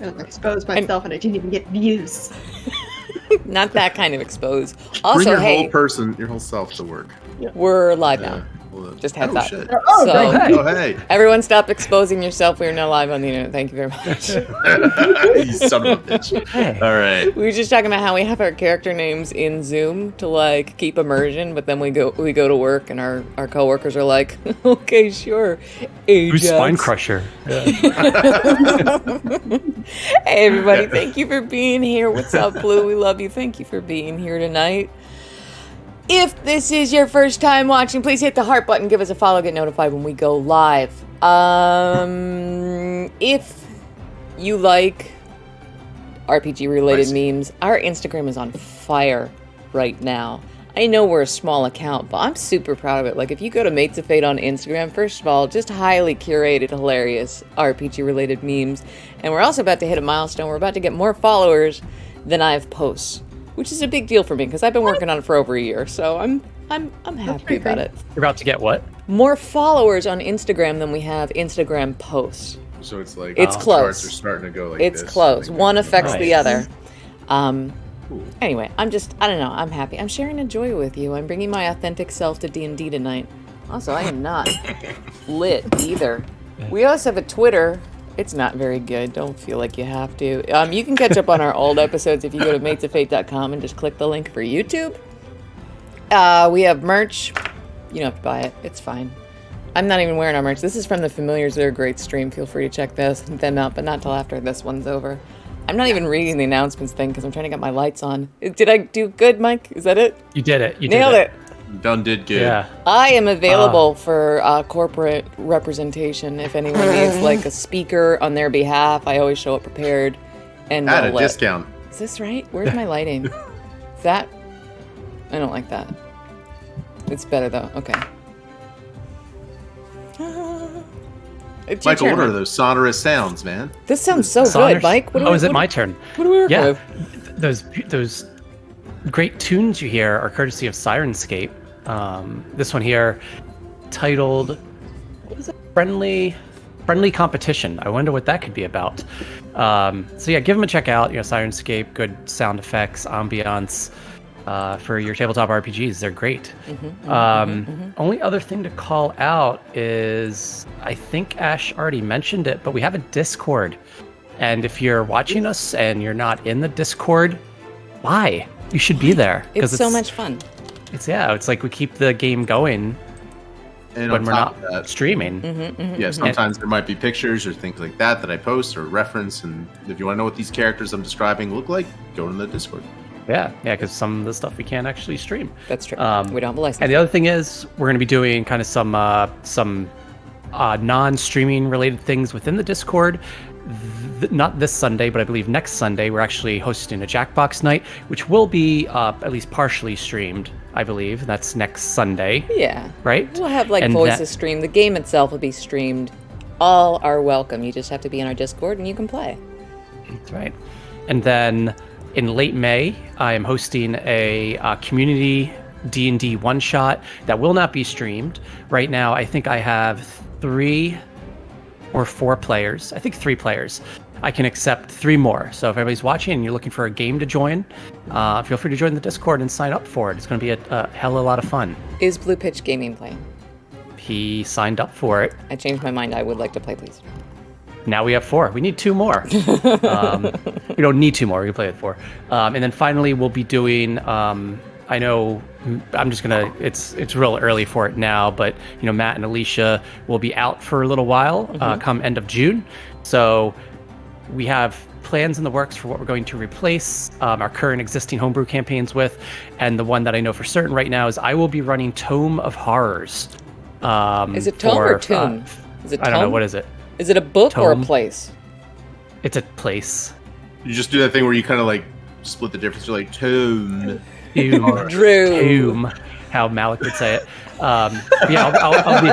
I exposed myself and I didn't even get views. Not that kind of expose. Bring Also, your hey, whole person, your whole self to work. we're live now. Well, Just heads up. Shit. Oh, So, great. Hey. Everyone stop exposing yourself. We are now live on the internet. Thank you very much. You son of a bitch. All right. We were just talking about how we have our character names in Zoom to like keep immersion, but then we go to work and our coworkers are like, okay, sure. Ajax. Who's Spine Crusher? Yeah. Hey everybody, thank you for being here. What's up, Blue? We love you. Thank you for being here tonight. If this is your first time watching, please hit the heart button, give us a follow, get notified when we go live. If you like RPG related memes, our Instagram is on fire right now. I know we're a small account, but I'm super proud of it. Like, if you go to Mates of Fate on Instagram, first of all, just highly curated, hilarious RPG related memes. And we're also about to hit a milestone. We're about to get more followers than I have posts, which is a big deal for me because I've been working on it for over a year. So I'm happy about it. You're about to get what? More followers on Instagram than we have Instagram posts. So it's like It's close. Charts are starting to go like It's this. close. Like One affects the Nice. other. Anyway, I don't know. I'm happy. I'm sharing a joy with you. I'm bringing my authentic self to D&D tonight. Also, I am not lit either. We also have a Twitter. It's not very good. Don't feel like you have to. You can catch up on our old episodes if you go to matesoffate.com and just click the link for YouTube. We have merch. You don't have to buy it. It's fine. I'm not even wearing our merch. This is from the Familiars. They're a great stream. Feel free to check them out, but not till after this one's over. I'm not even reading the announcements thing because I'm trying to get my lights on. Did I do good, Mike? Is that it? You did it. You Nailed it. Done did good. Yeah. I am available for corporate representation. If anyone needs like a speaker on their behalf, I always show up prepared and At a well lit. discount. Is this right? Where's my lighting? Is that? I don't like that. It's better though. Okay. It's your Michael, turn, what are Mike. those sonorous sounds, man? This sounds so Saunders? good, Mike. What do Oh, we- is it what- my turn? What do we work Yeah. with? Those great tunes you hear are courtesy of Syrinscape. This one here, titled, what is it? Friendly Competition. I wonder what that could be about. So yeah, give them a check out. You know, Syrinscape, good sound effects, ambiance. For your tabletop RPGs, they're great. Only other thing to call out is, I think Ash already mentioned it, but we have a Discord. And if you're watching us and you're not in the Discord, why? You should be there. It's so much fun. It's like we keep the game going And when on we're top not of that, streaming. yeah, sometimes there might be pictures or things like that I post or reference. And if you want to know what these characters I'm describing look like, go to the Discord. Yeah, because some of the stuff we can't actually stream. That's true. We don't have a license. And the other thing is, we're going to be doing kind of some non-streaming related things within the Discord. Not this Sunday, but I believe next Sunday, we're actually hosting a Jackbox night, which will be at least partially streamed, I believe. That's next Sunday. Yeah. Right? We'll have like And voices streamed. The game itself will be streamed. All are welcome. You just have to be in our Discord and you can play. That's right. And then in late May, I am hosting a community D&D one-shot that will not be streamed. Right now, I think I have 3 or 4 players. I think 3 players. I can accept 3 more. So if everybody's watching and you're looking for a game to join, feel free to join the Discord and sign up for it. It's going to be a hell of a lot of fun. Is Blue Pitch Gaming playing? He signed up for it. I changed my mind. I would like to play, please. Now we have 4. We need 2 more. We don't need 2 more. We can play with 4. And then finally, we'll be doing. I know I'm just gonna. It's real early for it now, but Matt and Alicia will be out for a little while, come end of June. So we have plans in the works for what we're going to replace our current existing homebrew campaigns with, and the one that I know for certain right now is I will be running Tome of Horrors. Is it Tome or Tomb? Is it Tome? I don't know, what is it? Is it a book or a Tome. place? It's a place. You just do that thing where you kind of like split the difference. You're like tomb. Drew. How Malik would say it. Yeah, I'll be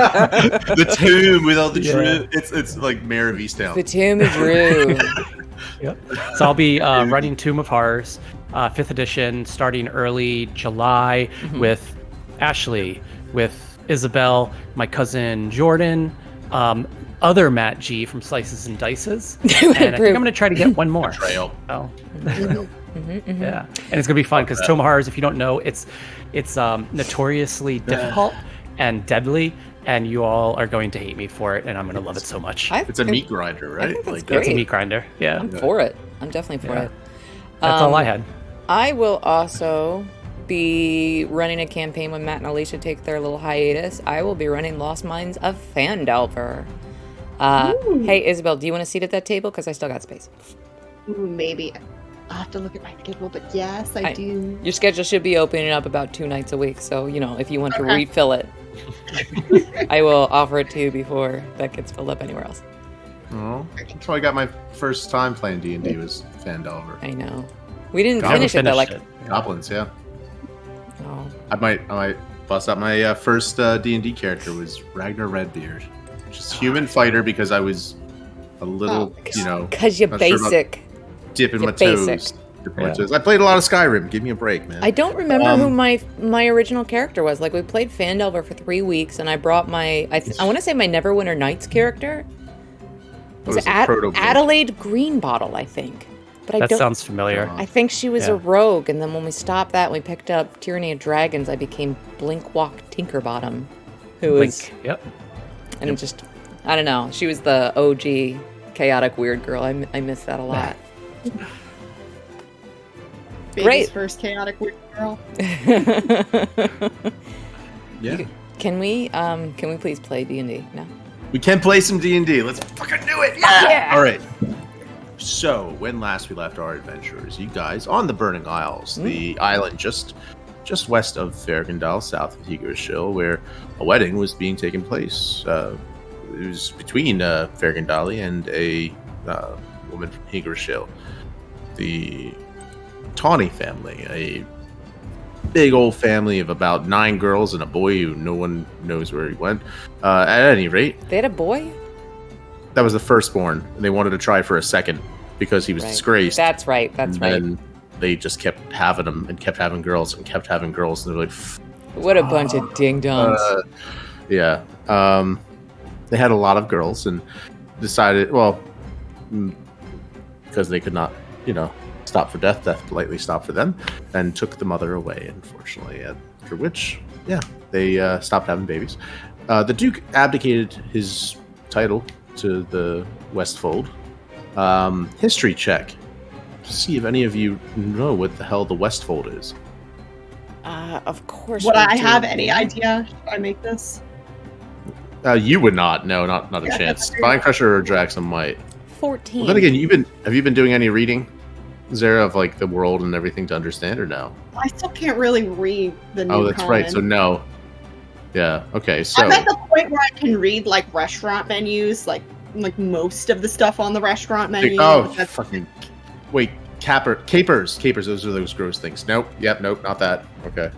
The tomb with all the Drew. It's like Mayor of Easttown. The Tomb of Drew. Yep. So I'll be running Tomb of Horrors, 5th edition, starting early July with Ashley, with Isabel, my cousin Jordan, other Matt G from Slices and Dices, and I think I'm going to try to get one more. Trail. Oh. Yeah, and it's gonna be fun because Tome of Horrors, if you don't know, it's notoriously difficult and deadly, and you all are going to hate me for it, and I'm gonna love it so much. It's a meat grinder, right? Like It's a meat grinder. Yeah, I'm for it. I'm definitely for it. That's all I had. I will also be running a campaign when Matt and Alicia take their little hiatus. I will be running Lost Mines of Phandelver. Hey, Isabel, do you want a seat at that table? Because I still got space. Ooh, maybe. I'll have to look at my schedule, but yes, I do. Your schedule should be opening up about 2 nights a week, so, if you want to refill it, I will offer it to you before that gets filled up anywhere else. Oh, that's how I got my first time playing D&D was Phandelver. I know. We didn't finish it, though. Goblins, yeah. Oh. I might bust out my first D&D character was Ragnar Redbeard, which is human fighter because I was a little, Because you're basic. Dipping my basic. toes. I played a lot of Skyrim. Give me a break, man. I don't remember who my original character was. Like, we played Phandelver for 3 weeks, and I brought my... I want to say my Neverwinter Nights character. It was Adelaide Greenbottle, I think. But That sounds familiar. I think she was a rogue, and then when we stopped that and we picked up Tyranny of Dragons, I became Blinkwalk Tinkerbottom, who was... Yep. And just... I don't know. She was the OG chaotic weird girl. I miss that a lot. Baby's Great. First chaotic weird girl. Yeah. Can we please play D&D now? We can play some D&D. Let's fucking do it. Yeah. All right. So, when last we left our adventurers, you guys on the Burning Isles, the island just west of Fergendal, south of Higgershill, where a wedding was being taken place. It was between Fergendali and a woman from Higgershill. The Tawny family, a big old family of about 9 girls and a boy who no one knows where he went. At any rate, They had a boy? that was the firstborn, and they wanted to try for a second because he was disgraced. That's right. That's right. And they just kept having him and kept having girls and kept having girls, and they're like, What a bunch of ding-dongs. yeah. They had a lot of girls and decided, because they could not, stop for death politely stopped for them, and took the mother away, unfortunately. After which, they stopped having babies. The Duke abdicated his title to the Westfold. History check to see if any of you know what the hell the Westfold is. Of course. Would we I do. have any idea? Should I make this? You would not. No, not a chance. Spinecrusher or Jackson might. 14. Well, then again, have you been doing any reading, Zara, of like the world and everything to understand, or no? I still can't really read the new Oh, that's right. So common. no. Yeah. Okay. So I'm at the point where I can read like restaurant menus, like most of the stuff on the restaurant menu. That's fucking wait, capers. Those are those gross things. Nope. Yep. Nope. Not that. Okay.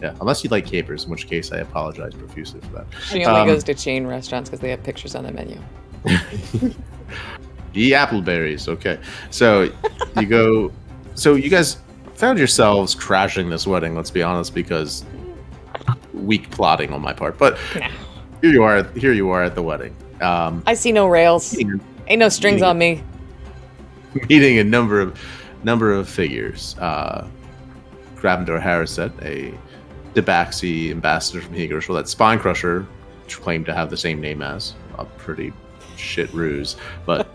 Yeah. Unless you like capers, in which case I apologize profusely for that. She only goes to chain restaurants because they have pictures on the menu. The appleberries. Okay. So you go. So you guys found yourselves crashing this wedding. Let's be honest, because weak plotting on my part. But here you are. Here you are at the wedding. I see no rails. Ain't no strings on me. Meeting a number of figures. Gravendor Harriset, a Debaxi ambassador from Higgershill, that Spinecrusher claimed to have the same name as. A pretty shit ruse, but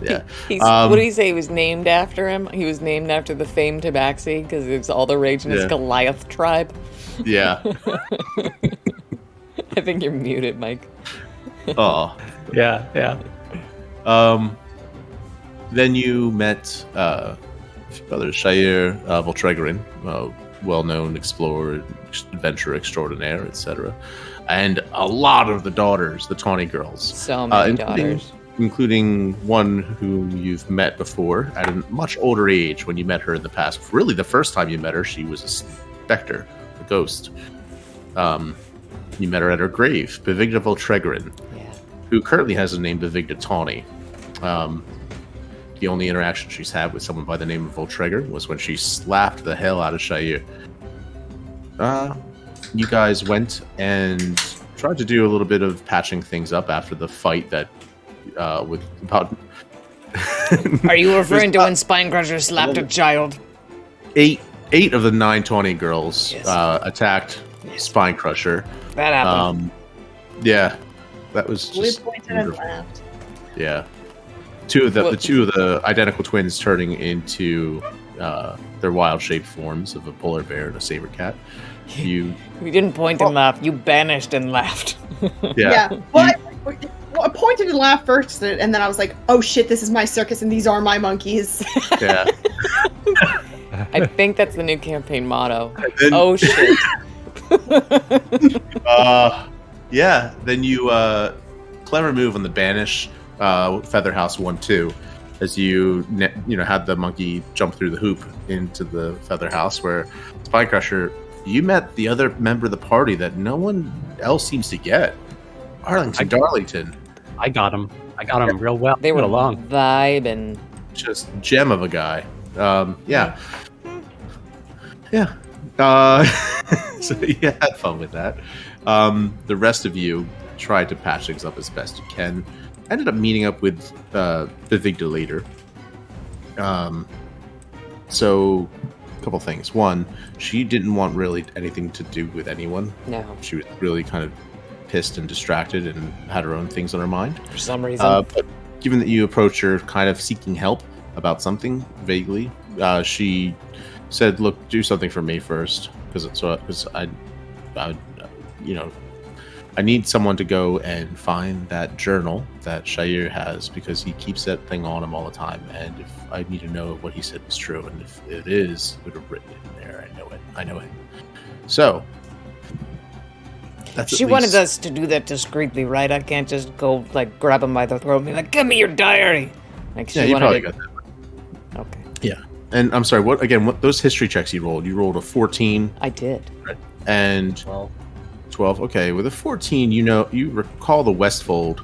Yeah. What did he say? He was named after him? He was named after the famed Tabaxi because it's all the rage in his Goliath tribe. Yeah. I think you're muted, Mike. Oh. Yeah. Then you met Brother Shair Voltregrin, well-known explorer, adventurer extraordinaire, etc., and a lot of the daughters, the Tawny girls. So many daughters. Including one whom you've met before at a much older age when you met her in the past. Really, the first time you met her, she was a specter, a ghost. You met her at her grave, Bevigda Voltregrin, who currently has the name Bevigda Tawny. The only interaction she's had with someone by the name of Voltregrin was when she slapped the hell out of Shair. You guys went and tried to do a little bit of patching things up after the fight that with about. Are you referring to when Spinecrusher slapped a child? 8 of the 9 Tawny girls attacked Spinecrusher. That happened. Yeah, that was just. We pointed and laughed. Yeah, the two of the identical twins turning into their wild-shaped forms of a polar bear and a saber cat. You didn't point and laugh. You banished and laughed. Yeah. Well, I pointed and laughed first, and then I was like, "Oh shit! This is my circus, and these are my monkeys." Yeah. I think that's the new campaign motto. Then, oh shit. Yeah. Then you clever move on the banish Featherhouse 1-2 as you had the monkey jump through the hoop into the Featherhouse where Spinecrusher. You met the other member of the party that no one else seems to get. Darlington. I got him real well. They were along. Vibing. Just gem of a guy. Yeah. So you had fun with that. The rest of you tried to patch things up as best you can. Ended up meeting up with Bevigda later. So, a couple things. One, she didn't want really anything to do with anyone. No. She was really kind of pissed and distracted and had her own things on her mind. For some reason. But given that you approached her kind of seeking help about something, vaguely, she said, look, do something for me first. Because I need someone to go and find that journal that Shair has because he keeps that thing on him all the time. And if I need to know if what he said was true, and if it is, would have written it in there. I know it. So she wanted us to do that discreetly, right? I can't just go grab him by the throat and be like, "Give me your diary." You probably got that. Okay. Yeah, and I'm sorry. What those history checks you rolled? You rolled a 14. I did. Right? And 12. Okay, with a 14, you recall the Westfold.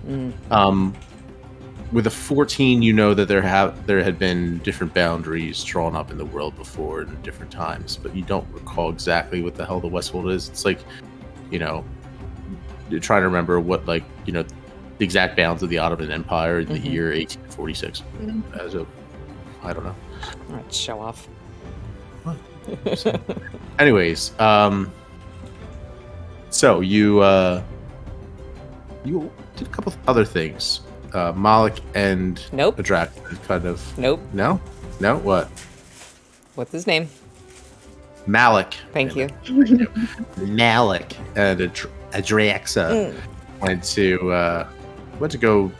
With a 14, you know that there had been different boundaries drawn up in the world before in different times, but you don't recall exactly what the hell the Westfold is. It's like, you're trying to remember what the exact bounds of the Ottoman Empire in the year 1846. As a, I don't know. All right, show off. Anyways, so you did a couple of other things. Malik and Adrak kind of. Nope. No? What? What's his name? Malik. Thank you. Malik and Adraxa went to go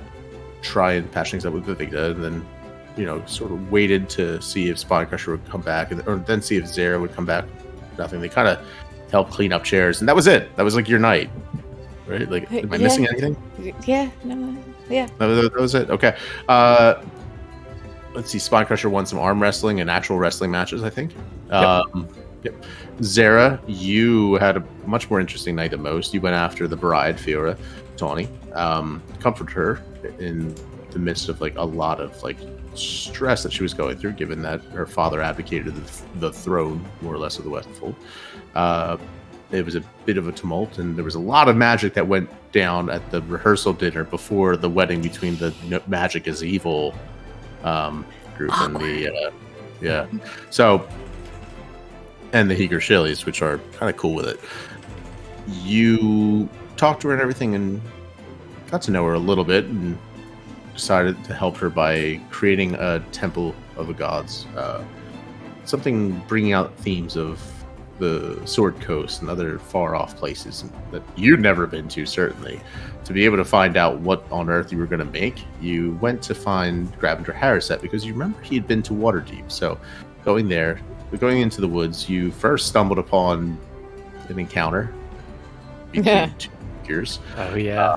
try and patch things up with Bevigda, and then sort of waited to see if Spinecrusher would come back, or then see if Zara would come back. Nothing. They kind of helped clean up chairs, and that was it. That was your night, right? Am I missing anything? Yeah. No. Yeah. That was it. Okay. Let's see. Spinecrusher won some arm wrestling and actual wrestling matches, I think. Yep. Zara, you had a much more interesting night than most. You went after the bride, Fiora Tawny, comforted her in the midst of a lot of stress that she was going through, given that her father abdicated the throne, more or less, of the Westfold. It was a bit of a tumult, and there was a lot of magic that went down at the rehearsal dinner before the wedding between the Magic is Evil group and the So, and the Heger Shillies, which are kind of cool with it. You talked to her and everything, and got to know her a little bit, and decided to help her by creating a temple of the gods. Something bringing out themes of the Sword Coast and other far-off places that you'd never been to, certainly. To be able to find out what on earth you were going to make, you went to find Gravenger Harriset because you remember he had been to Waterdeep. So going into the woods, you first stumbled upon an encounter between two figures. Oh, yeah.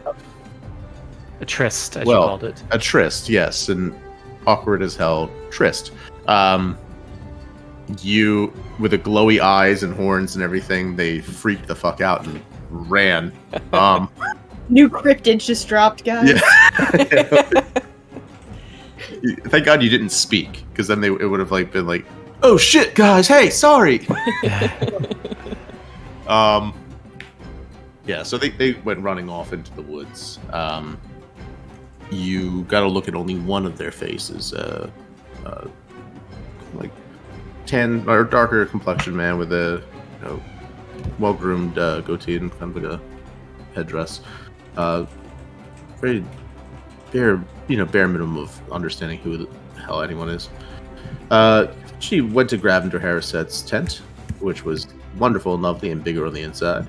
A tryst, as you called it. A tryst, yes. An awkward as hell tryst. You, with the glowy eyes and horns and everything, they freaked the fuck out and ran. New cryptids just dropped, guys. Yeah. Thank God you didn't speak, because then it would have been like, oh shit, guys, hey, sorry. Yeah, so they went running off into the woods. You got to look at only one of their faces, like tan or darker complexion man with a well-groomed goatee and kind of like a headdress. Very bare minimum of understanding who the hell anyone is. She went to Gravenger Harriset's tent, which was wonderful and lovely and bigger on the inside,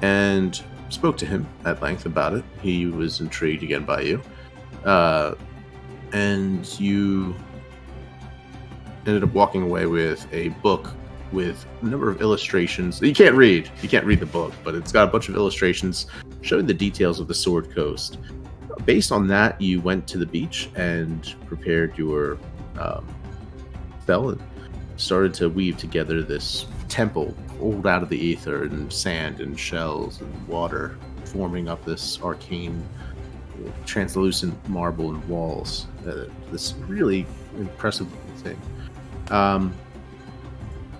and spoke to him at length about it. He was intrigued again by you, and you ended up walking away with a book with a number of illustrations. You can't read the book, but it's got a bunch of illustrations showing the details of the Sword Coast. Based on that, you went to the beach and prepared your spell and started to weave together this temple pulled out of the ether and sand and shells and water, forming up this arcane, translucent marble and walls. This really impressive thing.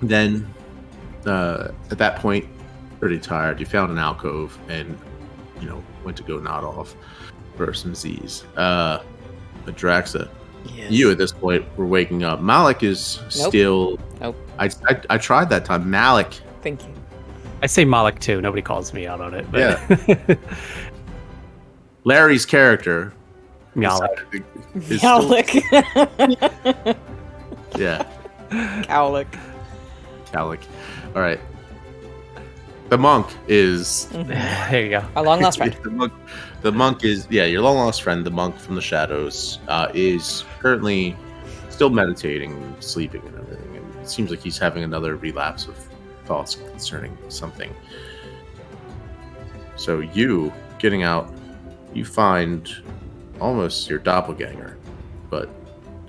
Then, at that point, pretty tired, you found an alcove and, went to go nod off for some Z's. But Draxa, yes. You at this point were waking up. Malik is still... Nope. I tried that time. Malik. Thank you. I say Malik too. Nobody calls me out on it. But... Yeah. Larry's character... Malik. Malik. Yeah. Cowlick. All right. The monk is... There you go. Our long lost friend. The monk is... Yeah, your long lost friend, the monk from the shadows, is currently still meditating, sleeping and everything. And it seems like he's having another relapse of thoughts concerning something. So you, getting out, you find almost your doppelganger, but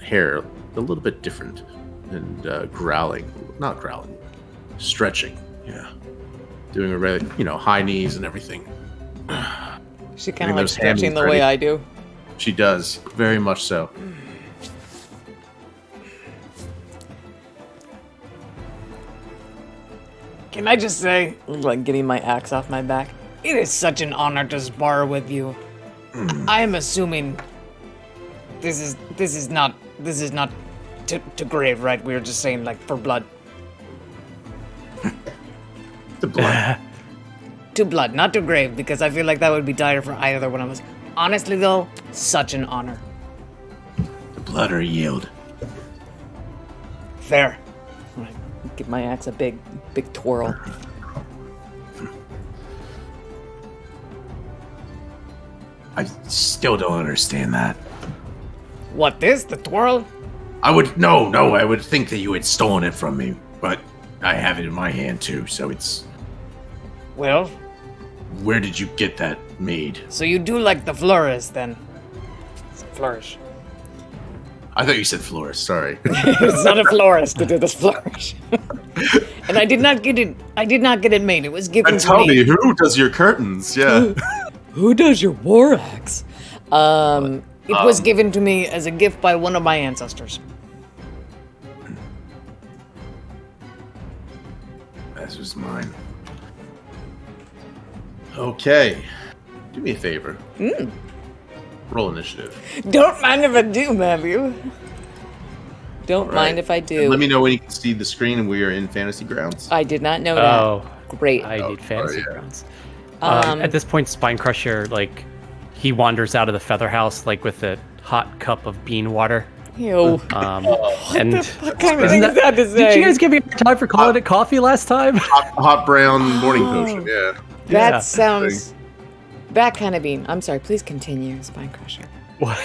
hair a little bit different. And not growling, stretching, yeah. Doing a really, high knees and everything. She kind of like stretching the way I do. She does, very much so. Can I just say, like getting my axe off my back, it is such an honor to spar with you. I am assuming this is not to grave, right? We were just saying like for blood. To blood. To blood, not to grave, because I feel like that would be dire for either one of us. Honestly though, such an honor. The blood or yield. Fair. Right. Give my axe a big twirl. I still don't understand that. What, this? The twirl? I would think that you had stolen it from me, but I have it in my hand too, so it's... Well... Where did you get that made? So you do like the flourish, then? It's a flourish. I thought you said florist, sorry. It's not a florist to do this flourish. And I did not get it made. It was given to me. Tell me, who does your curtains? Yeah. Who does your war axe? It was given to me as a gift by one of my ancestors. This was mine. Okay. Do me a favor. Roll initiative. Don't mind if I do, Matthew. Don't mind if I do. And let me know when you can see the screen and we are in Fantasy Grounds. I did not know that. Oh, Great. I need Fantasy yeah. Grounds. At this point, Spine Crusher he wanders out of the feather house like with a hot cup of bean water. Ew. And What kind of thing is that to say? did you guys give me a time for calling it coffee last time? Hot brown morning potion. Yeah. That sounds... That kind of bean. I'm sorry, please continue, Spine Crusher. What?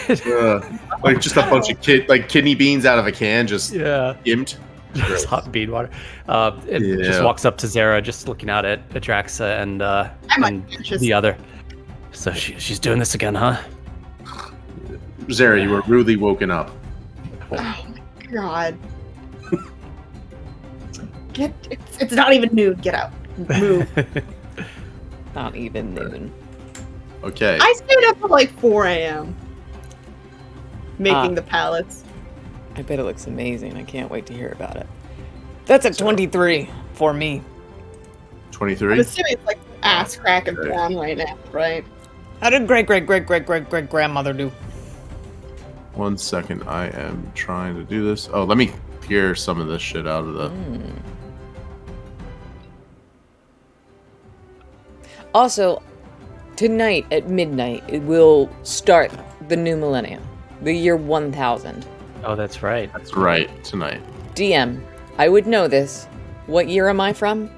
Like just a bunch of kidney beans out of a can, just gimped. Just hot bean water. It just walks up to Zara, just looking out at Adraxa and the other. So she's doing this again, huh? Zara, you were rudely woken up. Oh my god. It's not even noon. Get out. Move. Not even noon. Okay. I stayed up till like 4 a.m. making the pallets. I bet it looks amazing. I can't wait to hear about it. That's a 23 for me. 23? I'm assuming it's like ass crack and blonde right now, right? How did great-great-great-great-great-great-grandmother do? 1 second, I am trying to do this. Oh, let me peer some of this shit out of the... Also, tonight at midnight, it will start the new millennium. The year 1000. Oh, that's right. That's right, tonight. DM, I would know this. What year am I from?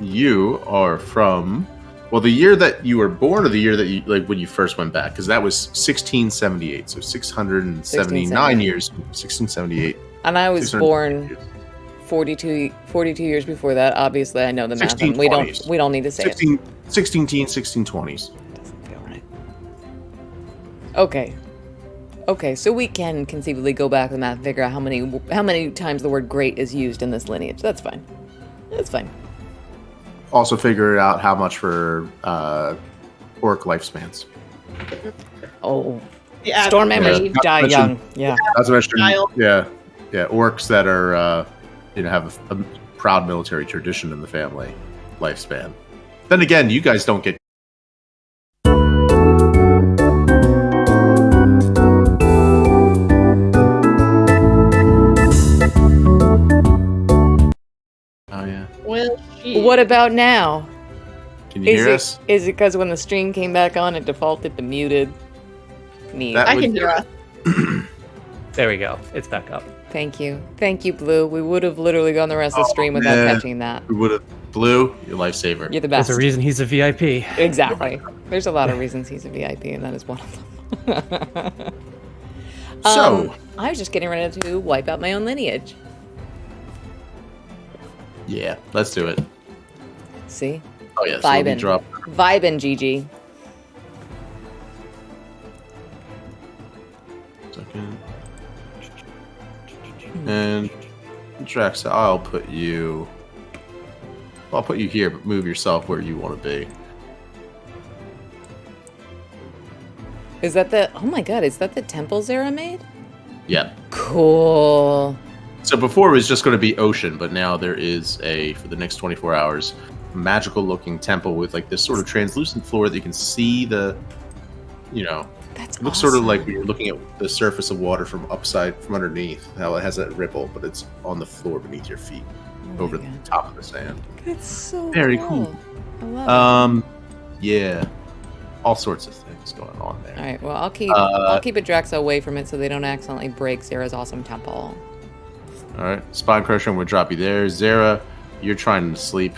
You are from... Well, the year that you were born or the year that you... Like, when you first went back? Because that was 1678, so 679 years. 1678. And I was born 42 years before that. Obviously, I know the math. And we don't need to say 1620s. Doesn't feel right. Okay, so we can conceivably go back and math, figure out how many times the word great is used in this lineage. That's fine. That's fine. Also figure out how much for orc lifespans. Oh, Yeah, storm members die young. Yeah. That's what orcs that are have a proud military tradition in the family lifespan. Then again, you guys don't get. Oh yeah. Well, What about now? Can you hear us? Is it because when the stream came back on, it defaulted to muted? Neat. That I would can do hear us. There we go. It's back up. Thank you, Blue. We would have literally gone the rest of the stream without catching that. We would have. Blue, your lifesaver. You're the best. There's a reason he's a VIP. Exactly. There's a lot of reasons he's a VIP, and that is one of them. So I was just getting ready to wipe out my own lineage. yeah, let's do it. See? Oh yeah, so let me Vibin'. drop. Vibin', GG. Second. And Drax, I'll put you here, but move yourself where you want to be. Is that the... Oh my god, is that the temple Zara made? Yeah. Cool. So before it was just going to be ocean, but now there is for the next 24 hours, magical looking temple with like this sort of translucent floor that you can see the, That's it looks awesome. sort of like when you're looking at the surface of water from underneath, how it has that ripple, but it's on the floor beneath your feet, over the top of the sand. That's so Very cool. I love it. Yeah, all sorts of things going on there. All right, well, I'll keep Adraxa away from it so they don't accidentally break Zara's awesome temple. All right, Spine Crusher, I'm going to drop you there. Zara, you're trying to sleep.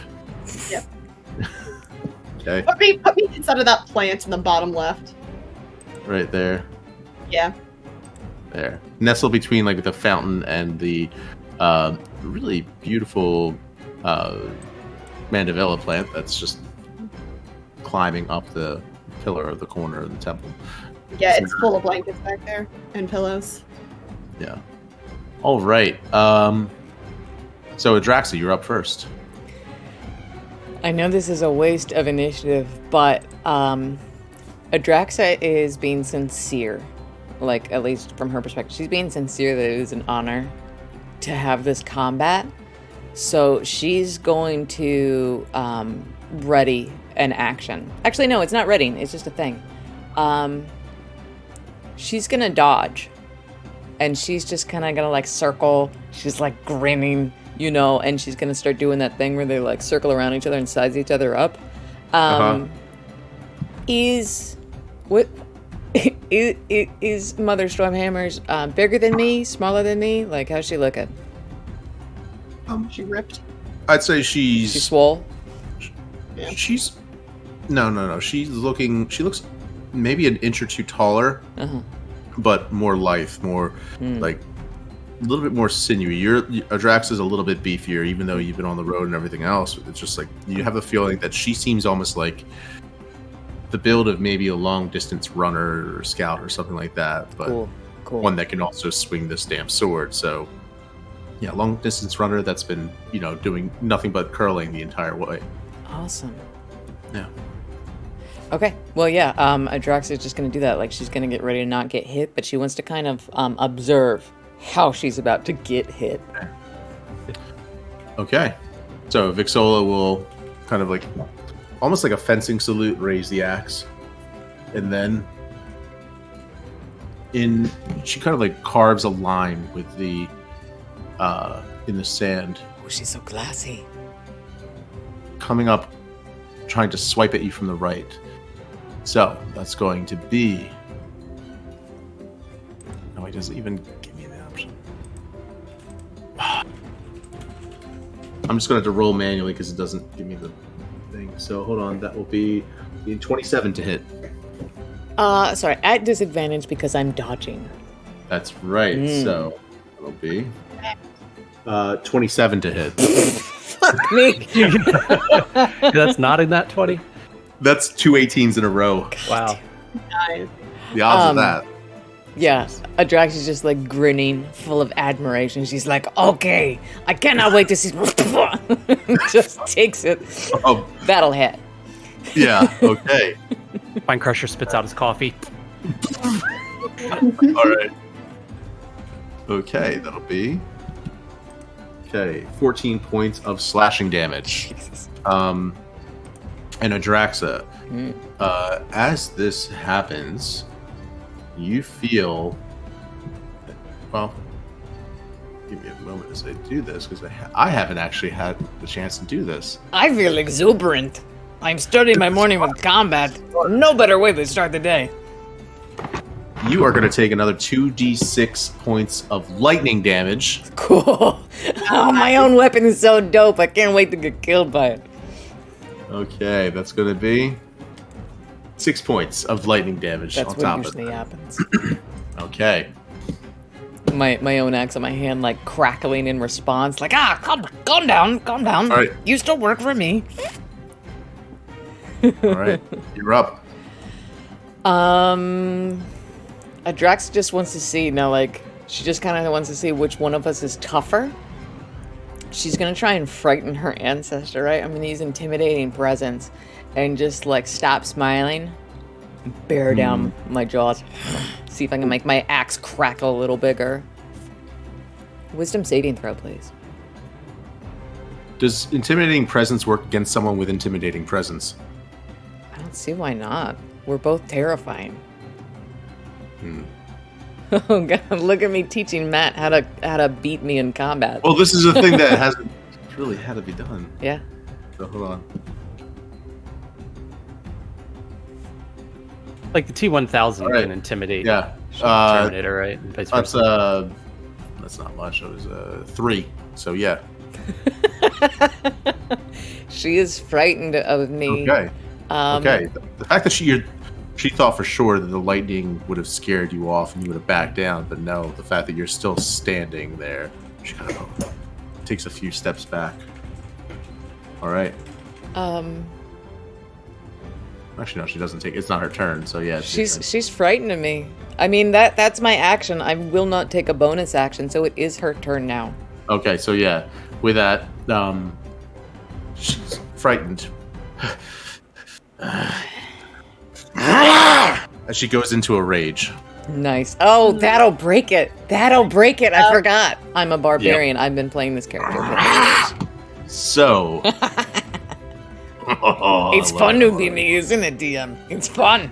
Yep. Okay. Put me inside of that plant in the bottom left. Right there. Yeah. There. Nestled between like the fountain and the really beautiful Mandevilla plant that's just climbing up the pillar of the corner of the temple. Yeah, it's full of blankets back there and pillows. Yeah. All right. So Adraxa, you're up first. I know this is a waste of initiative, but Adraxa is being sincere. Like, at least from her perspective. She's being sincere that it is an honor to have this combat. So she's going to ready an action. Actually, no, it's not readying. It's just a thing. She's going to dodge. And she's just kind of going to, like, circle. She's, like, grinning, and she's going to start doing that thing where they, like, circle around each other and size each other up. Is Mother Stormhammer's bigger than me, smaller than me? Like, how's she looking? She ripped. I'd say she's swole. Yeah. She's no. She looks maybe an inch or two taller, but more lithe, more like a little bit more sinewy. Adrax is a little bit beefier, even though you've been on the road and everything else. It's just like you have a feeling that she seems almost like the build of maybe a long distance runner or scout or something like that, but Cool. one that can also swing this damn sword. So yeah, long distance runner that's been, doing nothing but curling the entire way. Awesome. Yeah. Okay. Well, yeah. Adrax is just going to do that. Like, she's going to get ready to not get hit, but she wants to kind of observe how she's about to get hit. Okay. So Vixola will kind of like, almost like a fencing salute, raise the axe, and then she kind of like carves a line with the in the sand. Oh, she's so classy. Coming up, trying to swipe at you from the right. So that's going to be. No, he doesn't even give me the option. I'm just going to have to roll manually because it doesn't give me the thing. So hold on, that will be 27 to hit. Sorry, at disadvantage because I'm dodging. That's right. So it'll be 27 to hit. Fuck me. That's not in that 20. That's 2 18s in a row. Wow. Nice. The odds of that. Yeah, Adrax is just like grinning, full of admiration. She's like, "Okay, I cannot wait to see." Just takes it. Oh, That'll hit. yeah. Okay. Fine Crusher spits out his coffee. All right. Okay, that'll be 14 points of slashing damage. Jesus. And Adraxa, as this happens, you feel. Well, give me a moment as I do this because I haven't actually had the chance to do this. I feel exuberant. I'm starting my morning with combat. No better way to start the day. You are going to take another 2d6 points of lightning damage. Cool. Oh, my own weapon is so dope. I can't wait to get killed by it. Okay, that's going to be 6 points of lightning damage That's on top what of usually that. happens. Okay. My own axe on my hand, like crackling in response, like, calm down. All right. You still work for me. All right. You're up. Adrax just wants to see, she just kind of wants to see which one of us is tougher. She's going to try and frighten her ancestor, right? I'm going to use intimidating presence and just, stop smiling, bear down my jaws, see if I can make my axe crackle a little bigger. Wisdom saving throw, please. Does intimidating presence work against someone with intimidating presence? I don't see why not. We're both terrifying. Oh god, look at me teaching Matt how to beat me in combat. Well, this is a thing that hasn't really had to be done. Yeah. So hold on. Like the T-1000 Right. can intimidate. Yeah. Terminator, right? And vice That's versa. that's not much. It was 3. So yeah. She is frightened of me. Okay. Okay. The fact that she thought for sure that the lightning would have scared you off and you would have backed down, but no, the fact that you're still standing there, she kind of takes a few steps back. All right. Actually, no, she doesn't take. It's not her turn, so yeah. She's frightened of me. I mean that's my action. I will not take a bonus action, so it is her turn now. Okay, so yeah, with that, she's frightened. As she goes into a rage. Nice. Oh, that'll break it. I forgot. I'm a barbarian. I've been playing this character for years. So. It's fun to be me, isn't it, DM? It's fun.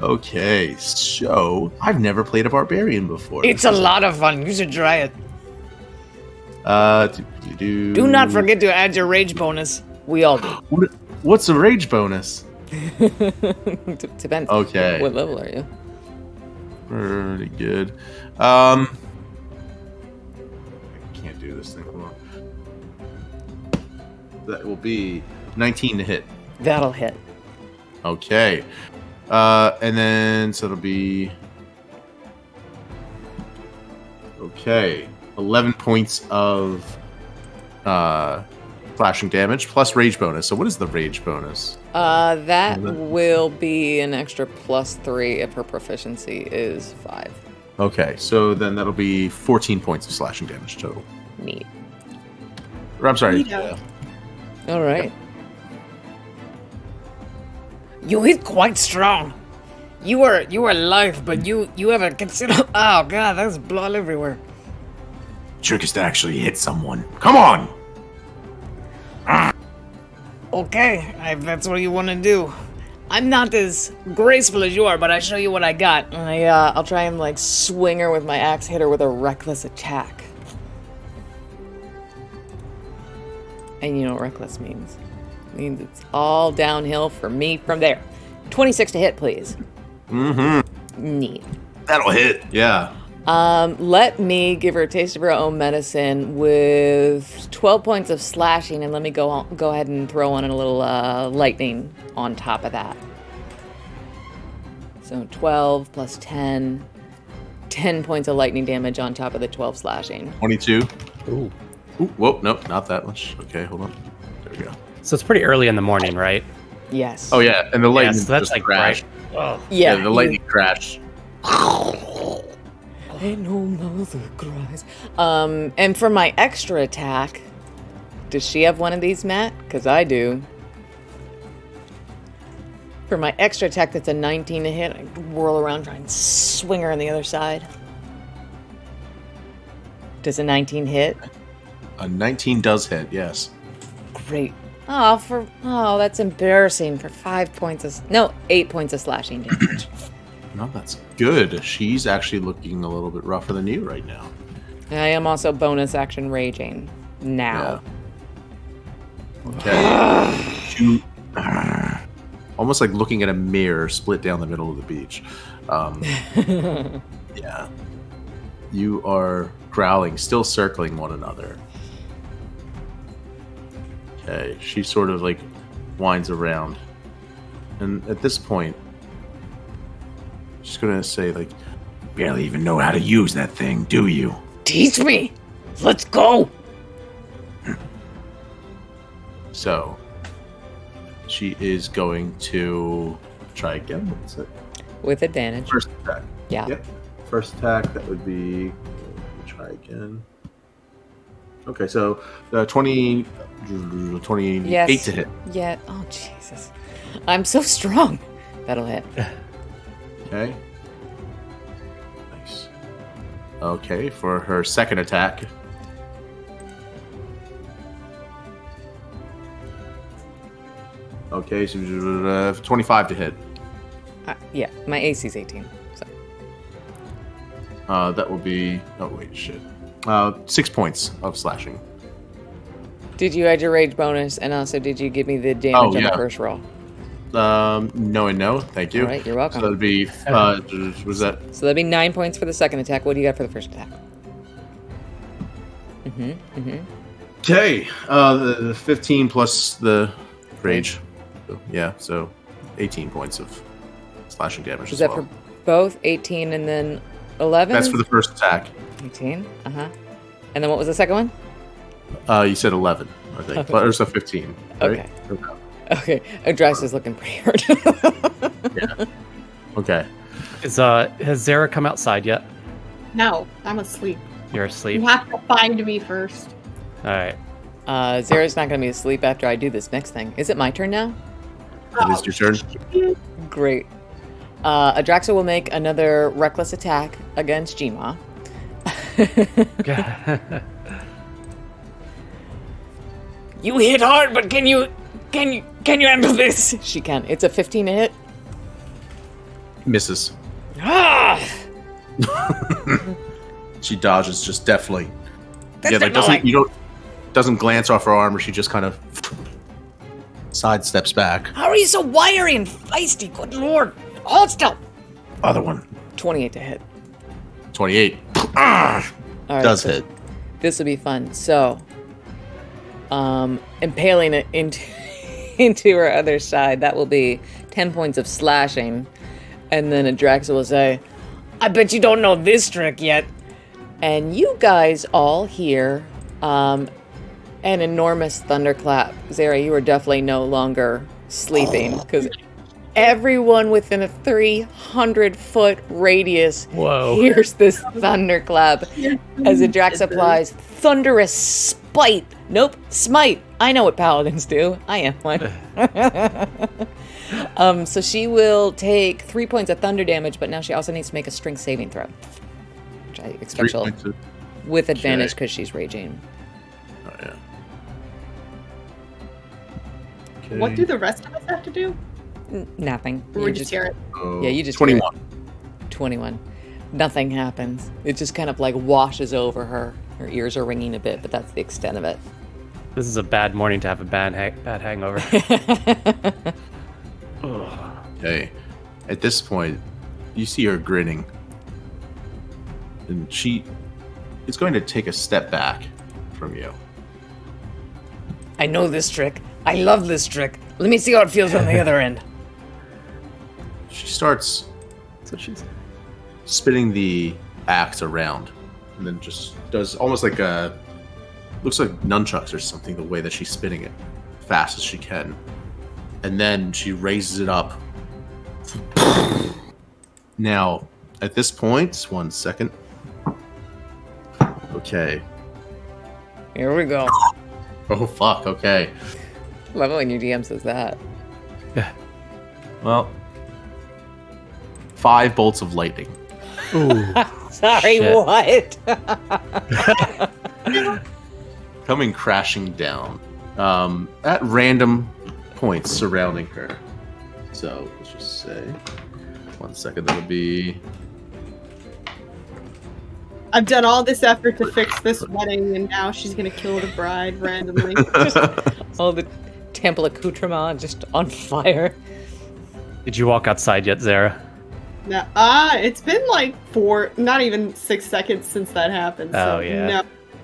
Okay, so I've never played a barbarian before. It's a lot of fun. You should try it. Do Do not forget to add your rage bonus. We all do. What's a rage bonus? Depends. Okay. What level are you? Pretty good. I can't do this thing. Hold on. That will be 19 to hit. That'll hit. Okay. And then, so it'll be... Okay. 11 points of slashing damage plus rage bonus. So what is the rage bonus? That will be an extra +3 if her proficiency is 5. Okay, so then that'll be 14 points of slashing damage total. Neat. Or, I'm sorry. All right. You hit quite strong. You are live, but you have a considerable. Oh god, there's blood everywhere. Trick is to actually hit someone. Come on! Okay, if that's what you want to do. I'm not as graceful as you are, but I show you what I got. I'll try and like swing her with my axe, hit her with a reckless attack. And you know what reckless means? It means it's all downhill for me from there. 26 to hit, please. Mm-hmm. Neat. That'll hit. Yeah. Let me give her a taste of her own medicine with 12 points of slashing, and let me go ahead and throw on a little lightning on top of that. So 12 plus 10, 10 points of lightning damage on top of the 12 slashing. 22. Ooh. Ooh, whoa, nope, not that much. Okay, hold on. There we go. So it's pretty early in the morning, right? Yes. Oh yeah, and the lightning so that's just like crashed. Oh. Yeah. The lightning crashed. Ain't no mother cries. And for my extra attack, does she have one of these, Matt? Because I do. For my extra attack, that's a 19 to hit. I whirl around, try and swing her on the other side. Does a 19 hit? A 19 does hit, yes. Great. Oh, that's embarrassing. For 8 points of slashing damage. No, that's good. She's actually looking a little bit rougher than you right now. I am also bonus action raging now. Yeah. Okay. You, almost like looking at a mirror split down the middle of the beach. Yeah. You are growling, still circling one another. Okay. She sort of like winds around. And at this point, she's gonna say, like, barely even know how to use that thing, do you? Teach me. Let's go. So, she is going to try again. What's it? With advantage. First attack. Yeah. Yep. First attack, that would be... Try again. Okay, so 28 Yes. to hit. Yeah. Oh, Jesus. I'm so strong. That'll hit. Okay. Nice. Okay, for her second attack. Okay, so 25 to hit. Yeah, my AC's 18. So. That will be... Oh, wait, shit. 6 points of slashing. Did you add your rage bonus, and also did you give me the damage on the first roll? No and no. Thank you. All right, you're welcome. So that'd be... was that... So that'd be 9 points for the second attack. What do you got for the first attack? Okay. The 15 plus the rage. So, yeah, so 18 points of slashing damage Is as that well. for both 18 and then 11? That's for the first attack. 18. And then what was the second one? You said 11, I think. But there's a 15. Right? Okay. Adrice is looking pretty hurt. Yeah. Okay. Has Zara come outside yet? No, I'm asleep. You're asleep? You have to find me first. All right. Zara's not going to be asleep after I do this next thing. Is it my turn now? It is your turn. Great. Adraxa will make another reckless attack against Gma. You hit hard, but can you handle this? She can. It's a 15 to hit. Misses. Ah! She dodges just deftly. That's Yeah, like annoying. doesn't glance off her armor. She just kind of sidesteps back. How are you so wiry and feisty? Good lord. Hold still. Other one. 28 to hit. 28. All right, Does so hit. This will be fun. So, impaling it into her other side. That will be 10 points of slashing. And then Adraxa will say, I bet you don't know this trick yet. and you guys all hear an enormous thunderclap. Zara, you are definitely no longer sleeping because everyone within a 300-foot radius hears this thunderclap as Adraxa applies thunderous spite. Nope, smite. I know what paladins do. I am one. So she will take 3 points of thunder damage, but now she also needs to make a strength saving throw, which I expect she'll with advantage because she's raging. Oh yeah. Okay. What do the rest of us have to do? Nothing. Or we just hear it? Yeah, you just 21. 21. Nothing happens. It just kind of like washes over her. Her ears are ringing a bit, but that's the extent of it. This is a bad morning to have a bad hangover. Okay. At this point, you see her grinning. And she is going to take a step back from you. I know this trick. I love this trick. Let me see how it feels on the other end. She starts That's what she's. spinning the axe around. And then just does almost like a... Looks like nunchucks or something, the way that she's spinning it. Fast as she can. And then she raises it up. Now, at this point, 1 second. Okay. Here we go. Oh, fuck, okay. Love it when your DM says that. Well, 5 bolts of lightning. Ooh. Sorry, Shit. what? Coming crashing down. At random points surrounding her. So, let's just say... 1 second, that'll be... I've done all this effort to fix this wedding, and now she's gonna kill the bride randomly. All the temple accoutrement just on fire. Did you walk outside yet, Zara? No, it's been like not even 6 seconds since that happened. So Oh, yeah. No,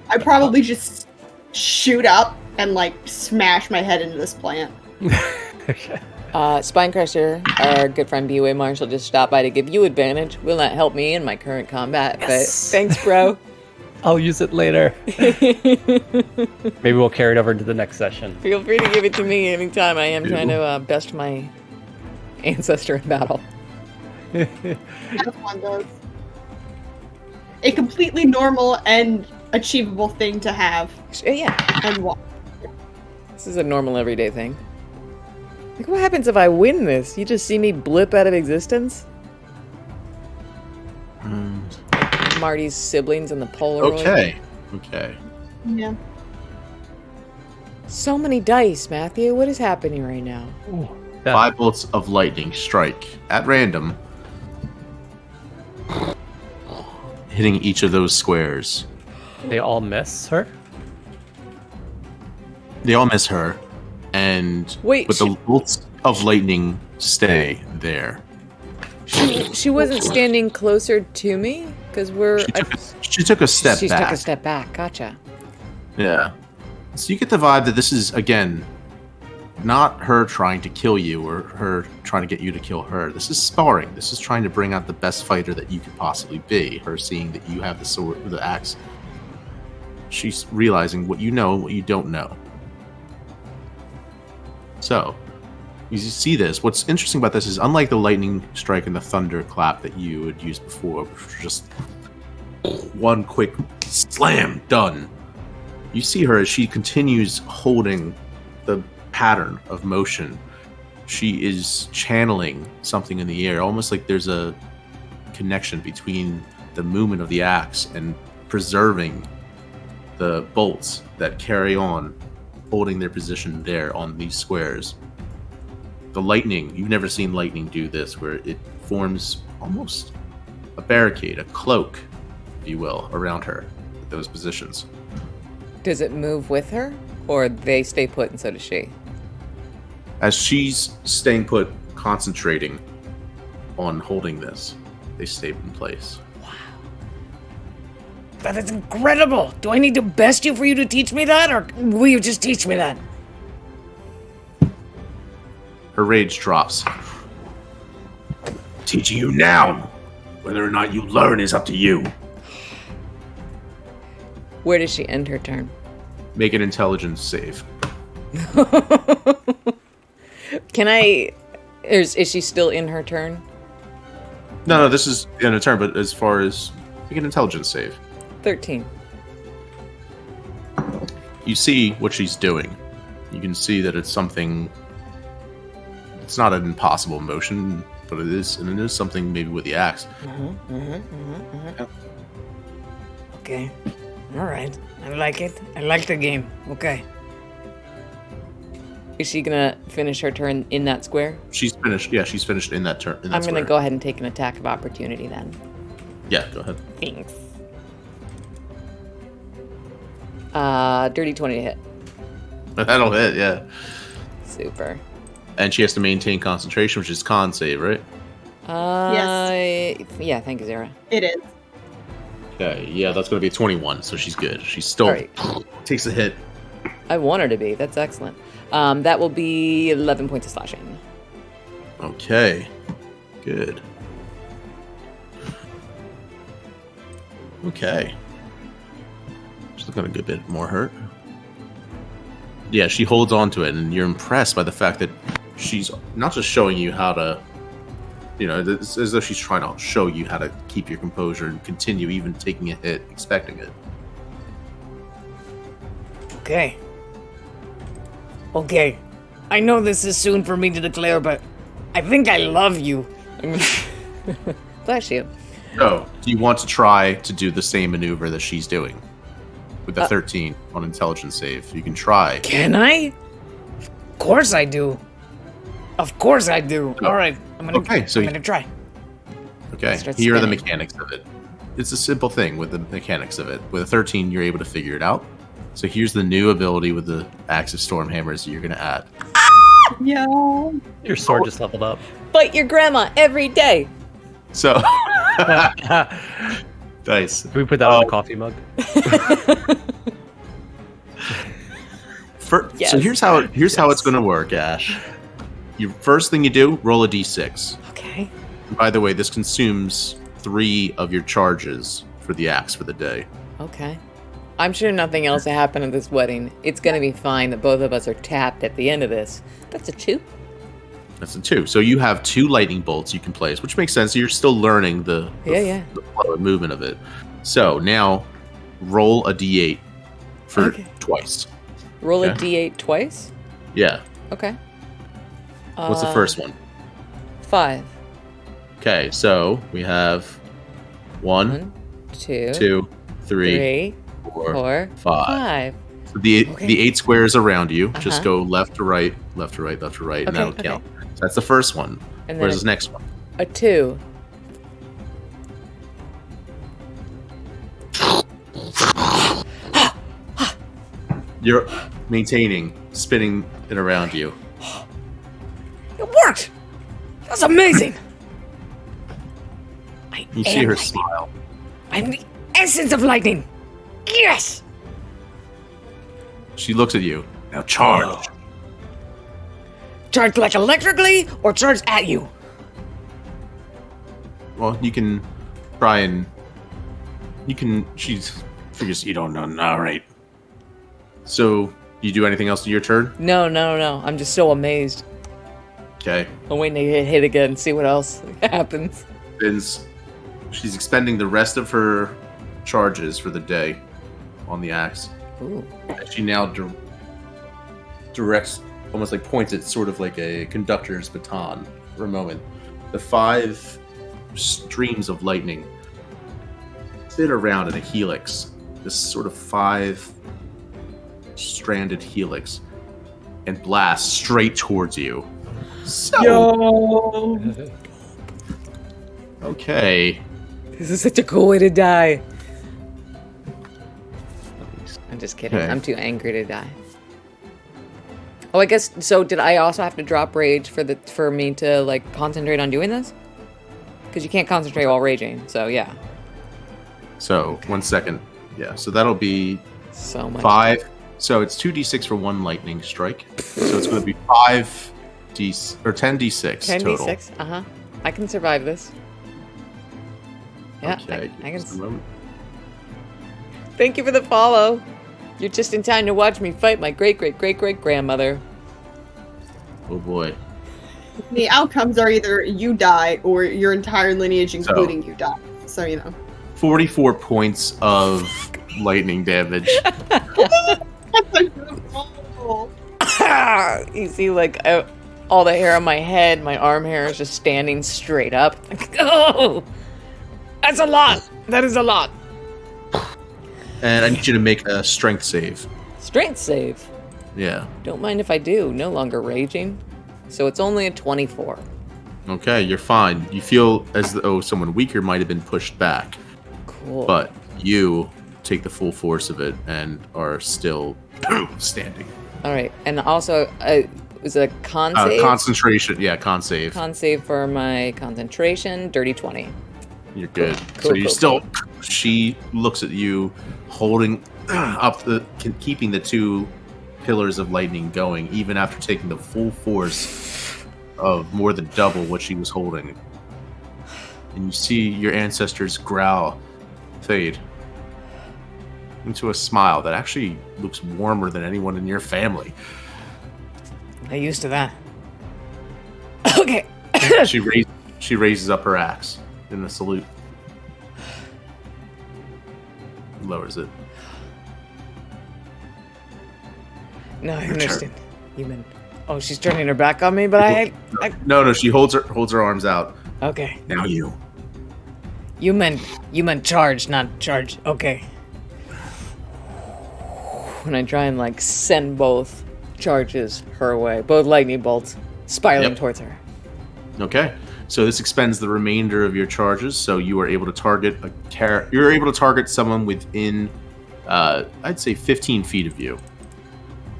I probably just shoot up and like smash my head into this plant. Okay. Spinecrusher, our good friend B.U.A. Marshall, just stopped by to give you advantage. Will not help me in my current combat, Yes. but thanks, bro. I'll use it later. Maybe we'll carry it over into the next session. Feel free to give it to me anytime. I am trying to best my ancestor in battle. As one does. A completely normal and achievable thing to have. Yeah, And what? this is a normal everyday thing. Like, what happens if I win this? You just see me blip out of existence? Marty's siblings in the Polaroid. Okay. Yeah. So many dice, Matthew. What is happening right now? Ooh. 5 bolts of lightning strike at random, hitting each of those squares. They all miss her? They all miss her, and Wait, but the bolts of lightning stay there. She wasn't standing closer to me? Because we're... She took a step She back. took a step back. Gotcha. Yeah. So you get the vibe that this is, again, not her trying to kill you or her trying to get you to kill her. This is sparring. This is trying to bring out the best fighter that you could possibly be. Her seeing that you have the sword, the axe. She's realizing what you know and what you don't know. So, you see this. What's interesting about this is, unlike the lightning strike and the thunder clap that you had used before, which was just one quick slam, done. You see her as she continues holding the pattern of motion. She is channeling something in the air, almost like there's a connection between the movement of the axe and preserving the bolts that carry on, holding their position there on these squares. The lightning, you've never seen lightning do this, where it forms almost a barricade, a cloak, if you will, around her at those positions. Does it move with her? Or they stay put and so does she? As she's staying put, concentrating on holding this, they stay in place. That is incredible. Do I need to best you for you to teach me that, or will you just teach me that? Her rage drops. Teaching you now. Whether or not you learn is up to you. Where does she end her turn? Make an intelligence save. Can I... Is she still in her turn? No, this is in a turn, but as far as... Make an intelligence save. 13. You see what she's doing. You can see that it's something... It's not an impossible motion, but it is, and it is something maybe with the axe. Okay. Alright. I like it. I like the game. Okay. Is she gonna finish her turn in that square? She's finished. Yeah, she's finished in that turn. I'm gonna go ahead and take an attack of opportunity then. Yeah, go ahead. Thanks. Dirty 20 to hit. That'll hit, yeah. Super. And she has to maintain concentration, which is con save, right? Yes. Yeah, thank you, Zara. It is. Okay, yeah, that's going to be a 21, so she's good. She still takes a hit. I want her to be. That's excellent. That will be 11 points of slashing. Okay, good. Okay. She's looking a good bit more hurt. Yeah, she holds on to it, and you're impressed by the fact that she's not just showing you how to, you know, it's as though she's trying to show you how to keep your composure and continue even taking a hit, expecting it. Okay. Okay. I know this is soon for me to declare, but I think I love you. Bless you. So, do you want to try to do the same maneuver that she's doing? With the 13 on intelligence save. You can try. Can I? Of course I do. Of course I do. Oh. All right. I'm gonna try. Okay, Start here are the spinning. mechanics of it. It's a simple thing with the mechanics of it. With a 13, you're able to figure it out. So here's the new ability with the Axe of Stormhammers that you're going to add. Yeah. Your sword just leveled up. Bite your grandma every day. So, nice. Can we put that on a coffee mug? Yes. So here's how it's going to work, Ash. Your first thing you do, roll a d6. Okay. And by the way, this consumes 3 of your charges for the axe for the day. Okay. I'm sure nothing else happened at this wedding. It's gonna be fine that both of us are tapped at the end of this. That's a 2. That's a 2. So you have 2 lightning bolts you can place, which makes sense. You're still learning the flow and movement of it. So now roll a d8 for twice. Roll a d8 twice? Yeah. Okay. What's the first one? 5. Okay, so we have 1, 2, 2, 3, 3, 4, 5. So the 8 squares around you, just go left to right, left to right, left to right, and that'll count. So that's the first one. And Where's then this next one? A 2. You're maintaining, spinning it around you. It worked. That's amazing. You see her smile. I'm the essence of lightning. Yes. She looks at you. Now charge. Charge like electrically or charge at you? Well, you can try and she figures you don't know. All right. So, you do anything else to your turn? No. I'm just so amazed. Okay. I'm waiting to get hit again and see what else happens. She's expending the rest of her charges for the day on the axe. Ooh. And she now directs, almost like points it sort of like a conductor's baton for a moment. The 5 streams of lightning spin around in a helix, this sort of 5-stranded helix, and blast straight towards you. So, okay. This is such a cool way to die. I'm just kidding. Okay. I'm too angry to die. Oh, I guess so. Did I also have to drop rage for me to like concentrate on doing this? Because you can't concentrate while raging. So yeah. So 1 second. Yeah. So that'll be So much. 5. So it's 2d6 for 1 lightning strike. So it's going to be 10d6 total. 10d6. I can survive this. Yeah. Okay. I can. Just a moment. Thank you for the follow. You're just in time to watch me fight my great-great-great-great-grandmother. Oh boy. The outcomes are either you die or your entire lineage, including you, die. So, you know. 44 points of lightning damage. You see, like, all the hair on my head, my arm hair is just standing straight up. Oh! That's a lot! That is a lot! And I need you to make a strength save. Strength save? Yeah. Don't mind if I do. No longer raging. So it's only a 24. Okay, you're fine. You feel as though someone weaker might have been pushed back. Cool. But you take the full force of it and are still standing. Alright, and also, was it a con save? Concentration. Yeah, con save. Con save for my concentration, dirty 20. You're good. Cool, So you cool, still... She looks at you, holding up keeping the 2 pillars of lightning going, even after taking the full force of more than double what she was holding. And you see your ancestors' growl fade into a smile that actually looks warmer than anyone in your family. I'm used to that. Okay. She raises up her axe in a salute. Lowers it. No, I understand. You meant... Oh, she's turning her back on me, but I... No, she holds her arms out. Okay. Now you. You meant charge, not charge. Okay. When I try and, like, send both charges her way, both lightning bolts, spiraling towards her. Okay. So this expends the remainder of your charges, so you are able to target you're able to target someone within, I'd say 15 feet of you.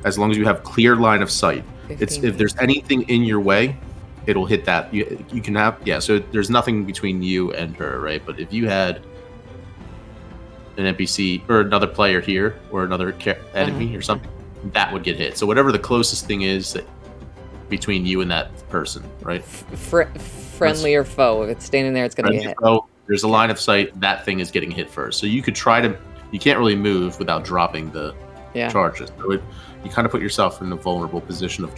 As long as you have clear line of sight. If there's anything in your way, it'll hit that. You can have, so there's nothing between you and her, right? But if you had an NPC or another player here or another enemy or something, that would get hit. So whatever the closest thing is between you and that person, right? Friendly or foe. If it's standing there, it's going to get hit. Foe, there's a line of sight. That thing is getting hit first. So you could try to... You can't really move without dropping the charges. So you kind of put yourself in a vulnerable position of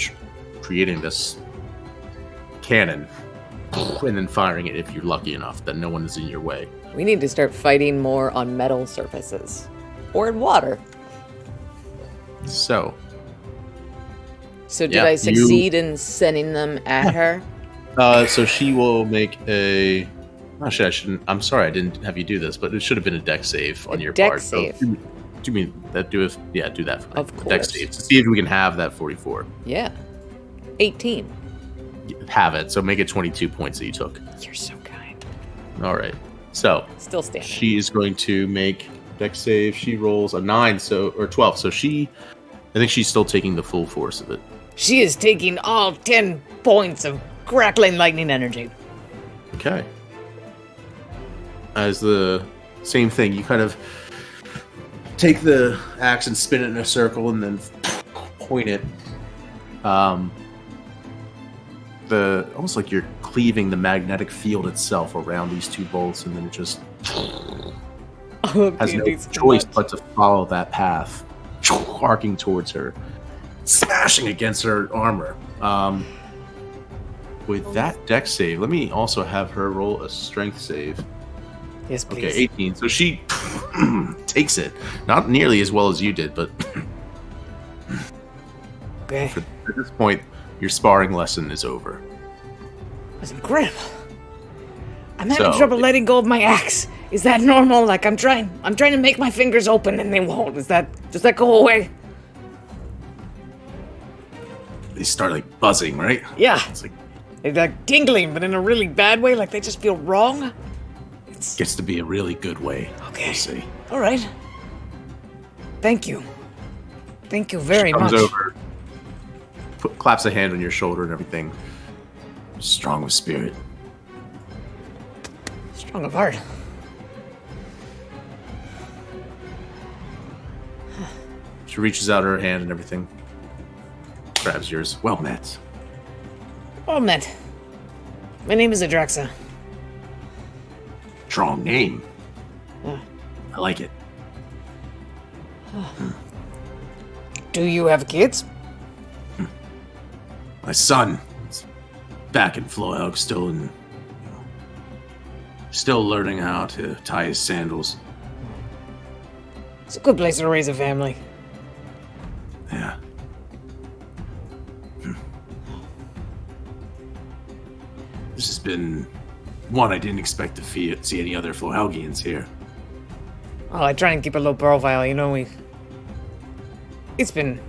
creating this cannon and then firing it if you're lucky enough that no one is in your way. We need to start fighting more on metal surfaces. Or in water. So did I succeed in sending them at her? So she will make a... Actually, I shouldn't... I'm sorry I didn't have you do this, but it should have been a deck save on your part. Deck save? So, do you mean that do it? Yeah, do that for me. Of course. Deck save to see if we can have that 44. Yeah. 18. Have it. So make it 22 points that you took. You're so kind. All right. So still standing. She is going to make deck save. She rolls a 9, or 12. So I think she's still taking the full force of it. She is taking all 10 points of crackling lightning energy. Okay. As the same thing, you kind of take the axe and spin it in a circle and then point it. Almost like you're cleaving the magnetic field itself around these 2 bolts, and then it just has no choice but to follow that path, arcing towards her, smashing against her armor. With that deck save, let me also have her roll a strength save. Yes, please. Okay, 18. So she takes it. Not nearly as well as you did, but okay. At this point, your sparring lesson is over. That's incredible. I'm having trouble letting go of my axe. Is that normal? Like I'm trying to make my fingers open and they won't. Does that go away? They start like buzzing, right? Yeah. It's like they're like tingling, but in a really bad way, like they just feel wrong. Gets to be a really good way. Okay. We'll see. All right. Thank you. Thank you very Comes much. over, claps a hand on your shoulder and everything. Strong of spirit. Strong of heart. She reaches out her hand and everything. Grabs yours. Well met. Well met. My name is Adraxa. Strong name. I like it. Do you have kids? My son is back in Floelg, still learning how to tie his sandals. It's a good place to raise a family. Yeah. This has been one I didn't expect to see any other Flohelgians here. Oh, I try and keep a low profile, you know, It's been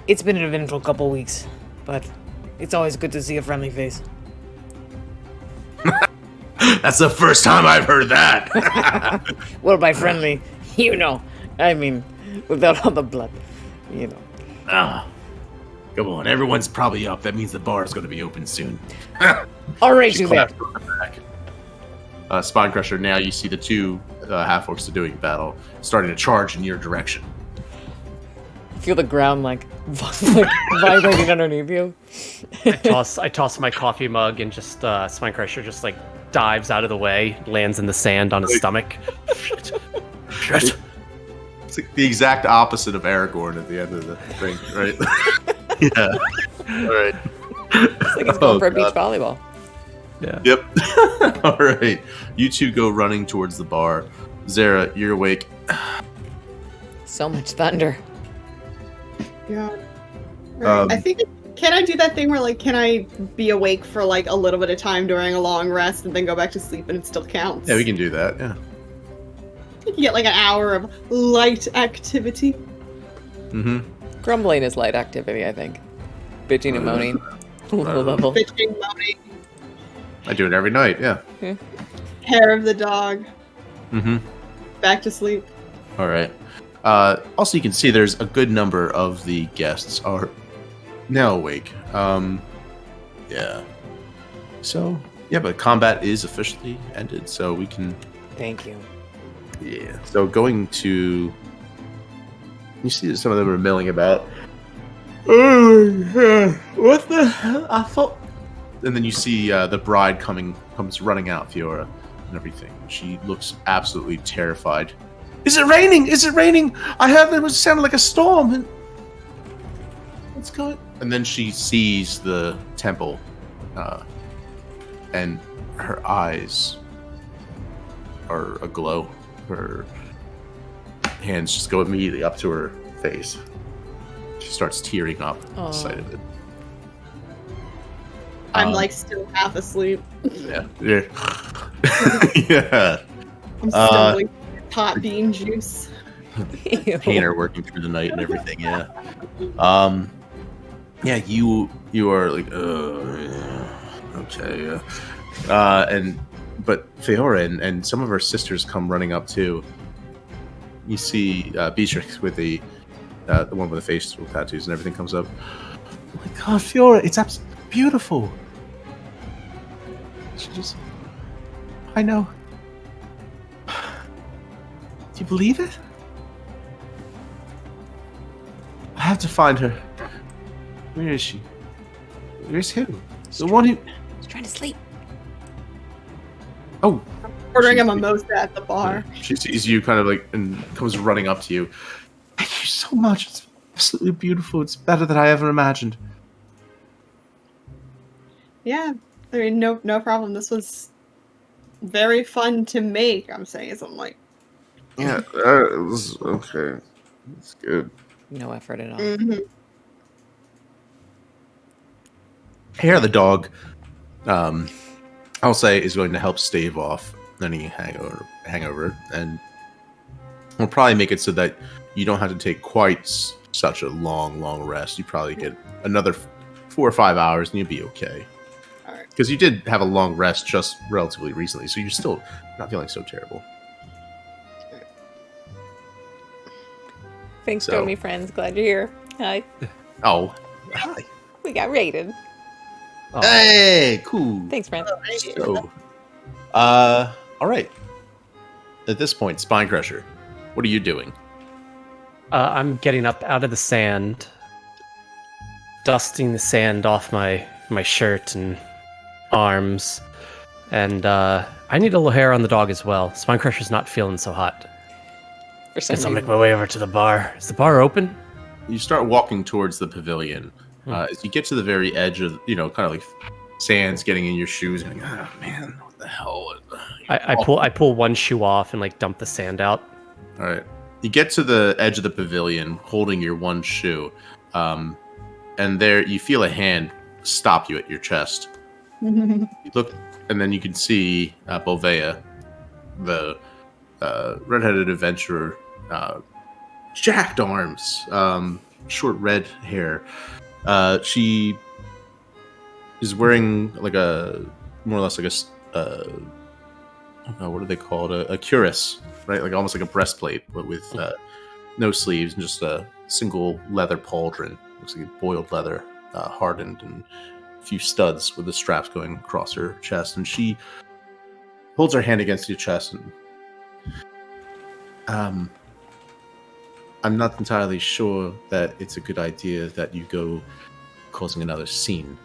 an eventful couple weeks, but it's always good to see a friendly face. That's the first time I've heard that. Well, by friendly, you know, I mean, without all the blood, you know. Come on, everyone's probably up. That means the bar is going to be open soon. I'll raise you there. Spine-Crusher, now you see the two half-orcs doing battle, starting to charge in your direction. Feel the ground like vibrating underneath you. I toss my coffee mug and just Spinecrusher just like dives out of the way, lands in the sand on his stomach. Shit. It's like the exact opposite of Aragorn at the end of the thing, right? Yeah. All right. It's like he's going for a beach volleyball. Yeah. Yep. All right. You two go running towards the bar. Zara, you're awake. So much thunder. Yeah. Right. I think, can I do that thing where, like, can I be awake for, like, a little bit of time during a long rest and then go back to sleep and it still counts? Yeah, we can do that, yeah. You can get, like, an hour of light activity. Mm-hmm. Grumbling is light activity, I think. Bitching and moaning. Low level. Bitching, moaning. I do it every night, yeah. Hair of the dog. Mm-hmm. Back to sleep. All right. Also, you can see there's a good number of the guests are now awake. Yeah. So, yeah, but combat is officially ended, so we can... Thank you. Yeah. So going to... You see that some of them are milling about. Oh, what the hell? I thought... And then you see the bride comes running out, Fiora, and everything. She looks absolutely terrified. Is it raining? Is it raining? I heard it was sounding like a storm. And what's going? And then she sees the temple, and her eyes are aglow. Her hands just go immediately up to her face. She starts tearing up at the sight of it. I'm like still half asleep. Yeah. Yeah. Yeah. I'm still like hot bean juice. Painter working through the night and everything. Yeah. Yeah. You are like, okay. But Fiora and some of her sisters come running up too. You see Beatrix with the one with the facial tattoos and everything comes up. Oh my God, Fiora, it's absolutely beautiful. She just, I know. Do you believe it? I have to find her. Where is she? Where's who? The one who... He's trying to sleep. Oh. Ordering a mimosa at the bar. She sees you kind of like and comes running up to you. Thank you so much. It's absolutely beautiful. It's better than I ever imagined. Yeah. I mean, no problem. This was very fun to make, I'm saying something like. Yeah, it was okay. It's good. No effort at all. Mm-hmm. Hair the dog, I'll say, is going to help stave off any hangover, and we'll probably make it so that you don't have to take quite such a long rest. You probably get another 4 or 5 hours, and you'll be okay. Alright. Because you did have a long rest just relatively recently, so you're still not feeling so terrible. Thanks, Tommy friends. Glad you're here. Hi. Oh, Hi. We got raided. Oh, Hey, cool. Thanks, friend. So, all right. At this point, Spine Crusher, what are you doing? I'm getting up out of the sand, dusting the sand off my shirt and arms, and I need a little hair on the dog as well. Spine Crusher's not feeling so hot. For some Guess I'll make reason. my way over to the bar. Is the bar open? You start walking towards the pavilion. As you get to the very edge of, kind of like sand's getting in your shoes, and you're like, oh man, what the hell? I pull one shoe off and like dump the sand out. All right. You get to the edge of the pavilion holding your one shoe, and there you feel a hand stop you at your chest. You look, and then you can see Bovea, the redheaded adventurer, jacked arms, short red hair. She is wearing like more or less like what do they call it? A cuirass, right? Like almost like a breastplate, but with no sleeves and just a single leather pauldron. Looks like boiled leather, hardened, and a few studs with the straps going across her chest. And she holds her hand against your chest and I'm not entirely sure that it's a good idea that you go causing another scene.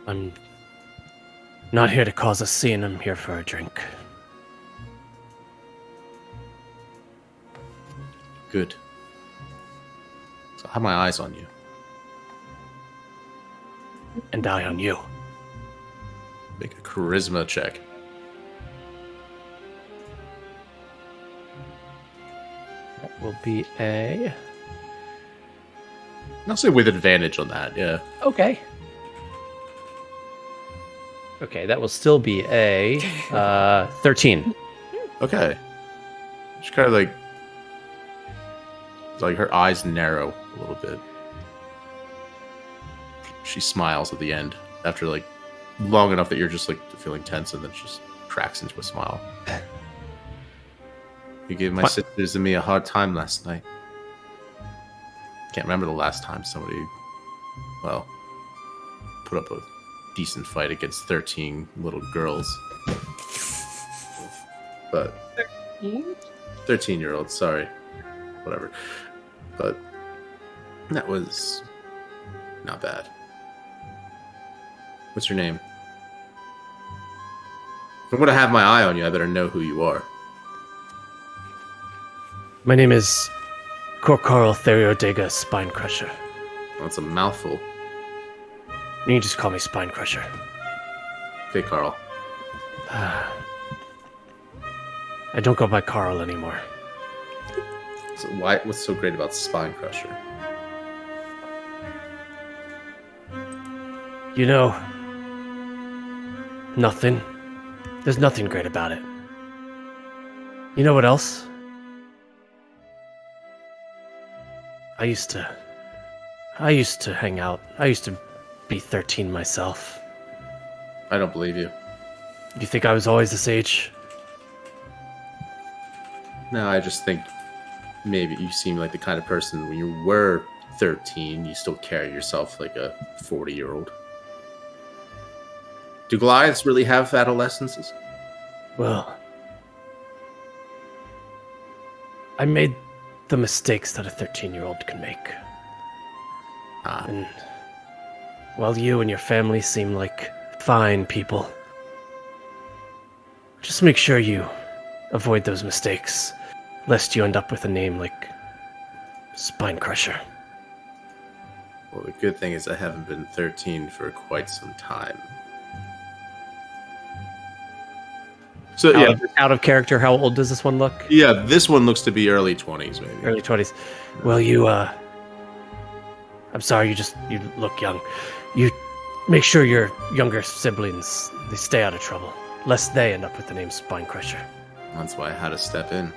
I'm not here to cause a scene. I'm here for a drink. Good. So I have my eyes on you. And I on you. Make a charisma check. That will be a... I'll say with advantage on that, yeah. Okay. Okay, that will still be a 13. Okay. She kind of like her eyes narrow a little bit. She smiles at the end after like long enough that you're just like feeling tense, and then she just cracks into a smile. You gave my sisters and me a hard time last night. Can't remember the last time somebody, well, put up a decent fight against 13 little girls. But 13-year-olds, sorry. Whatever. But that was not bad. What's your name? If I'm going to have my eye on you, I better know who you are. My name is Corcoral Theriodega Spine Crusher. That's a mouthful. You can just call me Spine Crusher. Okay, Carl. I don't go by Carl anymore. So what's so great about Spine Crusher? You know, nothing. There's nothing great about it. You know what else? I used to hang out. I used to be 13 myself. I don't believe you. You think I was always this age? No, I just think maybe you seem like the kind of person when you were 13, you still carry yourself like a 40-year-old. Do Goliaths really have adolescences? Well, I made the mistakes that a 13-year-old can make. And while you and your family seem like fine people, just make sure you avoid those mistakes, lest you end up with a name like Spine Crusher. Well, the good thing is I haven't been 13 for quite some time. So yeah, Out of character, how old does this one look? yeah, this one looks to be early 20s, maybe. Early 20s. Well, you, I'm sorry, you look young. You make sure your younger siblings, they stay out of trouble, lest they end up with the name Spine Crusher. That's why I had to step in.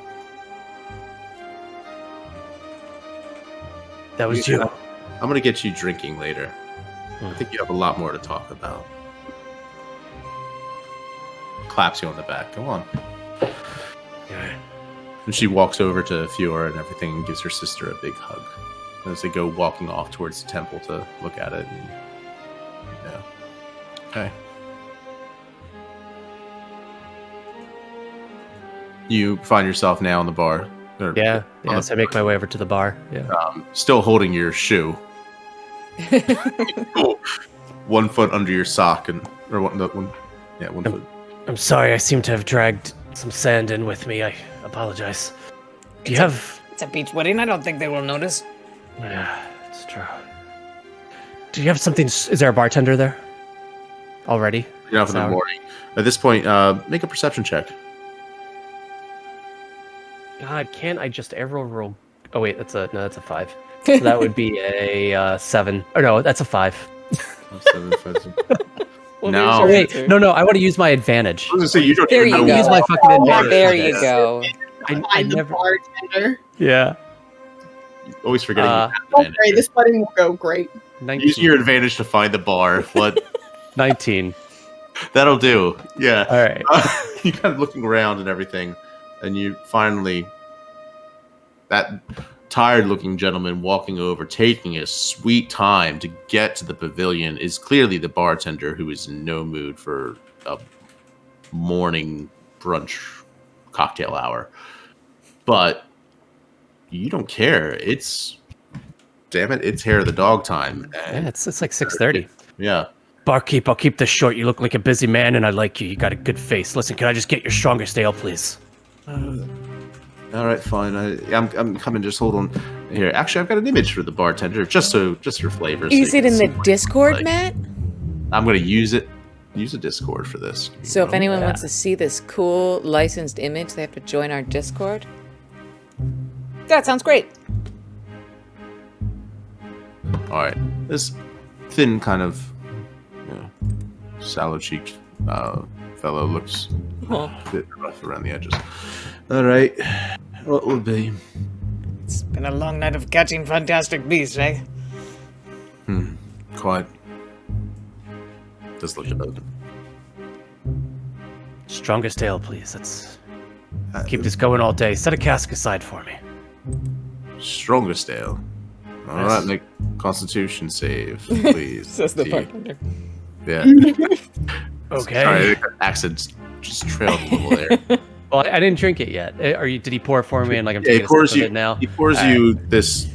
That was you. I'm gonna get you drinking later. I think you have a lot more to talk about. Claps you on the back. Go on. Yeah. And she walks over to Fiora and everything and gives her sister a big hug. as they go walking off towards the temple to look at it. And, yeah. Okay. You find yourself now in the bar. Yeah. So I make my way over to the bar. Yeah. Still holding your shoe. 1 foot under your sock one foot. I'm sorry. I seem to have dragged some sand in with me. I apologize. Do you have? It's a beach wedding. I don't think they will notice. Yeah, it's true. Do you have something? Is there a bartender there? Already? You're up in the morning. At this point, make a perception check. God, can't I just arrow roll? Oh wait, that's a 5. So that would be a 7. Or no, that's a 5. No. Wait, no, I want to use my advantage. I was gonna say you don't There even you know go. Use my fucking advantage. There you go. I Find the never. bartender. Yeah. Always forgetting. You have Oh, advantage. great. This wedding will go great. 19. Use your advantage to find the bar. What? 19. That'll do. Yeah. All right. You kind of looking around and everything, and you finally that tired-looking gentleman walking over, taking a sweet time to get to the pavilion, is clearly the bartender who is in no mood for a morning brunch cocktail hour. But you don't care. It's hair of the dog time. And Yeah, it's like 6:30. yeah. Barkeep, I'll keep this short. You look like a busy man, and I like you. You got a good face. Listen, can I just get your strongest ale, please? All right, fine. I'm coming. Just hold on. Here, actually, I've got an image for the bartender, just for flavor. Is you it can in see the what it's Discord, like. Matt? I'm gonna use it. Use a Discord for this. So if anyone Yeah. wants to see this cool licensed image, they have to join our Discord. That sounds great. All right, this thin kind of sallow-cheeked fellow looks a bit rough around the edges. All right, what will be? It's been a long night of catching fantastic beasts, eh? Quite. Just look at it. Strongest ale, please. Let's keep this going all day. Set a cask aside for me. Strongest ale. All Yes. right, make Constitution save, please. Says the See. bartender. Yeah. Okay. Sorry, the accent just trailed a little there. Well, I didn't drink it yet. Did he pour it for me? And like I'm Yeah, taking a sip of it now. He pours All right. you this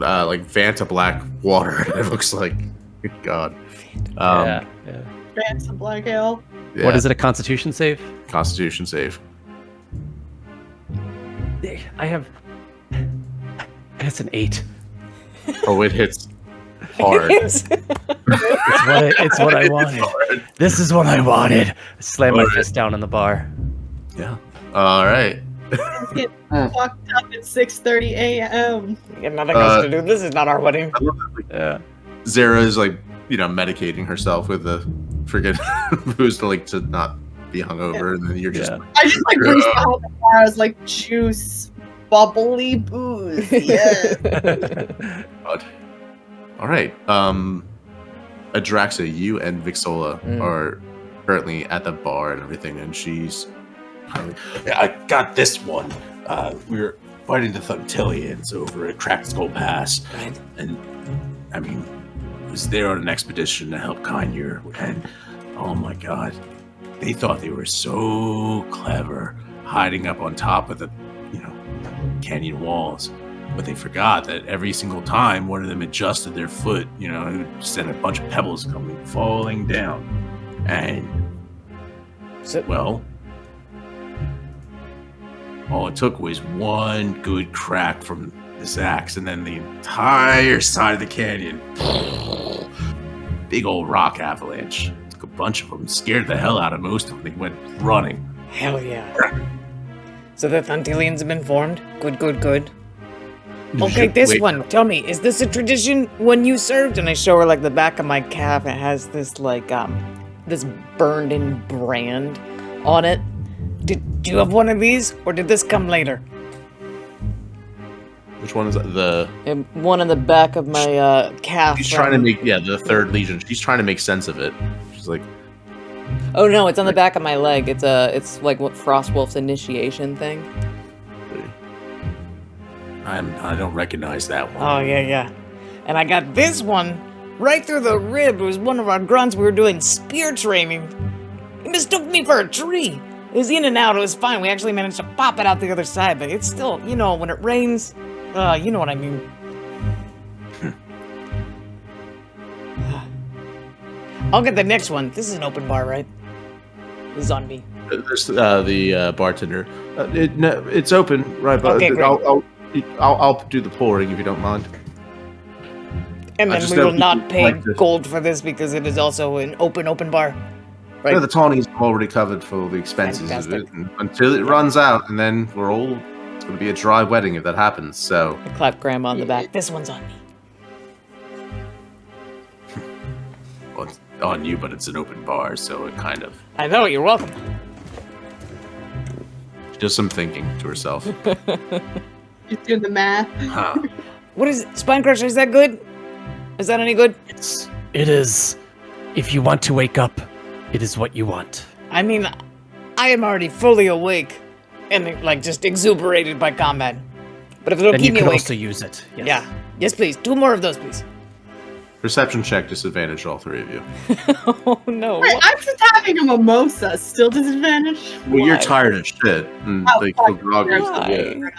like Vanta black water. It looks like, God. Yeah. Some black ale. Yeah, What is it? A Constitution save? Constitution save. I have. It's an 8. Oh, it hits hard. It's what I wanted. This is what I wanted. I slam my All right. fist down on the bar. Yeah. All right. Get fucked up at 6:30 a.m. We got nothing else to do. This is not our wedding. Yeah. Zara is like, medicating herself with the friggin' booze to not be hungover, and then you're just Yeah. I just reached behind the bar. I was like, juice, bubbly booze. Yeah. God. All right. Adraxa, you and Vixola are currently at the bar and everything, and she's. I got this one. We were fighting the Thuntilians over at Cracked Skull Pass, and I mean, was there on an expedition to help Kanye, and oh my God, they thought they were so clever hiding up on top of the, canyon walls. But they forgot that every single time one of them adjusted their foot, it would send a bunch of pebbles falling down. And, well, all it took was one good crack from this axe, and then the entire side of the canyon, big old rock avalanche. Took a bunch of them, scared the hell out of most of them. They went running. Hell yeah. So the Thuntilians have been formed? Good. Okay, this Wait. one. Tell me, is this a tradition when you served? And I show her the back of my calf. It has this this burned in brand on it. Did you have one of these, or did this come later? Which one is that? And one on the back of my calf. She's trying to make, the Third Legion. She's trying to make sense of it. She's like, Oh no, it's on the back of my leg. It's like what Frostwolf's initiation thing. I don't recognize that one. Oh, yeah. And I got this one right through the rib. It was one of our grunts. We were doing spear training. He mistook me for a tree. It was in and out. It was fine. We actually managed to pop it out the other side, but it's still, when it rains, you know what I mean. I'll get the next one. This is an open bar, right? This is on me. There's the bartender. It's open, right? But Okay, great. I'll do the pouring if you don't mind. And I then just we will don't not pay like this. gold for this because it is also an open bar. Right. Yeah, the Tawny's already covered for all the expenses of it until it runs out, and then it's going to be a dry wedding if that happens. So I clap Grandma on the back. This one's on me. well, it's on you, but it's an open bar, so it kind of. I know, you're welcome. She does some thinking to herself. Just doing the math. Huh. What is it? Spine Crusher, is that good? Is that any good? It is. If you want to wake up, it is what you want. I mean, I am already fully awake and just exuberated by combat. But if it'll Then keep you me can awake. also use it. Yes. Yeah. Yes, please. 2 more of those, please. Perception check disadvantage, all 3 of you. Oh no. Wait, I'm just having a mimosa. Still disadvantage? Well, you're Why? tired as shit, and Oh, like fuck. so groggy. So, Why? yeah.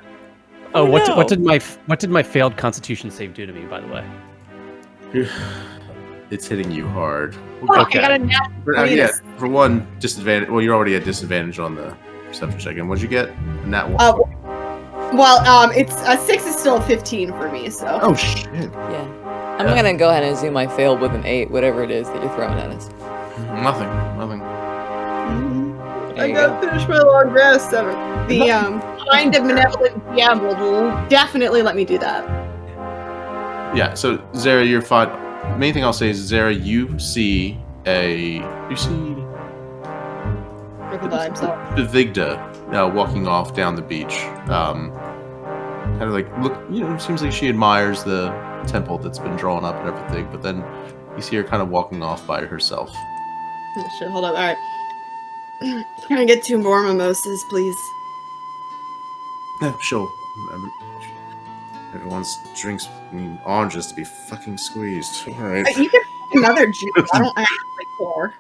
Oh, no. what did my failed Constitution save do to me? By the way. It's hitting you hard. Oh, Okay. I got a nat Yeah, for one disadvantage. Well, you're already at disadvantage on the perception check. And what'd you get? And that one. It's a 6 is still a 15 for me. So. Oh shit! Yeah. I'm gonna go ahead and assume I failed with an 8, whatever it is that you're throwing at us. Nothing. There I you gotta finish my long rest. The kind of benevolent DM will definitely let me do that. Yeah. So Zara, you're fine. Main thing I'll say is Zara, you see For the vibes. So. Bevigda walking off down the beach. Kind of like look. Seems like she admires the temple that's been drawn up and everything. But then you see her kind of walking off by herself. Oh, shit, hold up. All right. Can I get 2 more mimosas, please? Yeah, sure. Everyone's drinks need oranges to be fucking squeezed. All right. You can another juice. I don't actually pour.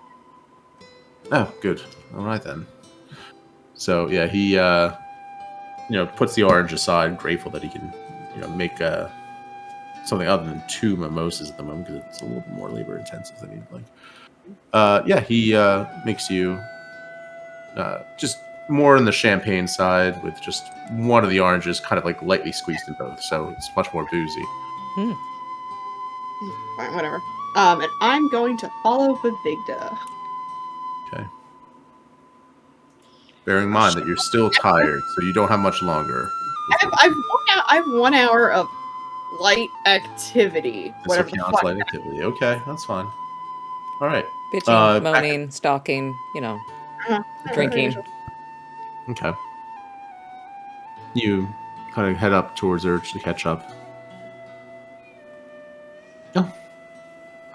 Oh, good. All right then. So yeah, he puts the orange aside, grateful that he can make something other than 2 mimosas at the moment because it's a little bit more labor intensive than he'd like. He makes you just more on the champagne side with just one of the oranges kind of like lightly squeezed in both, so it's much more boozy. Fine, whatever. And I'm going to follow Bevigda. Okay. Bearing in mind that you're still tired, so you don't have much longer. I've 1 hour of light activity. This Whatever the counts fuck. light activity. Okay, that's fine. All right. Bitching, moaning, stalking, Uh-huh. drinking. Okay. You kind of head up towards her to catch up. Oh,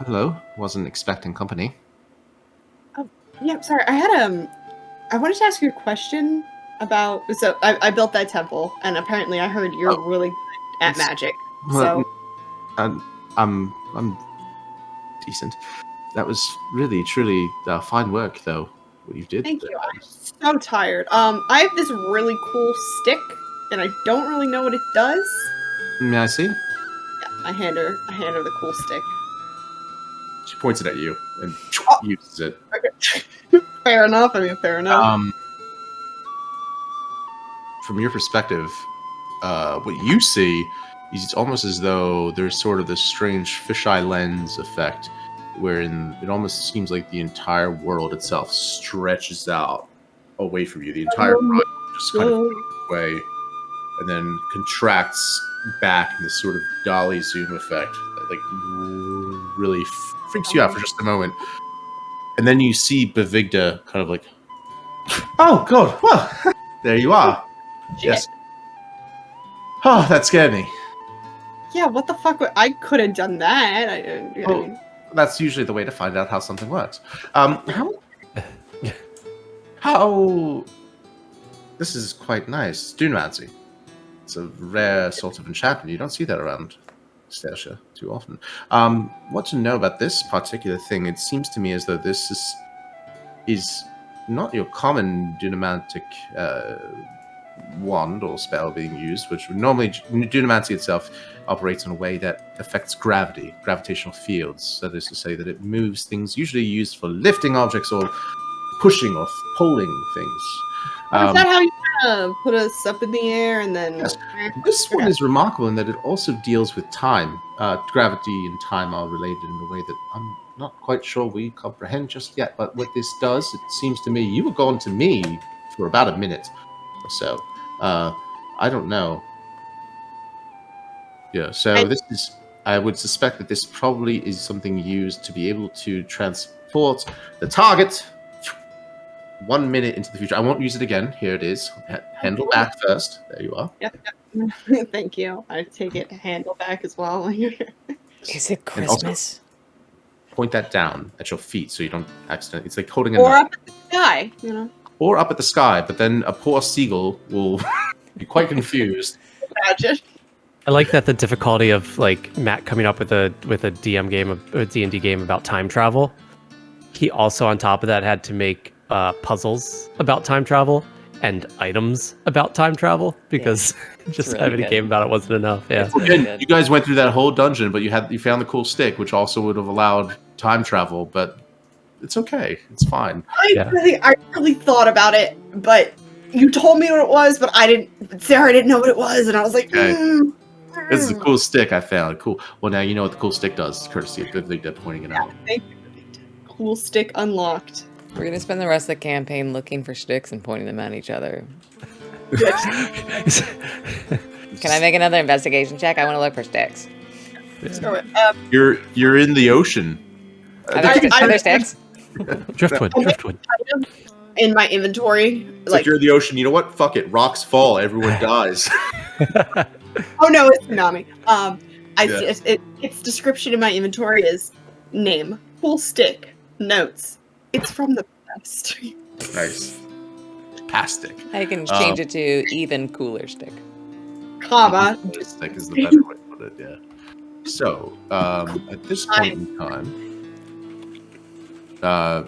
hello. Wasn't expecting company. Yeah, sorry. I wanted to ask you a question about. So I built that temple, and apparently I heard you're really good at magic. So I'm decent. That was really, truly fine work, though. What you did. thank you. I'm so tired. I have this really cool stick, and I don't really know what it does. May I see? Yeah, I hand her the cool stick. She points it at you and uses it. Fair enough. Fair enough. From your perspective, what you see is it's almost as though there's sort of this strange fisheye lens effect, wherein it almost seems like the entire world itself stretches out away from you. The entire world just kind of away, and then contracts back in this sort of dolly zoom effect that like really freaks you out for just a moment. And then you see Bevigda kind of like, oh god, well, there you are. Shit. Yes. Oh, that scared me. Yeah, what the fuck? I could have done that. Well, that's usually the way to find out how something works. How? This is quite nice. Dunrancy. It's a rare sort of enchantment. You don't see that around Stacia too often. What to know about this particular thing? It seems to me as though this is not your common dunamantic wand or spell being used, which would normally dunamancy itself operates in a way that affects gravity, gravitational fields. That is to say that it moves things usually used for lifting objects or pushing or pulling things. Is that how you put us up in the air and then? Yes. This one is remarkable in that it also deals with time. Gravity and time are related in a way that I'm not quite sure we comprehend just yet. But what this does, it seems to me, you were going to me for about a minute or so. I don't know. Yeah, so this is. I would suspect that this probably is something used to be able to transport the target 1 minute into the future. I won't use it again. Here it is. Handle back first. There you are. Yep. Thank you. I take it handle back as well. Is it Christmas? Point that down at your feet so you don't accidentally. It's like holding a Or knife. up at the sky, you know. Or up at the sky, but then a poor seagull will be quite confused. Imagine. I like that the difficulty of like Matt coming up with a DM game, a D&D game about time travel. He also, on top of that, had to make puzzles about time travel and items about time travel because just really having good. a game about it wasn't enough. Yeah. It's really Again, good. you guys went through that whole dungeon, but you found the cool stick, which also would have allowed time travel. But it's okay. It's fine. I really thought about it, but you told me what it was, but Sarah didn't know what it was, and I was like, Okay. This is a cool stick I found. Cool. Well, now you know what the cool stick does, courtesy of Big Dead pointing it out. Thank you. Cool stick unlocked. We're gonna spend the rest of the campaign looking for sticks and pointing them at each other. Can I make another investigation check? I want to look for sticks. So, You're in the ocean. Are there sticks? Driftwood. item in my inventory, It's like you're in the ocean. You know what? Fuck it. Rocks fall. Everyone dies. oh no, it's tsunami. Its description in my inventory is name, cool stick, notes. It's from the past. Nice. Past stick. I can change it to even cooler stick. Comma. Stick is the better way to put it. Yeah. So at this point in time,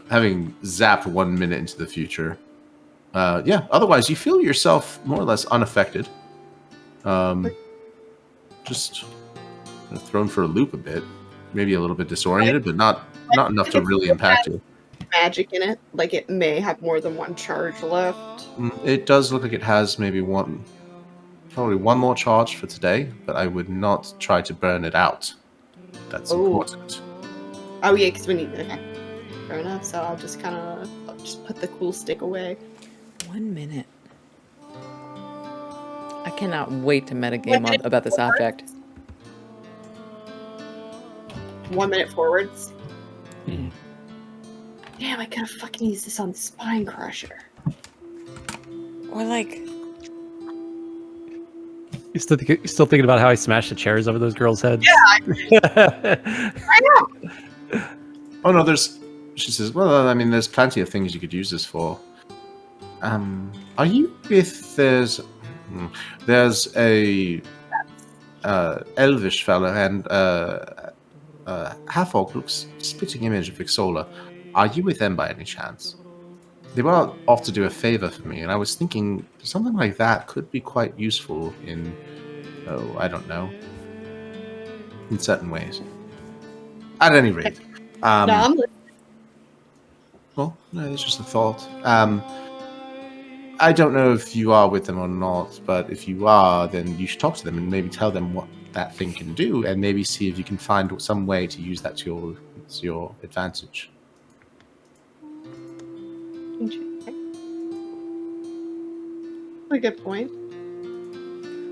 having zapped 1 minute into the future, otherwise you feel yourself more or less unaffected. Just thrown for a loop a bit, maybe a little bit disoriented, but not enough to really impact you. Magic in it, like it may have more than one charge left. It does look like it has probably one more charge for today, but I would not try to burn it out. That's important. Oh yeah, because we need. Okay, fair enough. So I'll just put the cool stick away. 1 minute. I cannot wait to metagame about this object. 1 minute forwards. Hmm. Damn, I could have fucking used this on the spine crusher. Or like, You still thinking about how I smashed the chairs over those girls' heads? Yeah, I know. Oh no, she says, well, I mean, there's plenty of things you could use this for. Are you with, there's a elvish fellow and half-orc looks spitting image of Vixola. Are you with them by any chance? They were off to do a favor for me, and I was thinking something like that could be quite useful in, I don't know, in certain ways. At any rate. No, I'm listening. Well, no, it's just a thought. I don't know if you are with them or not, but if you are, then you should talk to them and maybe tell them what that thing can do, and maybe see if you can find some way to use that to your advantage. A good point.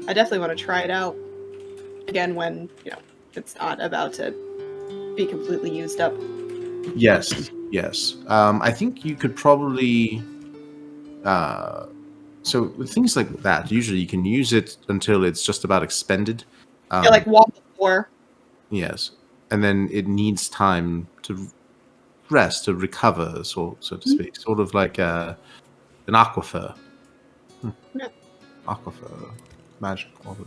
I definitely want to try it out again when it's not about to be completely used up. Yes. I think you could probably. So with things like that, usually you can use it until it's just about expended. Like wall before. Yes, and then it needs time to rest, to recover, so to speak. Sort of like an aquifer. Yeah. Aquifer. magic. All the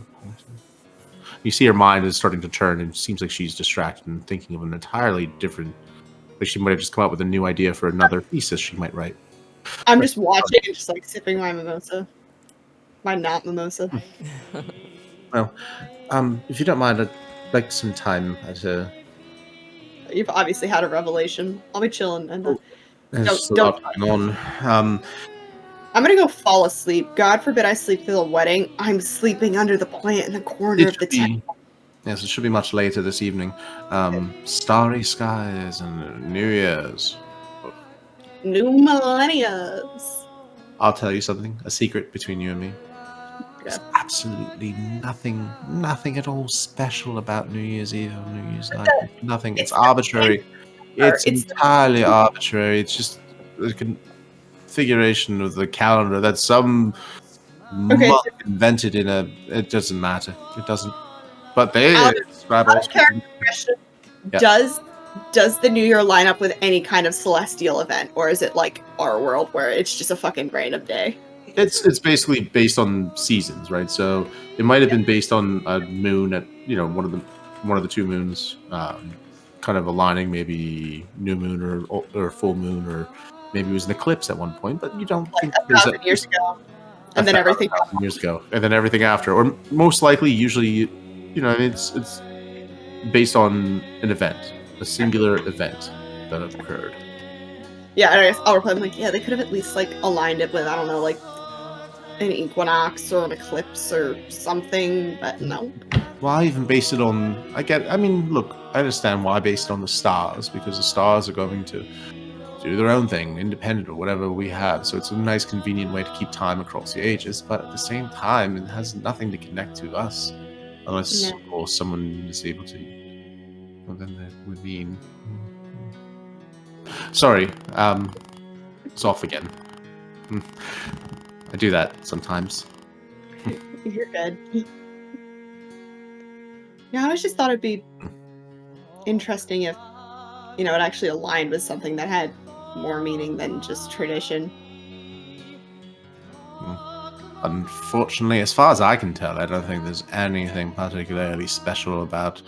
you see her mind is starting to turn, and it seems like she's distracted and thinking of an entirely different. Like she might have just come up with a new idea for another thesis she might write. I'm just watching and just like sipping my mimosa. My not mimosa. Well, if you don't mind, I'd like some time at You've obviously had a revelation. I'll be chilling and there's a don't. lot going on. I'm gonna go fall asleep. God forbid I sleep through the wedding. I'm sleeping under the plant in the corner It of the should tent. be, yes, it should be much later this evening. Starry skies and New Year's. New millennials. I'll tell you something, a secret between you and me. There's Yeah. absolutely nothing at all special about New Year's Eve or New Year's Night. Nothing. It's It's arbitrary. It's It's entirely arbitrary. It's just a configuration of the calendar that some Okay, monk invented in a. It doesn't matter. It doesn't. But they out describe out all of character question. Yeah. Does the New Year line up with any kind of celestial event, or is it like our world where it's just a fucking random day? It's basically based on seasons, right? So it might have been based on a moon at one of the two moons, kind of aligning, maybe new moon or full moon, or maybe it was an eclipse at one point. But you don't Like think 1,000 years ago, and then everything. 1,000 years ago, and then everything after, or most likely, usually, it's based on an event, a singular event that occurred. Yeah, I guess I'll reply. I'm like, yeah, they could have at least like aligned it with, I don't know, like an equinox or an eclipse or something, but no. Why even base it on? I mean, look, I understand why base it on the stars, because the stars are going to do their own thing, independent of whatever we have. So it's a nice, convenient way to keep time across the ages. But at the same time, it has nothing to connect to us, unless No. of course someone is able to. Well, then that would mean. Sorry, it's off again. I do that sometimes. You're good. Yeah, I always just thought it'd be interesting if, it actually aligned with something that had more meaning than just tradition. Unfortunately, as far as I can tell, I don't think there's anything particularly special about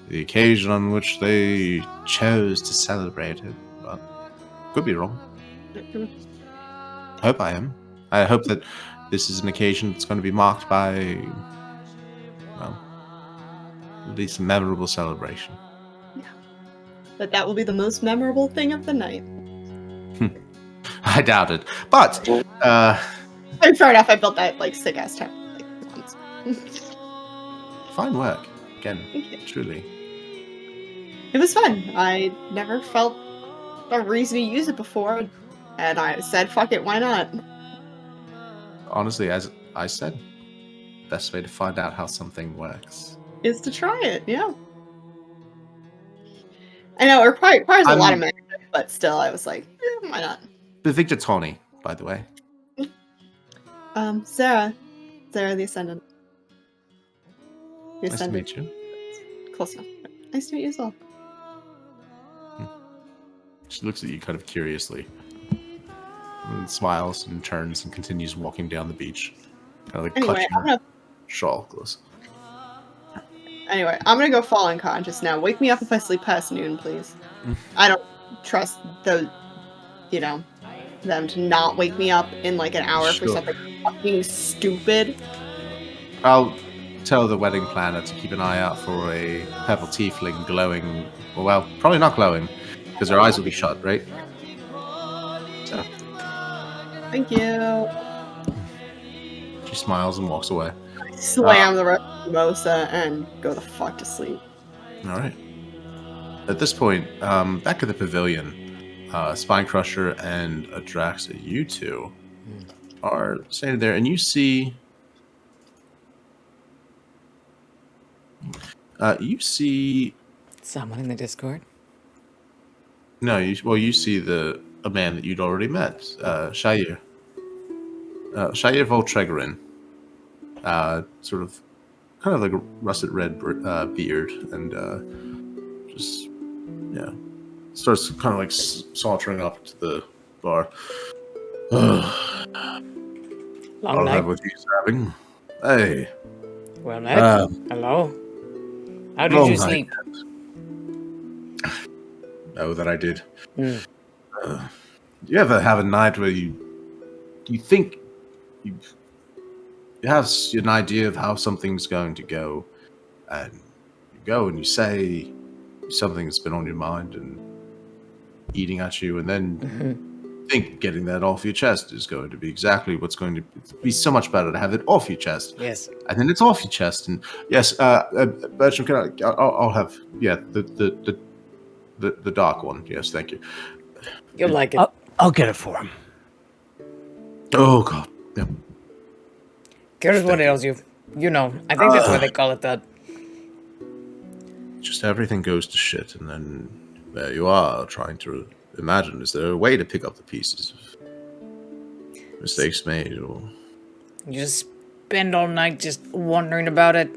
the occasion on which they chose to celebrate it. But could be wrong. Hope I am. I hope that this is an occasion that's going to be marked by, well, at least a memorable celebration. But that will be the most memorable thing of the night. I doubt it. But, And fair enough, I built that like sick ass temple like once. fine work. Again, Thank you. truly. It was fun. I never felt a reason to use it before, and I said, "Fuck it, why not?" Honestly, as I said, best way to find out how something works. Is to try it. Yeah. I know it requires a lot of magic, but still, I was like, why not? The Victor Tawny, by the way. Sarah the Ascendant. The Nice to meet you. Close enough. Nice to meet you as well. She looks at you kind of curiously, and smiles and turns and continues walking down the beach. Kind of like Anyway, clutching her shawl close. I'm gonna go fall unconscious now. Wake me up if I sleep past noon, please. I don't trust those, them to not wake me up in like an hour for Sure. something fucking stupid. I'll tell the wedding planner to keep an eye out for a purple tiefling glowing. Well, probably not glowing, because her eyes will be shut, right? So Thank you. she smiles and walks away. Slam the rest of the mimosa and go the fuck to sleep. All right. At this point, back at the pavilion, Spine Crusher and Adraxa, you two are standing there, and you see. You see. Someone in the Discord? No, you see a man that you'd already met, Shair. Shair Voltregarin. Sort of, kind of like a russet red beard, and just, yeah, starts kind of like sauntering up to the bar. Long I'll night. have what he's having. Hey. Well, Matt, hello. How did you Long night. sleep? Oh, that I did. Hmm. You ever have a night where you think you have an idea of how something's going to go, and you go and you say something that's been on your mind and eating at you, and then think getting that off your chest is going to be exactly what's going to be so much better to have it off your chest. Yes. And then it's off your chest, and yes, Bertram, I'll have the dark one. Yes, thank you. You'll like it. I'll get it for him. Oh God. Yep. Here's what ails you. You know, I think that's why they call it that. Just everything goes to shit, and then there you are trying to imagine: is there a way to pick up the pieces of mistakes made, or You just spend all night just wondering about it.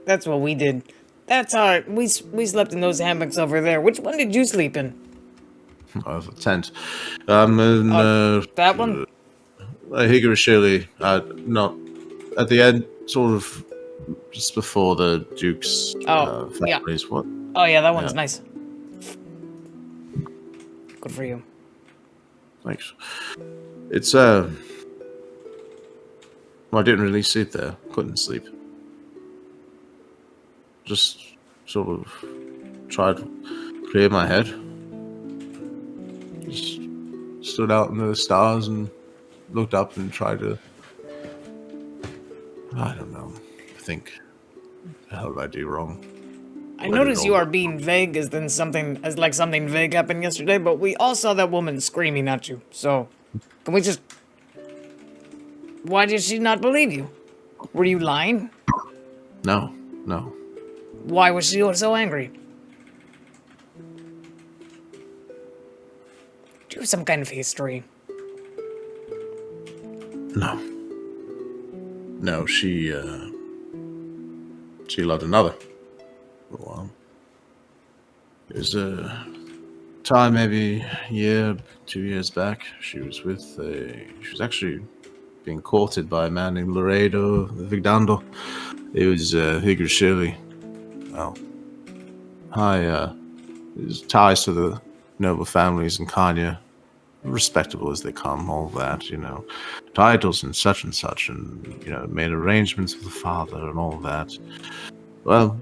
That's what we did. That's how we slept in those hammocks over there. Which one did you sleep in? of a tent? And, That one? Higurashi, not at the end, sort of just before the Duke's yeah. families. What? Oh yeah, that one's Yeah. nice. Good for you. Thanks. It's well, I didn't really sleep there. Couldn't sleep. Just sort of tried to clear my head. Just stood out in the stars and looked up and tried to, I don't know, think, what the hell did I do wrong? I notice you are being vague as like something vague happened yesterday, but we all saw that woman screaming at you. So, can we just... Why did she not believe you? Were you lying? No. Why was she so angry? Do you have some kind of history? No, she loved another for a while. It was a time, maybe a year, 2 years back. She was actually being courted by a man named Laredo Vigdando. It was Higurashi. Well, his ties to the noble families in Kanya, respectable as they come, all that, titles and such, and made arrangements with the father and all that. Well,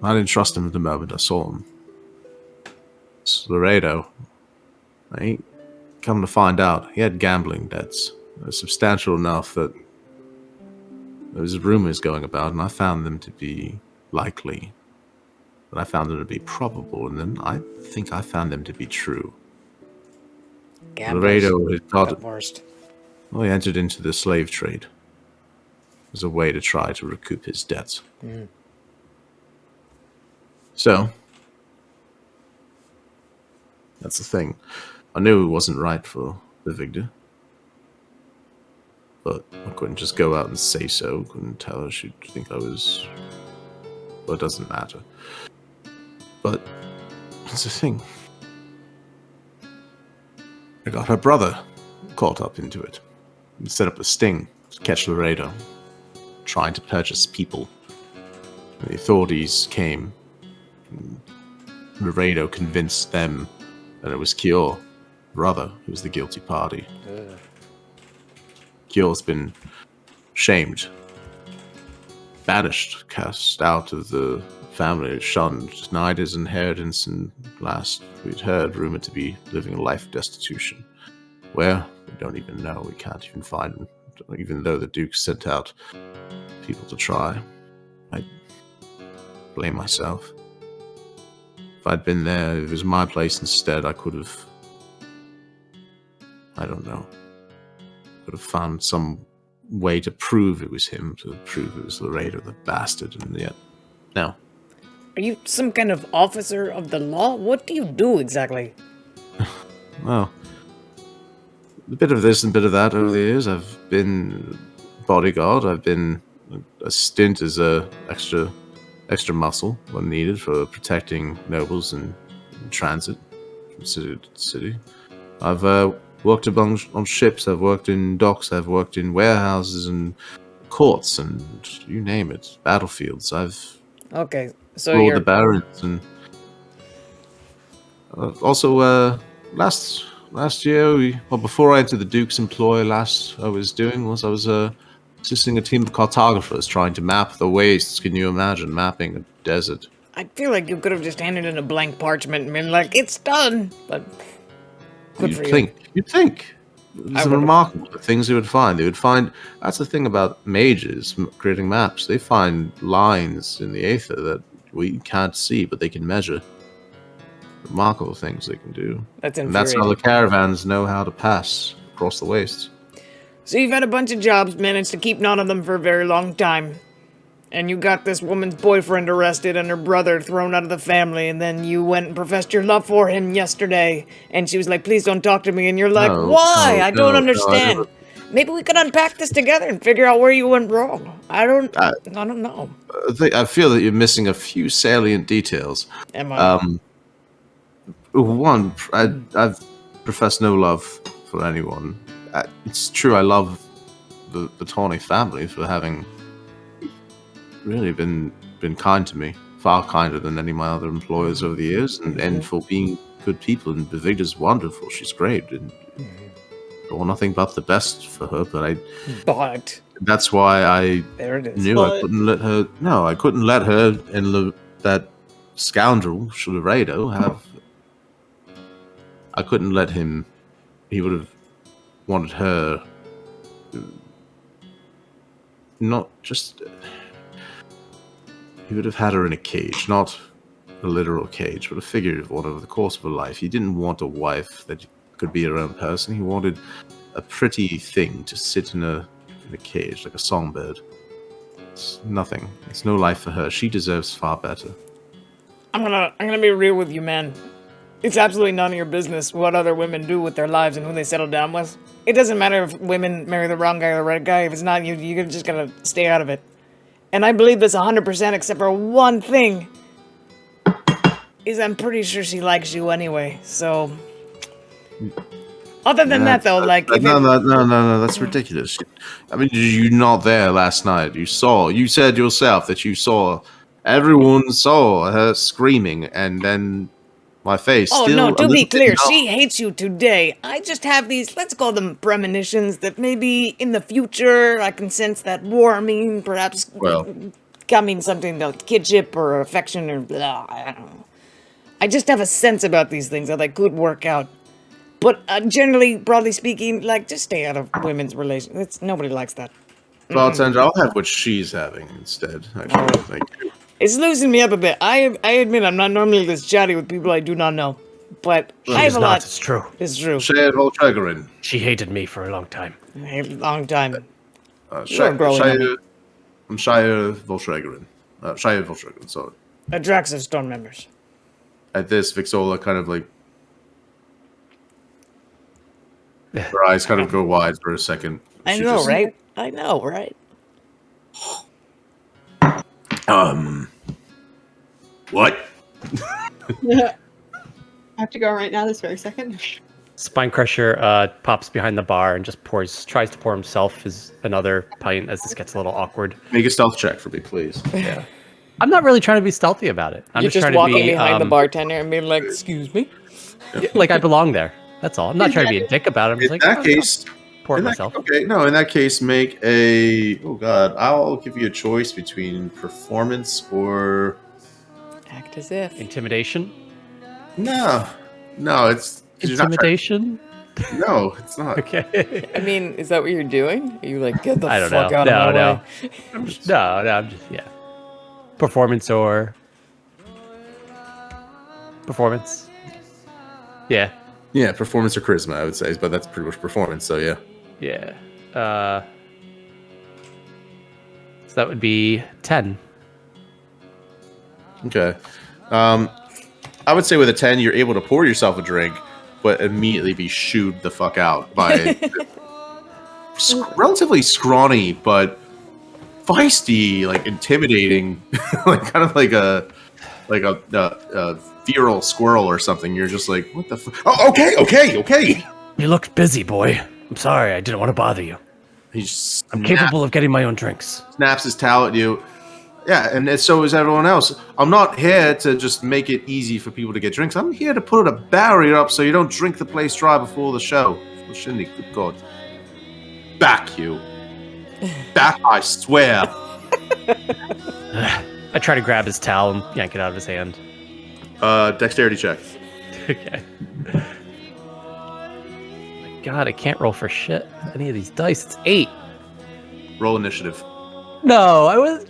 I didn't trust him at the moment I saw him. It's Laredo. I come to find out, he had gambling debts, substantial enough that there was rumors going about, and I found them to be likely. But I found them to be probable, and then I think I found them to be true. Laredo had got worst. Well, he entered into the slave trade as a way to try to recoup his debts. So, that's the thing. I knew it wasn't right for the Victor. But I couldn't just go out and say so. Couldn't tell her she'd think I was... Well, it doesn't matter. But that's the thing. I got her brother caught up into it. He set up a sting to catch Laredo, trying to purchase people. The authorities came. Laredo convinced them that it was Kior, brother, who was the guilty party. Kior's been shamed, banished, cast out of the family, shunned, denied his inheritance, and last we'd heard, rumored to be living a life of destitution. Where? We don't even know. We can't even find him, even though the Duke sent out people to try. I blame myself. If I'd been there, if it was my place instead, I could have... I don't know. Could have found some way to prove it was him, to prove it was Laredo, the bastard, and yet... No. Are you some kind of officer of the law? What do you do exactly? Well, a bit of this and a bit of that over the years. I've been bodyguard. I've been a stint as a extra muscle when needed for protecting nobles in transit from city to city. I've worked on ships. I've worked in docks. I've worked in warehouses and courts and you name it, battlefields. I've Okay, so ruled you're the barons, and also last year, before I entered the Duke's employ, I was assisting a team of cartographers trying to map the wastes. Can you imagine mapping a desert? I feel like you could have just handed in a blank parchment and been like, it's done. But good for you. You'd think. It's remarkable the things they would find. That's the thing about mages creating maps. They find lines in the aether that we can't see, but they can measure. Remarkable things they can do. That's and that's how the caravans know how to pass across the wastes. So you've had a bunch of jobs, managed to keep none of them for a very long time. And you got this woman's boyfriend arrested and her brother thrown out of the family, and then you went and professed your love for him yesterday, and she was like, please don't talk to me, and you're like, why? I don't understand. Maybe we could unpack this together and figure out where you went wrong. I don't know. I feel that you're missing a few salient details. Am I? One, I've professed no love for anyone. It's true, I love the Tawny family for having really been kind to me, far kinder than any of my other employers over the years, and for being good people. And Bevigda's wonderful; she's great, and I want nothing but the best for her. But that's why I knew I couldn't let her. No, I couldn't let her and that scoundrel Laredo have. I couldn't let him. He would have wanted her. Not just. He would have had her in a cage, not a literal cage, but a figurative one over the course of her life. He didn't want a wife that could be her own person. He wanted a pretty thing to sit in a cage, like a songbird. It's nothing. It's no life for her. She deserves far better. I'm gonna be real with you, man. It's absolutely none of your business what other women do with their lives and who they settle down with. It doesn't matter if women marry the wrong guy or the right guy. If it's not you, you're just gonna stay out of it. And I believe this 100% except for one thing. Is I'm pretty sure she likes you anyway, so... Other than that, though, like... No, that's ridiculous. I mean, you not there last night. You said yourself that you saw... Everyone saw her screaming, and then... My face. Oh, no, to be clear, she hates you today. I just have these, let's call them premonitions, that maybe in the future I can sense that warming, perhaps coming something like kidship or affection or blah, I don't know. I just have a sense about these things that they could work out. But generally, broadly speaking, like, just stay out of women's relations. Nobody likes that. Bartender, I'll have what she's having instead. Actually, thank you. It's loosening me up a bit. I admit I'm not normally this chatty with people I do not know. But I have a lot. It's true. It's true. Shaya Voltregarin. She hated me for a long time. A long time. Shaya Voltregarin. Shaya Voltregarin, sorry. Adrax's Storm members. At this, Vixola kind of like... Her eyes kind of go wide for a second. I know, right? I know, right? What? I have to go right now this very second. Spinecrusher pops behind the bar and just tries to pour himself another pint as this gets a little awkward. Make a stealth check for me, please. Yeah. I'm not really trying to be stealthy about it. I'm You're just trying walking to be, behind the bartender and being like, excuse me? Like I belong there. That's all. I'm not trying to be a dick about it. I'm just like, that case... Pour it myself. Okay, no, in that case, make a... Oh, God. I'll give you a choice between performance or... Act as if. Intimidation? No, it's... Intimidation? No, it's not. Okay. I mean, is that what you're doing? Are you like, get the I don't fuck know. out of my way? I'm just, yeah. Performance or... Performance? Yeah. Yeah, performance or charisma, I would say, but that's pretty much performance, so yeah. Yeah. So that would be 10. Okay. I would say with a 10, you're able to pour yourself a drink, but immediately be shooed the fuck out by relatively scrawny, but feisty, like intimidating, like kind of like a feral squirrel or something. You're just like, what the fuck? Oh, okay. You looked busy, boy. I'm sorry, I didn't want to bother you. I'm capable of getting my own drinks. Snaps his towel at you. Yeah, and so is everyone else. I'm not here to just make it easy for people to get drinks. I'm here to put a barrier up so you don't drink the place dry before the show. For Shindy, good God. Back, you. Back, I swear. I try to grab his towel and yank it out of his hand. Dexterity check. Okay. My God, I can't roll for shit. Any of these dice. It's 8. Roll initiative. No, I was.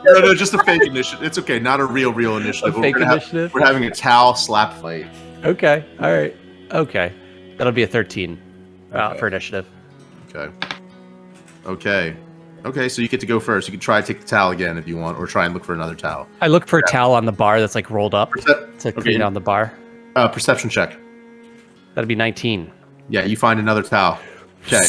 No, just a fake initiative. It's okay, not a real initiative. A fake initiative? We're having a towel slap fight. Okay, all right. Okay. That'll be a 13 for initiative. Okay, so you get to go first. You can try to take the towel again if you want, or try and look for another towel. I look for a towel on the bar that's like rolled up. It's like Okay. down the bar. Perception check. That'd be 19. Yeah, you find another towel. Okay.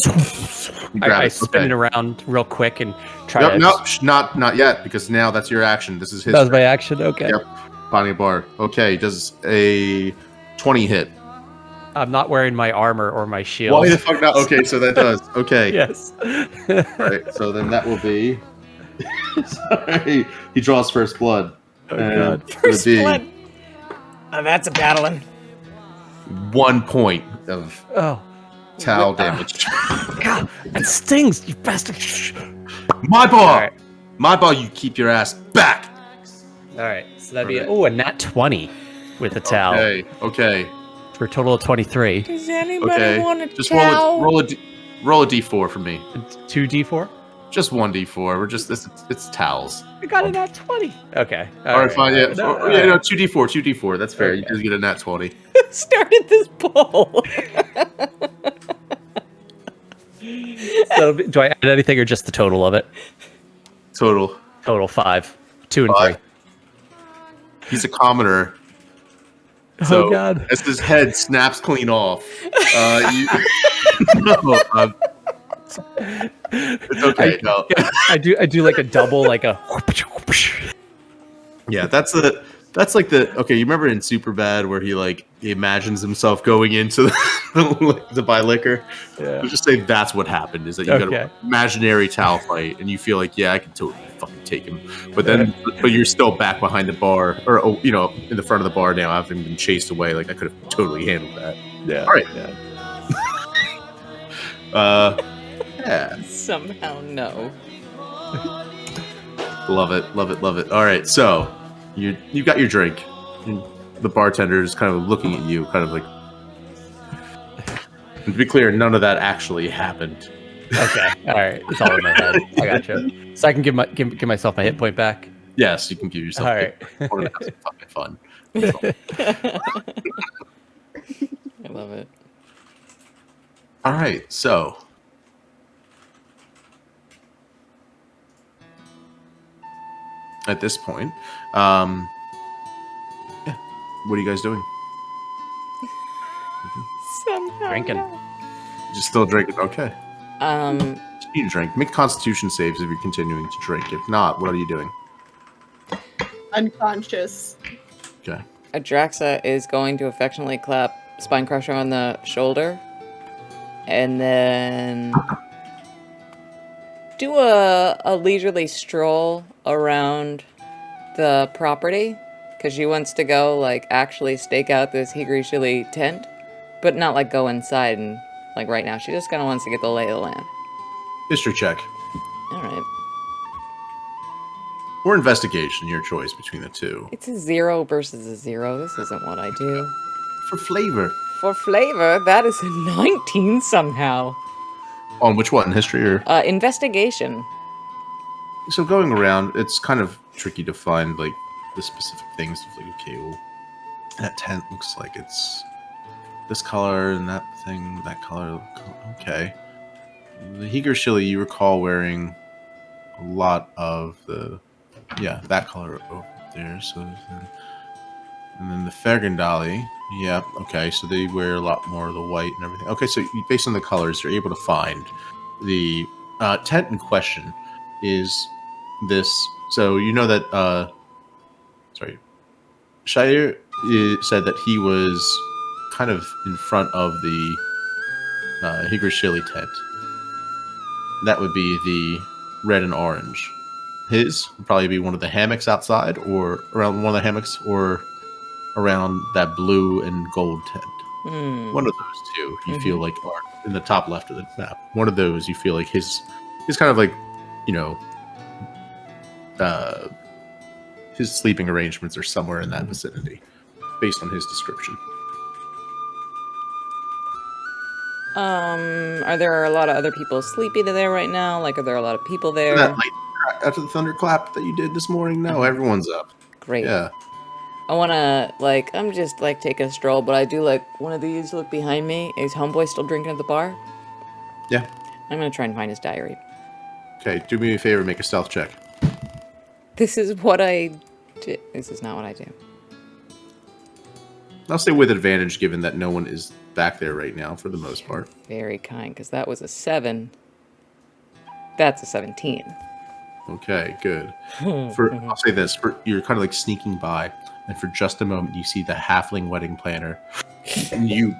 You grab I it. spin Okay. it around real quick and try to. Nope, not yet, because now that's your action. This is his. That was my action. Okay. Yep. Finding a bar. Okay, does a 20 hit? I'm not wearing my armor or my shield. Why the fuck not? Okay, so that does. Okay. Yes. Right, so then that will be. Sorry. He draws first blood. Oh, And God. it's gonna First be blood. That's a battling. 1 point of Oh. towel damage. God, that stings, you bastard. My bar! All right. My bar, you keep your ass back! All right. So that'd be All right. a nat 20 with a towel Okay. for a total of 23. Does anybody Okay. want a Just towel? roll a d4 for me. 2d4. Just 1d4. We're just it's towels. I got a nat 20. Okay. All right, fine. Yeah, No, oh, yeah, no, 2d4. That's fair. Okay. You guys get a nat 20. Started this poll. So do I add anything or just the total of it? Total. Total 5. 2 and 5. 3. He's a commoner. So Oh, God. as his head snaps clean off, no, it's okay. No. I do like a double, like a. Yeah, that's like the okay. You remember in Superbad where he imagines himself going into to buy liquor. Yeah. Let's just say that's what happened. Is that you got Okay. an imaginary towel fight, and you feel like I can totally fucking take him, but you're still back behind the bar, or in the front of the bar now, having been chased away. Like I could have totally handled that. Yeah. All right. Yeah. Yeah. Somehow no. Love it. All right, so you got your drink. And the bartender is kind of looking at you, kind of like. And to be clear, none of that actually happened. Okay. All right. It's all in my head. I gotcha. So I can give myself my hit point back. Yes, you can give yourself. All right. We're gonna have some fucking fun. I love it. All right, so. At this point, yeah, what are you guys doing? Somehow. Drinking. no. Just still drinking? Okay. Um, You drink. Make Constitution saves if you're continuing to drink. If not, what are you doing? Unconscious. Okay. Adraxa is going to affectionately clap Spinecrusher on the shoulder, and then do a leisurely stroll around the property, because she wants to go, like, actually stake out this Higri tent, but not, like, go inside and, like, right now. She just kind of wants to get the lay of the land. History check. Alright. Or investigation, your choice between the two. It's a 0 versus a 0. This isn't what I do. For flavor. For flavor, that is a 19 somehow. On which one? History or? Investigation. So going around, it's kind of tricky to find, like, the specific things. It's like, okay, well, that tent looks like it's this color and that thing, that color. Okay. The Higri, you recall wearing a lot of that color over there. So, and then the Fergandali, yeah, okay, so they wear a lot more of the white and everything. Okay, so based on the colors, you're able to find the tent in question is this. So you know that, Shire said that he was kind of in front of the Higri tent. that would be the red and orange. His would probably be one of the hammocks outside, or around one of the hammocks, or around that blue and gold tent. One of those two, you feel like are in the top left of the map. One of those, you feel like his kind of like, you know, his sleeping arrangements are somewhere in that vicinity, based on his description. Are there a lot of other people sleepy there right now? Like, are there a lot of people there? That light after the thunderclap that you did this morning, no, everyone's up. Great. Yeah. I wanna, like, I'm just, like, taking a stroll, but I do, like, one of these look behind me. Is Homeboy still drinking at the bar? Yeah. I'm gonna try and find his diary. Okay, do me a favor, make a stealth check. This is what I do. This is not what I do. I'll say with advantage, given that no one is back there right now for the most part. Very kind, because that was a 7. That's a 17. Okay, good. I'll say this: you're kind of like sneaking by, and for just a moment, you see the halfling wedding planner, and you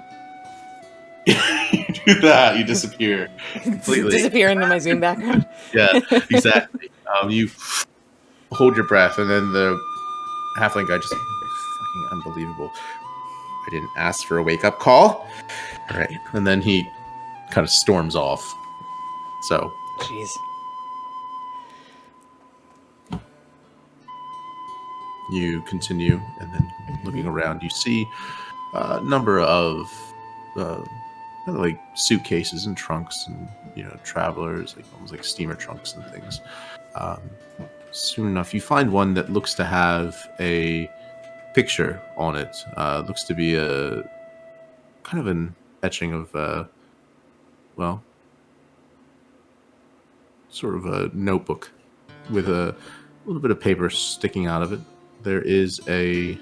do that. You disappear completely. Disappear into my Zoom background. Yeah, exactly. You hold your breath, and then the halfling guy just fucking unbelievable. I didn't ask for a wake-up call. All right, and then he kind of storms off. So, Jeez. you continue, and then looking around, you see a number of kind of like suitcases and trunks, and travelers, like almost like steamer trunks and things. Soon enough, you find one that looks to have a picture on it. Looks to be a kind of an etching of, well, sort of a notebook with a little bit of paper sticking out of it. There is it's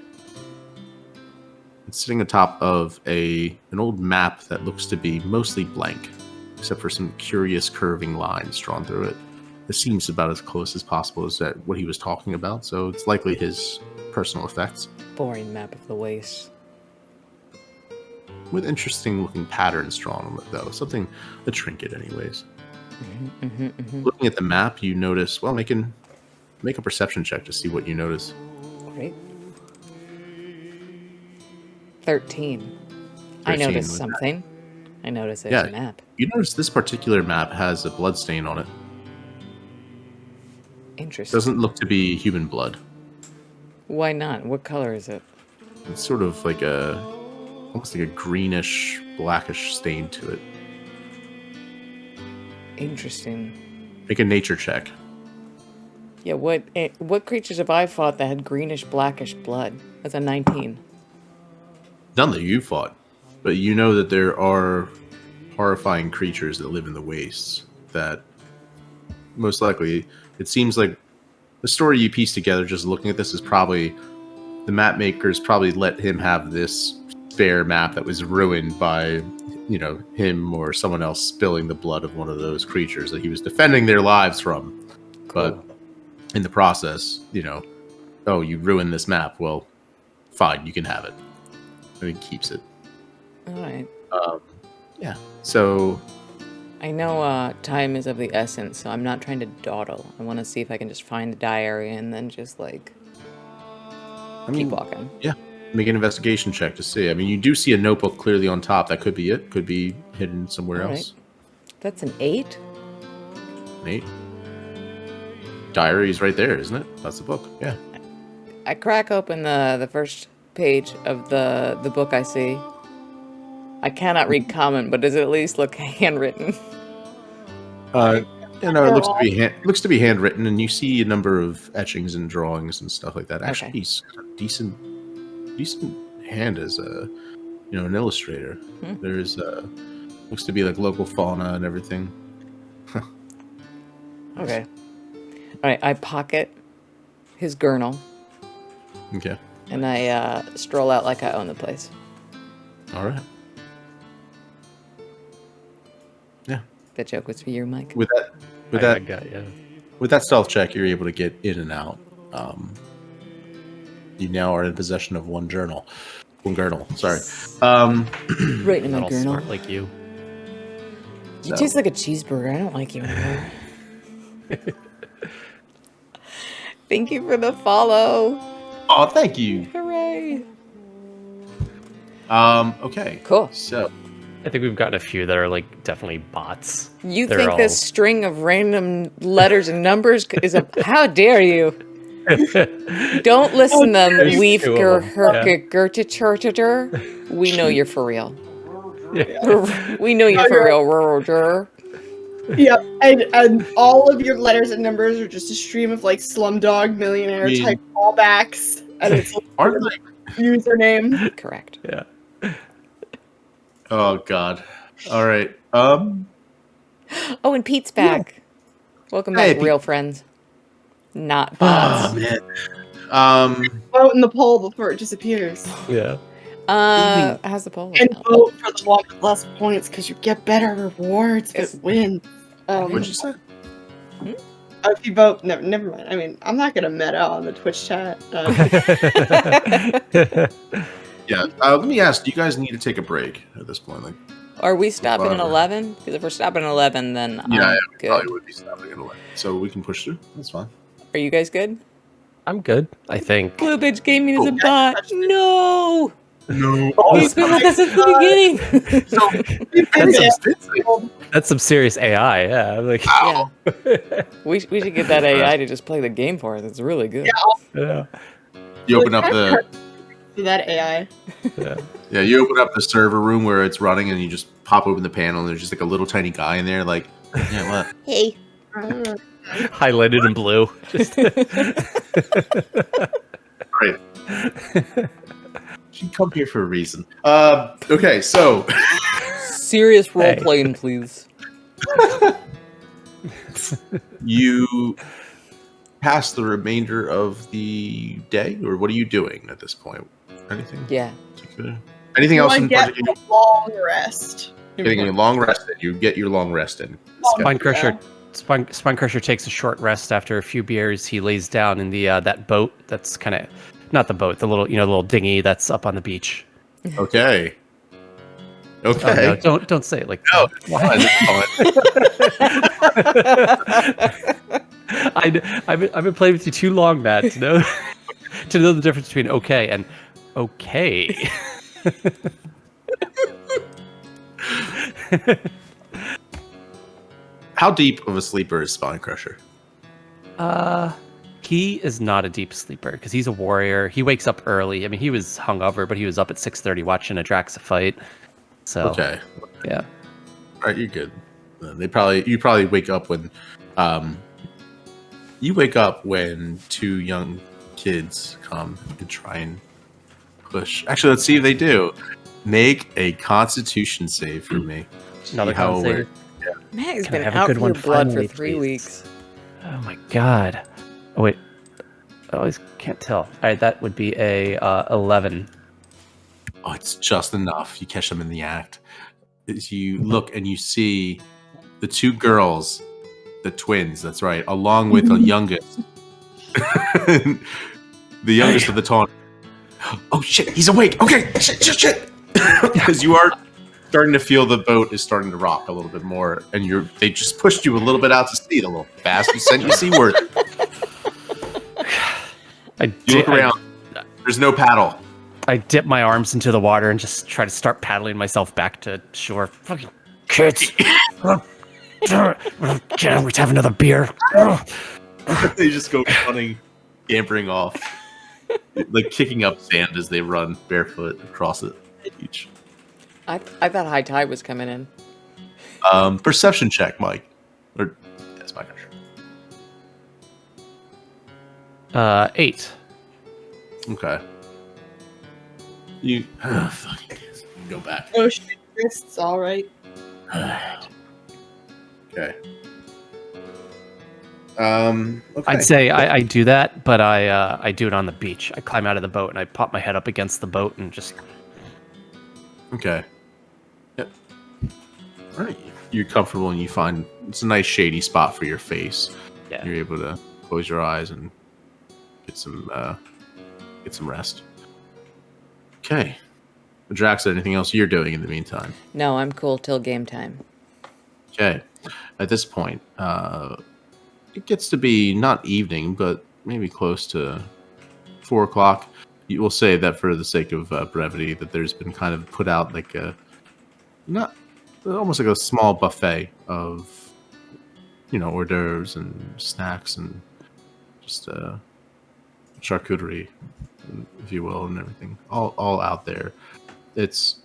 sitting atop of an old map that looks to be mostly blank, except for some curious curving lines drawn through it. It seems about as close as possible as that what he was talking about, so it's likely his personal effects. Boring map of the wastes. With interesting looking patterns drawn on it, though. Something, a trinket anyways. Looking at the map, you notice, well, make a perception check to see what you notice. Great. 13. I noticed something. I noticed there's a map. You notice this particular map has a blood stain on it. Interesting. Doesn't look to be human blood. Why not? What color is it? It's sort of like almost like a greenish, blackish stain to it. Interesting. Make a nature check. Yeah, what creatures have I fought that had greenish, blackish blood? That's a 19. None that you fought, but you know that there are horrifying creatures that live in the wastes that most likely, it seems like the story you piece together just looking at this is probably the map makers probably let him have this spare map that was ruined by him or someone else spilling the blood of one of those creatures that he was defending their lives from. Cool. But in the process, oh, you ruined this map. Well, fine, you can have it. And he keeps it. All right. Yeah. So I know time is of the essence, so I'm not trying to dawdle. I want to see if I can just find the diary and then just keep walking. Yeah. Make an investigation check to see. I mean, you do see a notebook clearly on top. That could be it. Could be hidden somewhere else. That's an 8? An 8. Diary's right there, isn't it? That's the book. Yeah. I crack open the first page of the book I see. I cannot read common, but does it at least look handwritten? It looks to be handwritten, and you see a number of etchings and drawings and stuff like that. Actually, he's got a decent hand as an illustrator. There's looks to be like local fauna and everything. Okay. All right, I pocket his gurnal. Okay. And I stroll out like I own the place. All right. Yeah. That joke was for you, Mike. With that stealth check, you're able to get in and out. You now are in possession of one gurnal. Sorry. Right in my Not all gurnal. smart like you. You taste like a cheeseburger. I don't like you anymore. Thank you for the follow. Oh, thank you. Hooray. Okay. Cool. So, I think we've gotten a few that are like definitely bots. You They're think all- this string of random letters and numbers is a... How dare you? Don't listen to them. There's We've two of them, We know you're for real. Yeah. We know you're for real. Yep, and all of your letters and numbers are just a stream of like Slumdog Millionaire type callbacks, and it's like aren't they? username. Correct. Yeah. Oh God. All right. Oh, and Pete's back. Welcome Hey, back, Pete. real friends. Not Oh bots. man. Vote in the poll before it disappears, Yeah. How's the poll? and looking? vote for the one with less points because you get better rewards if it wins. What'd you say? If you vote, no, never mind. I mean, I'm not gonna meta on the Twitch chat. Yeah. Let me ask. Do you guys need to take a break at this point? Like, Are we stopping at Fine. 11? Because if we're stopping at 11, then yeah, I'm we good. probably would be stopping at 11, so we can push through. That's fine. Are you guys good? I'm good, I think. Blue Bitch Gaming is a Cool. bot. No! No. He's been with us since the beginning. That's some serious AI. Yeah. I'm like, Yeah. We should get that AI to just play the game for us. It's really good. yeah. You open up the that AI. yeah. You open up the server room where it's running, and you just pop open the panel, and there's just like a little tiny guy in there. Like, yeah, what? Hey. Highlighted in blue. Just Right. She come here for a reason. Okay, so Serious role Hey. playing, please. you pass the remainder of the day, or what are you doing at this point? Anything Yeah. particular? Anything else I in get particular? a long rest. Getting a long rest in. You get your long rest in. Spine Crusher. Spine Crusher takes a short rest after a few beers. He lays down in the that boat that's kind of not the boat, the little little dinghy that's up on the beach. Okay. Oh, Okay. no, don't say it like No, that. I've been playing with you too long, Matt, to know to know the difference between okay and okay. How deep of a sleeper is Spine Crusher? He is not a deep sleeper because he's a warrior. He wakes up early. I mean, he was hungover, but he was up at 6:30 watching a Draxa fight. So Okay. yeah. All right, you're good. You probably wake up when you wake up when two young kids come and try and push. Actually, let's see if they do. Make a Constitution save for me. Another See how con we're- save. Matt has Can I been have a out good for one your blood finally, for 3 please? weeks. Oh my god. Oh wait. I always can't tell. All right, that would be a 11. Oh, it's just enough. You catch them in the act. As you look and you see the two girls, the twins. That's right, along with the youngest, the youngest of the taunt. Oh shit, he's awake. Okay, shit. Because you are starting to feel the boat is starting to rock a little bit more, and they just pushed you a little bit out to sea, the little fast you sent you seaward. You look around. There's no paddle. I dip my arms into the water and just try to start paddling myself back to shore. Fucking kids. Can't we have another beer? They just go running, scampering off, like kicking up sand as they run barefoot across the beach. I thought high tide was coming in. Perception check, Mike. Or yes, Mike. 8. Okay. You fucking go back. Oh shit, wrists, all right. Okay. Okay. I'd say I do that, but I do it on the beach. I climb out of the boat and I pop my head up against the boat and just. Okay. Yep. All right. You're comfortable and you find it's a nice shady spot for your face. Yeah. You're able to close your eyes and get some rest. Okay. Drax, anything else you're doing in the meantime? No, I'm cool till game time. Okay. At this point, it gets to be not evening, but maybe close to 4 o'clock. You will say that for the sake of brevity, that there's been kind of put out like a not almost like a small buffet of hors d'oeuvres and snacks and just charcuterie, if you will, and everything, all out there. It's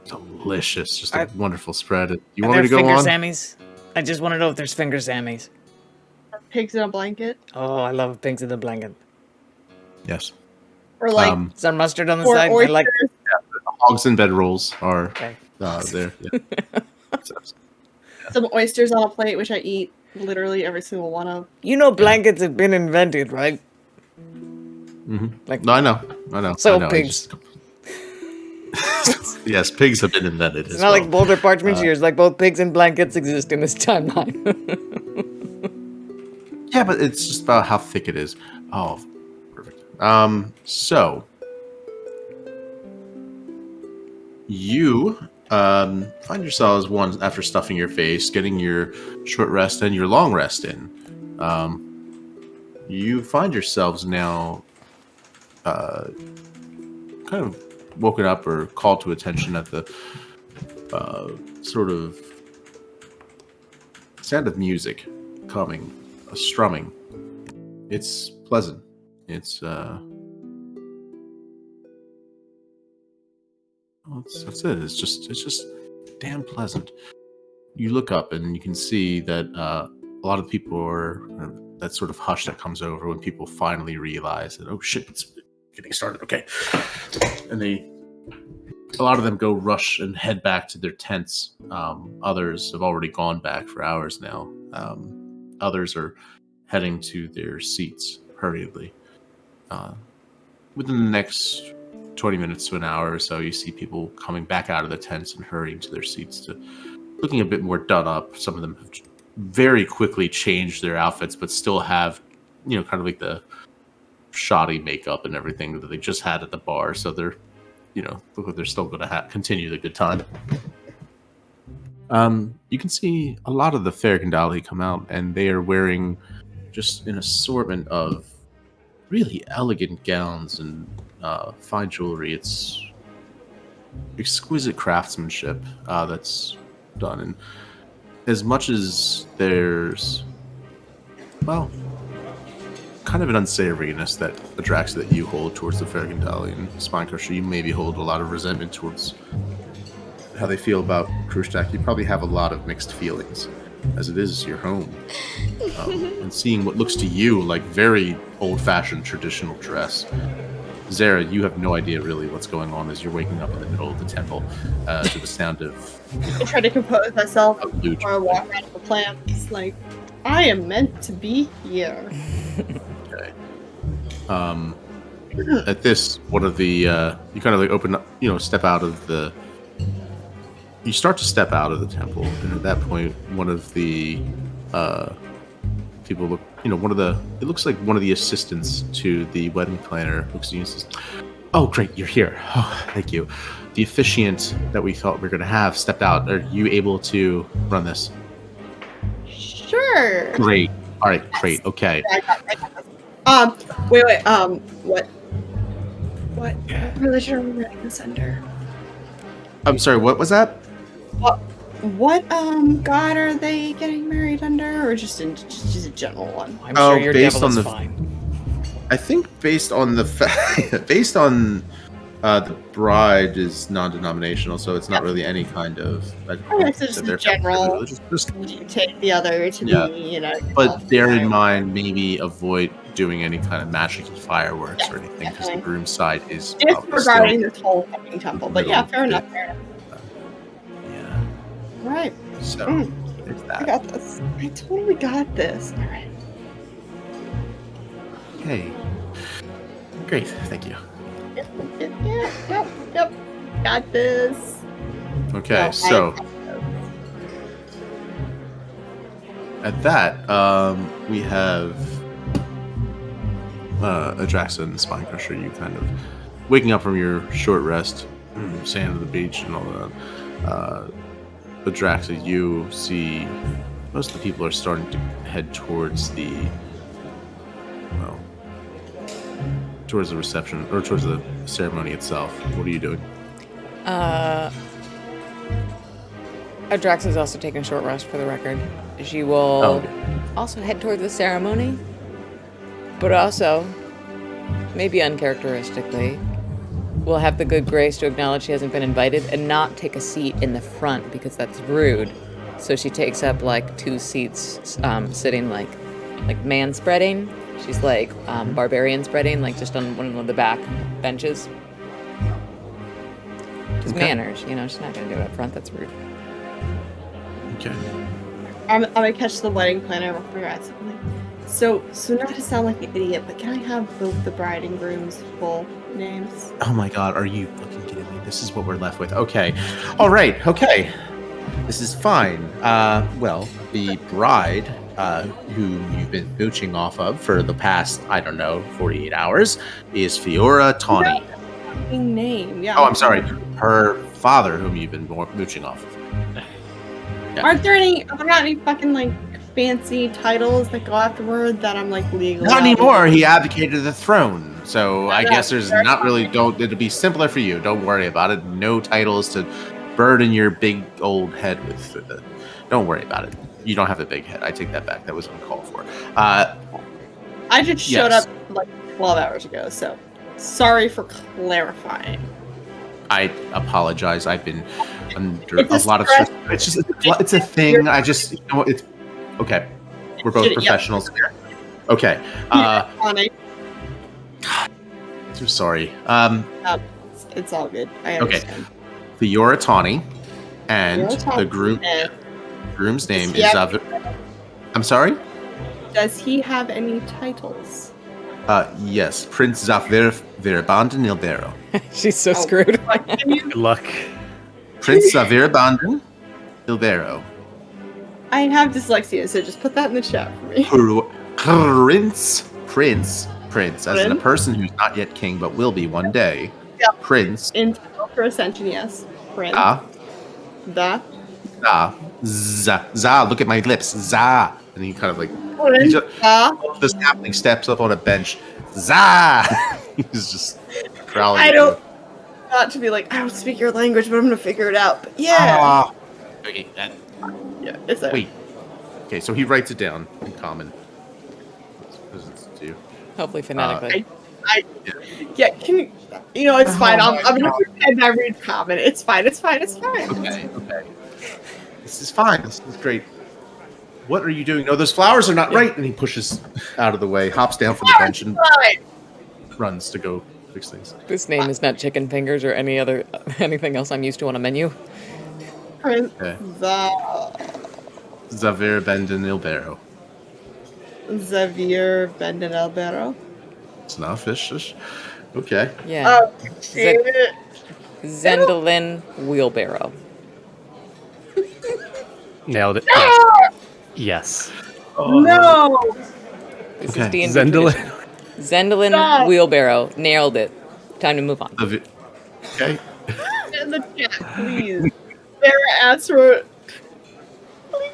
delicious, just a wonderful spread. You want me to go finger on? Sammys? I just want to know if there's finger Sammys. Pigs in a blanket. Oh, I love pigs in the blanket. Yes. Or like Some mustard on the or side. I oysters. like. Hogs and bedrolls are Okay. there. Yeah. Some oysters on a plate, which I eat literally every single one of. You know, blankets have been invented, right? Mm-hmm. Like, No, I know. So I know. pigs. Yes, pigs have been invented. It's not like Boulder Parchment Shears. Like both pigs and blankets exist in this timeline. Yeah, but it's just about how thick it is. Oh, perfect. So you find yourselves after stuffing your face, getting your short rest and your long rest in. You find yourselves now kind of woken up or called to attention at the sort of sound of music coming, a strumming. It's pleasant. It's that's it. It's just damn pleasant. You look up and you can see that a lot of people are that sort of hush that comes over when people finally realize that, oh shit, it's getting started. Okay, and a lot of them go rush and head back to their tents. Others have already gone back for hours now. Others are heading to their seats hurriedly. Within the next 20 minutes to an hour or so, you see people coming back out of the tents and hurrying to their seats, looking a bit more done up. Some of them have very quickly changed their outfits, but still have, kind of like the shoddy makeup and everything that they just had at the bar. So they're, look like they're still going to continue the good time. You can see a lot of the Fairgandali come out, and they are wearing just an assortment of really elegant gowns and fine jewelry. It's exquisite craftsmanship that's done. And as much as there's, kind of an unsavoriness that attracts that you hold towards the Fairgandali and Spinecrusher, you maybe hold a lot of resentment towards how they feel about Krustak. You probably have a lot of mixed feelings, as it is your home. And seeing what looks to you like very old-fashioned traditional dress. Zara, you have no idea really what's going on as you're waking up in the middle of the temple to the sound of... I try to compose myself luge. before I walk out of the plant. It's like, I am meant to be here. Okay. At this, one of the... you kind of like open up, step out of the... You start to step out of the temple, and at that point, one of the people look, it looks like one of the assistants to the wedding planner looks at you and says, "Oh, great, you're here. Oh, thank you. The officiant that we thought we were going to have stepped out. Are you able to run this?" Sure. Great. All right, great. Okay. I got this. Wait. What religion are we running this under? I'm sorry, what was that? What god are they getting married under, or just a general one? I'm sure your based devil on is the fine. I think based on the the bride is non-denominational, so it's not really any kind of. Okay, so just the general. You take the other to be, But bear in mind, maybe avoid doing any kind of magic fireworks or anything, because the groom's side is disregarding this whole fucking temple. But yeah, fair enough. Yeah. All right. So it's that. I got this. I totally got this. All right. Hey. Great, thank you. Yep. Got this. Okay, so at that, we have Adraxa and Spinecrusher. You kind of waking up from your short rest, sand of the beach and all that. Adraxa, you see most of the people are starting to head towards the towards the reception or towards the ceremony itself. What are you doing? Adrax is also taking a short rest for the record. She will also head toward the ceremony, but also, maybe uncharacteristically, will have the good grace to acknowledge she hasn't been invited and not take a seat in the front because that's rude. So she takes up like 2 seats, sitting like man spreading. She's like barbarian spreading, like just on one of the back benches. Just manners, she's not gonna do it up front. That's rude. Okay. I'm gonna catch the wedding planner real quick. So not to sound like an idiot, but can I have both the bride and groom's full names? Oh my god, are you fucking kidding me? This is what we're left with. Okay. All right. Okay. This is fine. Well, the bride, whom you've been mooching off of for the past, 48 hours, is Fiora Tawny. Name, yeah. Oh, I'm sorry. Her father, whom you've been mooching off of. Yeah. Are there not any fucking like fancy titles that go afterward that I'm like legally? Not anymore. He abdicated the throne. So I guess there's very not really. It'll be simpler for you. Don't worry about it. No titles to burden your big old head with. Don't worry about it. You don't have a big head. I take that back. That was uncalled for. I just showed up like 12 hours ago, so sorry for clarifying. I apologize. I've been under a lot of stress. It's a thing. It's okay. We're both professionals. Okay. Funny. I'm sorry. It's all good. I understand. Okay. Fiora Tawny and the groom's name is I'm sorry? Does he have any titles? Yes, Prince Zafir Virabandin Ilbero. She's so screwed. Good luck. Prince Zafir Bandin Ilbero. I have dyslexia, so just put that in the chat for me. Prince, as in a person who's not yet king but will be one day. Yeah. Prince. In for ascension, yes. Prince. Za. Look at my lips. Za. And he kind of like the sapling steps up on a bench. Za. He's just growling. Not to be like, I don't speak your language, but I'm gonna figure it out. But yeah. Okay. Yeah. It's there. Wait. Okay, so he writes it down in common. What does it do? Hopefully phonetically. Can you? It's fine. I'm gonna pretend I read common. It's fine. Okay. This is fine. This is great. What are you doing? No, those flowers are not right. And he pushes out of the way, hops down from the bench, and runs to go fix things. This name is not chicken fingers or anything else I'm used to on a menu. Prince Xavier Bendin Ilbero. Xavier Bendin Albero. It's not fish. Okay. Yeah. Zendelin Wheelbarrow. Nailed it. Yes. No. This is Okay. D&D Zendelin. tradition. Zendelin Stop. Wheelbarrow. Nailed it. Time to move on. Okay. In the chat, please. Sarah asked for it.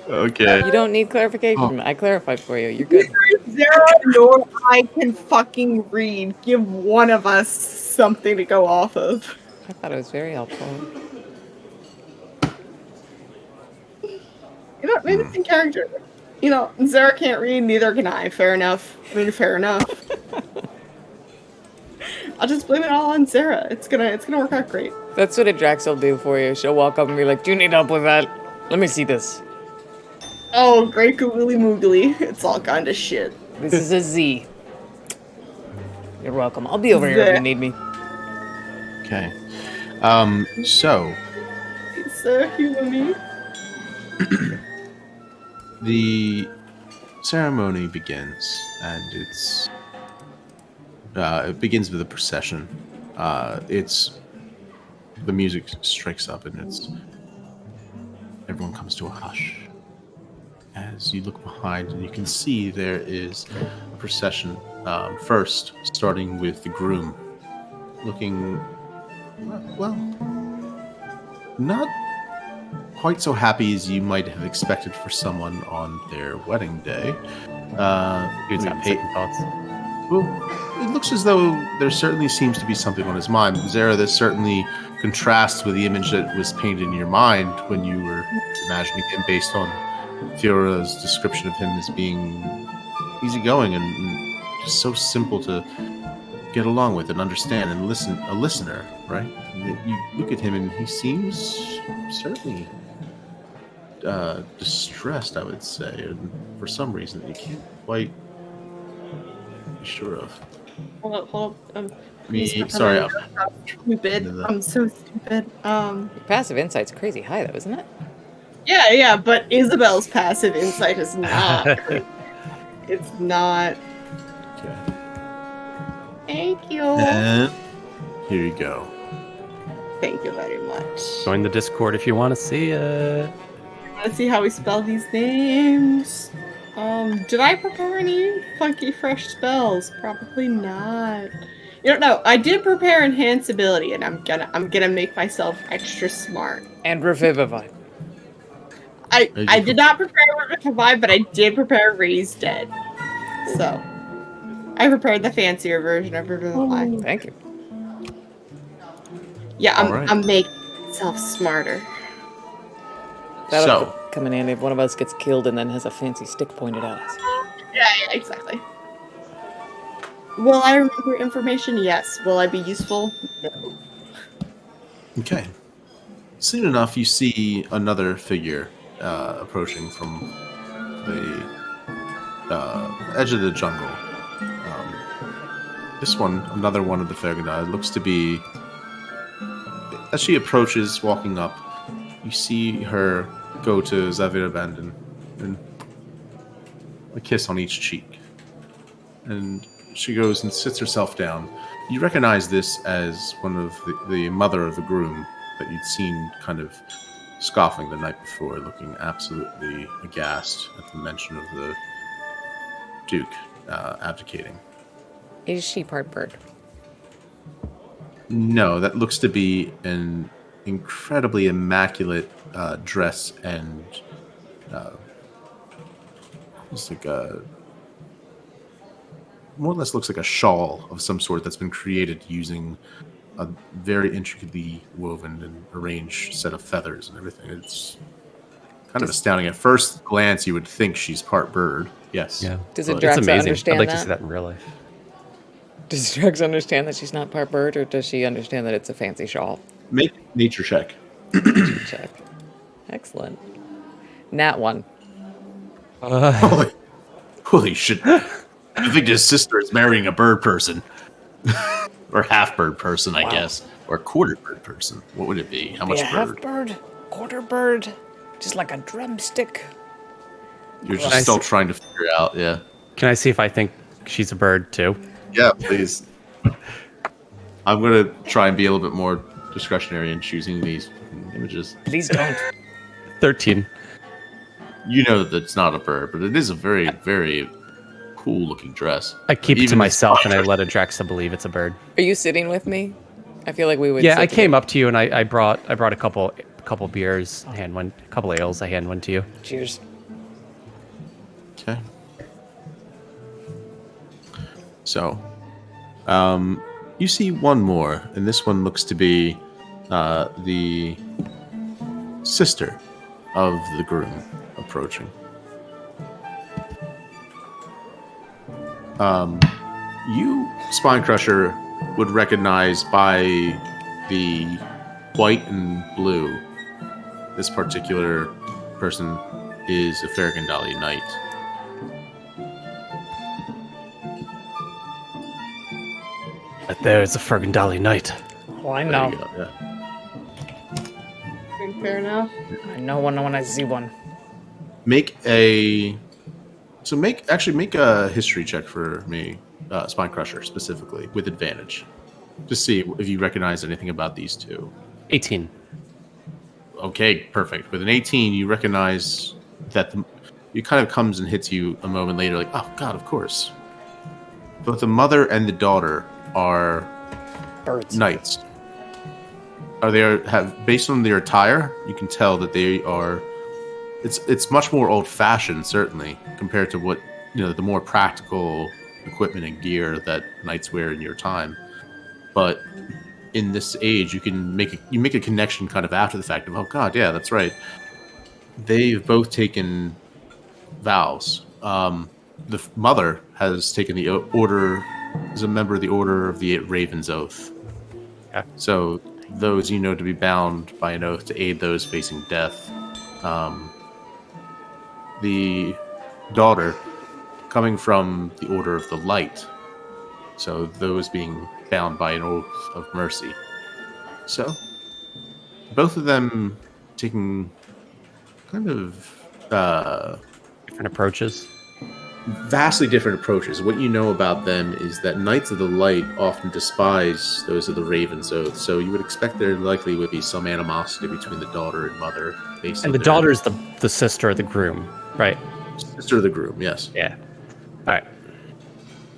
Okay. You don't need clarification. I clarified for you. You're good. Zara nor I can fucking read. Give one of us something to go off of. I thought it was very helpful. Maybe it's in character. Zara can't read, neither can I. Fair enough. Fair enough. I'll just blame it all on Zara. It's gonna work out great. That's what a Drax will do for you. She'll walk up and be like, "Do you need help with that? Let me see this." Oh, great googly moogly. It's all kind of shit. This is a Z. You're welcome. I'll be over here if you need me. Okay. So So human. the ceremony begins, and it begins with a procession. The music strikes up, and everyone comes to a hush. As you look behind, and you can see there is a procession. First, starting with the groom, looking not quite so happy as you might have expected for someone on their wedding day. Dude's let having me second thoughts. Well, it looks as though there certainly seems to be something on his mind. Zara, this certainly contrasts with the image that was painted in your mind when you were imagining him based on Fiora's description of him as being easygoing and just so simple to get along with and understand and a listener, right? You look at him and he seems certainly distressed, I would say, and for some reason that you can't quite be sure of. Hold up. Please Sorry, I'm stupid. I'm so stupid. Your passive insight's crazy high, though, isn't it? Yeah, but Isabel's passive insight is not. It's not. Okay. Thank you. And here you go. Thank you very much. Join the Discord if you want to see it. Let's see how we spell these names. Did I prepare any funky fresh spells? Probably not. You don't know. I did prepare enhance ability, and I'm gonna make myself extra smart. And Revivify. I did not prepare Revivify, but I did prepare Raise Dead. So I prepared the fancier version of Revivify. Thank you. Yeah, Alright. I'm making myself smarter. That'll So, come in handy if one of us gets killed and then has a fancy stick pointed at us. Yeah, exactly. Will I remember information? Yes. Will I be useful? No. okay. Soon enough, you see another figure approaching from the edge of the jungle. This one, another one of the Fergandai, looks to be... As she approaches, walking up, you see her go to Zavira Bandon and a kiss on each cheek. And she goes and sits herself down. You recognize this as one of the mother of the groom that you'd seen kind of scoffing the night before, looking absolutely aghast at the mention of the Duke abdicating. Is she part bird? No, that looks to be an incredibly immaculate dress and it's like a more or less looks like a shawl of some sort that's been created using a very intricately woven and arranged set of feathers and everything. It's kind of astounding. At first glance, you would think she's part bird. Yes. Yeah. Does it It's Draxa amazing. understand I'd like to that? see that in real life. Does Drax understand that she's not part bird, or does she understand that it's a fancy shawl? Make a nature check. Check. Excellent. Nat 1. Holy shit. I think his sister is marrying a bird person. Or half bird person, I guess. Or quarter bird person. What would it be? How much half bird? bird, quarter bird, just like a drumstick. You're just still trying to figure out, yeah. Can I see if I think she's a bird too? Yeah, please. I'm going to try and be a little bit more discretionary in choosing these images. Please don't. 13. You know that it's not a bird, but it is a very, very cool looking dress. I keep it to Even myself and I sponsors- let Adraxa believe it's a bird. Are you sitting with me? I feel like we would. Yeah, sit I came together. up to you and I brought a couple beers, hand one, a couple ales, I hand one to you. Cheers. Okay. So, you see one more, and this one looks to be the sister of the groom approaching. You, Spine Crusher, would recognize by the white and blue this particular person is a Fergandali knight. But there's a Fergandali knight. Oh, I There know. you go, yeah. Fair enough. I know when I see one. Make a history check for me, Spine Crusher specifically, with advantage. Just see if you recognize anything about these two. 18. Okay, perfect. With an 18, you recognize that it kind of comes and hits you a moment later, like, oh god, of course. Both the mother and the daughter are Birds. knights. have based on their attire, you can tell that they are. It's much more old fashioned, certainly, compared to what the more practical equipment and gear that knights wear in your time. But in this age, you can make a connection kind of after the fact of, oh god, yeah, that's right. They've both taken vows. The mother has taken the order, is a member of the Order of the Raven's Oath. Yeah. So those to be bound by an oath to aid those facing death. The daughter coming from the Order of the Light. So those being bound by an oath of mercy. So both of them taking kind of Different approaches. vastly different approaches. What you know about them is that Knights of the Light often despise those of the Raven's Oath, so you would expect there likely would be some animosity between the daughter and mother. And the daughter's the sister of the groom, right? Sister of the groom, yes. Yeah. All right.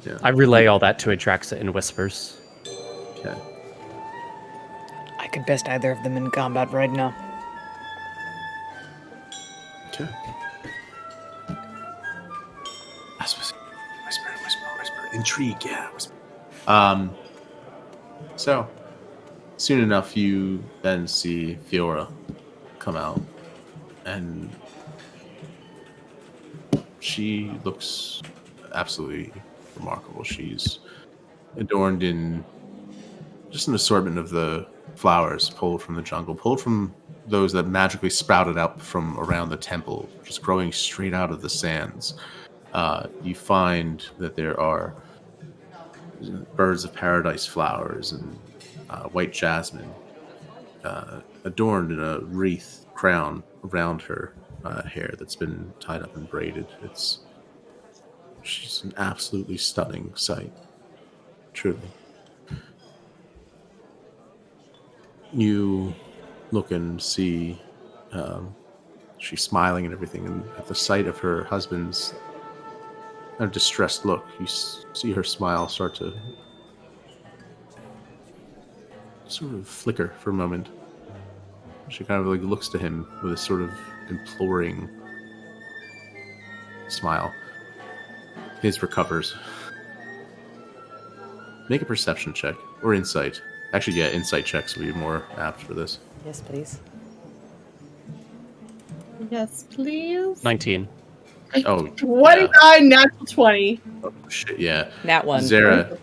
Yeah. I relay all that to Adraxa in whispers. Okay. I could best either of them in combat right now. Okay. Whisper. Intrigue, yeah. Whisper. So, soon enough, you then see Fiora come out, and she looks absolutely remarkable. She's adorned in just an assortment of the flowers pulled from the jungle, pulled from those that magically sprouted up from around the temple, just growing straight out of the sands. You find that there are birds of paradise flowers and white jasmine adorned in a wreath crown around her hair that's been tied up and braided. She's an absolutely stunning sight, truly. You look and see she's smiling and everything, and at the sight of her husband's distressed look, you see her smile start to sort of flicker for a moment. She kind of looks to him with a sort of imploring smile. His recovers. Make a perception check or insight. Actually, yeah, insight checks would be more apt for this. Yes, please. Yes, please. 19. Oh, 29, natural 20. Oh, shit, yeah. Nat one. Zara.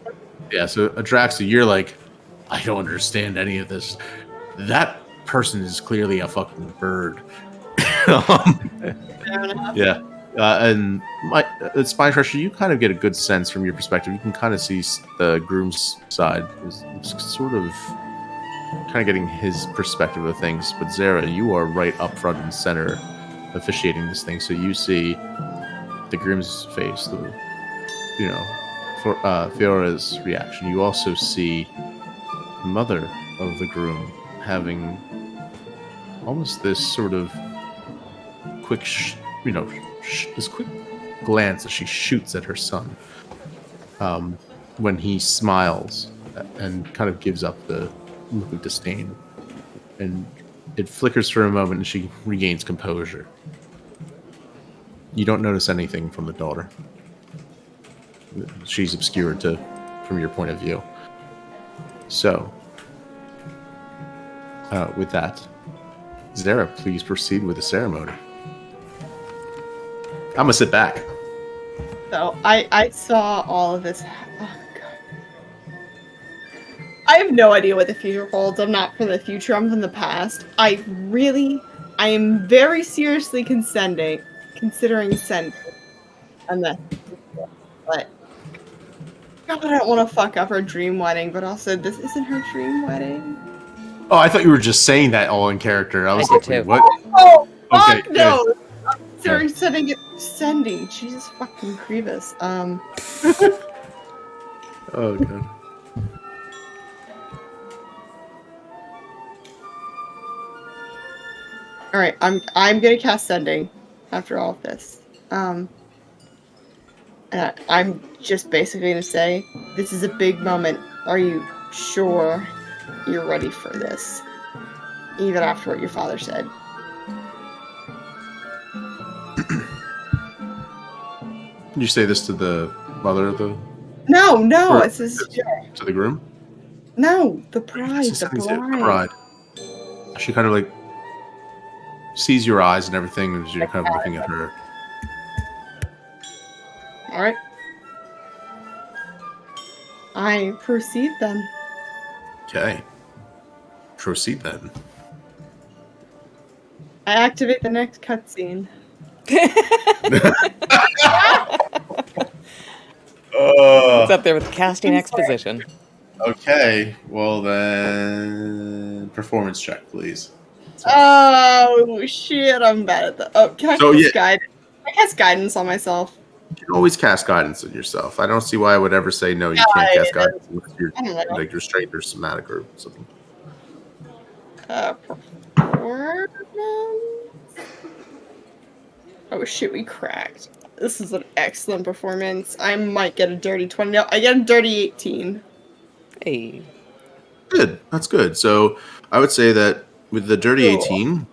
Yeah, so Adraxa, you're like, I don't understand any of this. That person is clearly a fucking bird. Fair enough. Yeah. And Spine Crusher, you kind of get a good sense from your perspective. You can kind of see the groom's side is sort of kind of getting his perspective of things. But Zara, you are right up front and center officiating this thing. So you see the groom's face, Fiora's reaction. You also see the mother of the groom having almost this sort of quick, this quick glance that she shoots at her son when he smiles and kind of gives up the look of disdain. And it flickers for a moment and she regains composure. You don't notice anything from the daughter. She's obscured from your point of view. So, with that, Zara, please proceed with the ceremony. I'm gonna sit back. So I saw all of this. Oh god. I have no idea what the future holds. I'm not from the future. I'm from the past. I am very seriously considering sending. And that, but God, I don't want to fuck up her dream wedding. But also, this isn't her dream wedding. Oh, I thought you were just saying that all in character. I was I like, did wait, too. what? Oh Okay, fuck no! good. I'm considering sending. Jesus fucking Grievous. Oh god. All right, I'm gonna cast sending after all of this. And I'm just basically gonna say this is a big moment. Are you sure you're ready for this? even after what your father said. Did you say this to the mother of the? No, Or it's his. to the groom? No, the She bride, the said he's bride. the bride. She kind of like sees your eyes and everything, and you're kind of looking at her. All right. I proceed then. Okay. Proceed then. I activate the next cutscene. It's up there with casting exposition. Okay. Well then, performance check, please. Oh shit! I'm bad at that. Oh, can I So, cast yeah. guidance? I cast guidance on myself. You can always cast guidance on yourself. I don't see why I would ever say no. You can't cast guidance unless you're I don't know. like restrained or somatic or something. Performance. Oh shit! We cracked. This is an excellent performance. I might get a dirty 20. No, I get a dirty 18. Hey. Good. That's good. So I would say that with the dirty Cool. 18,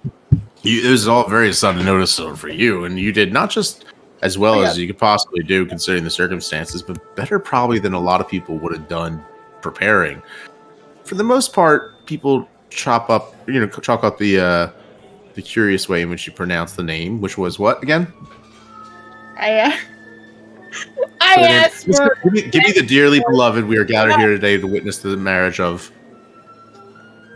this is all very sudden notice for you, and you did not just as well as you could possibly do considering the circumstances, but better probably than a lot of people would have done preparing. For the most part, people chalk up the curious way in which you pronounce the name, which was what again? I asked for. Give me the dearly beloved. We are gathered here today to witness the marriage of.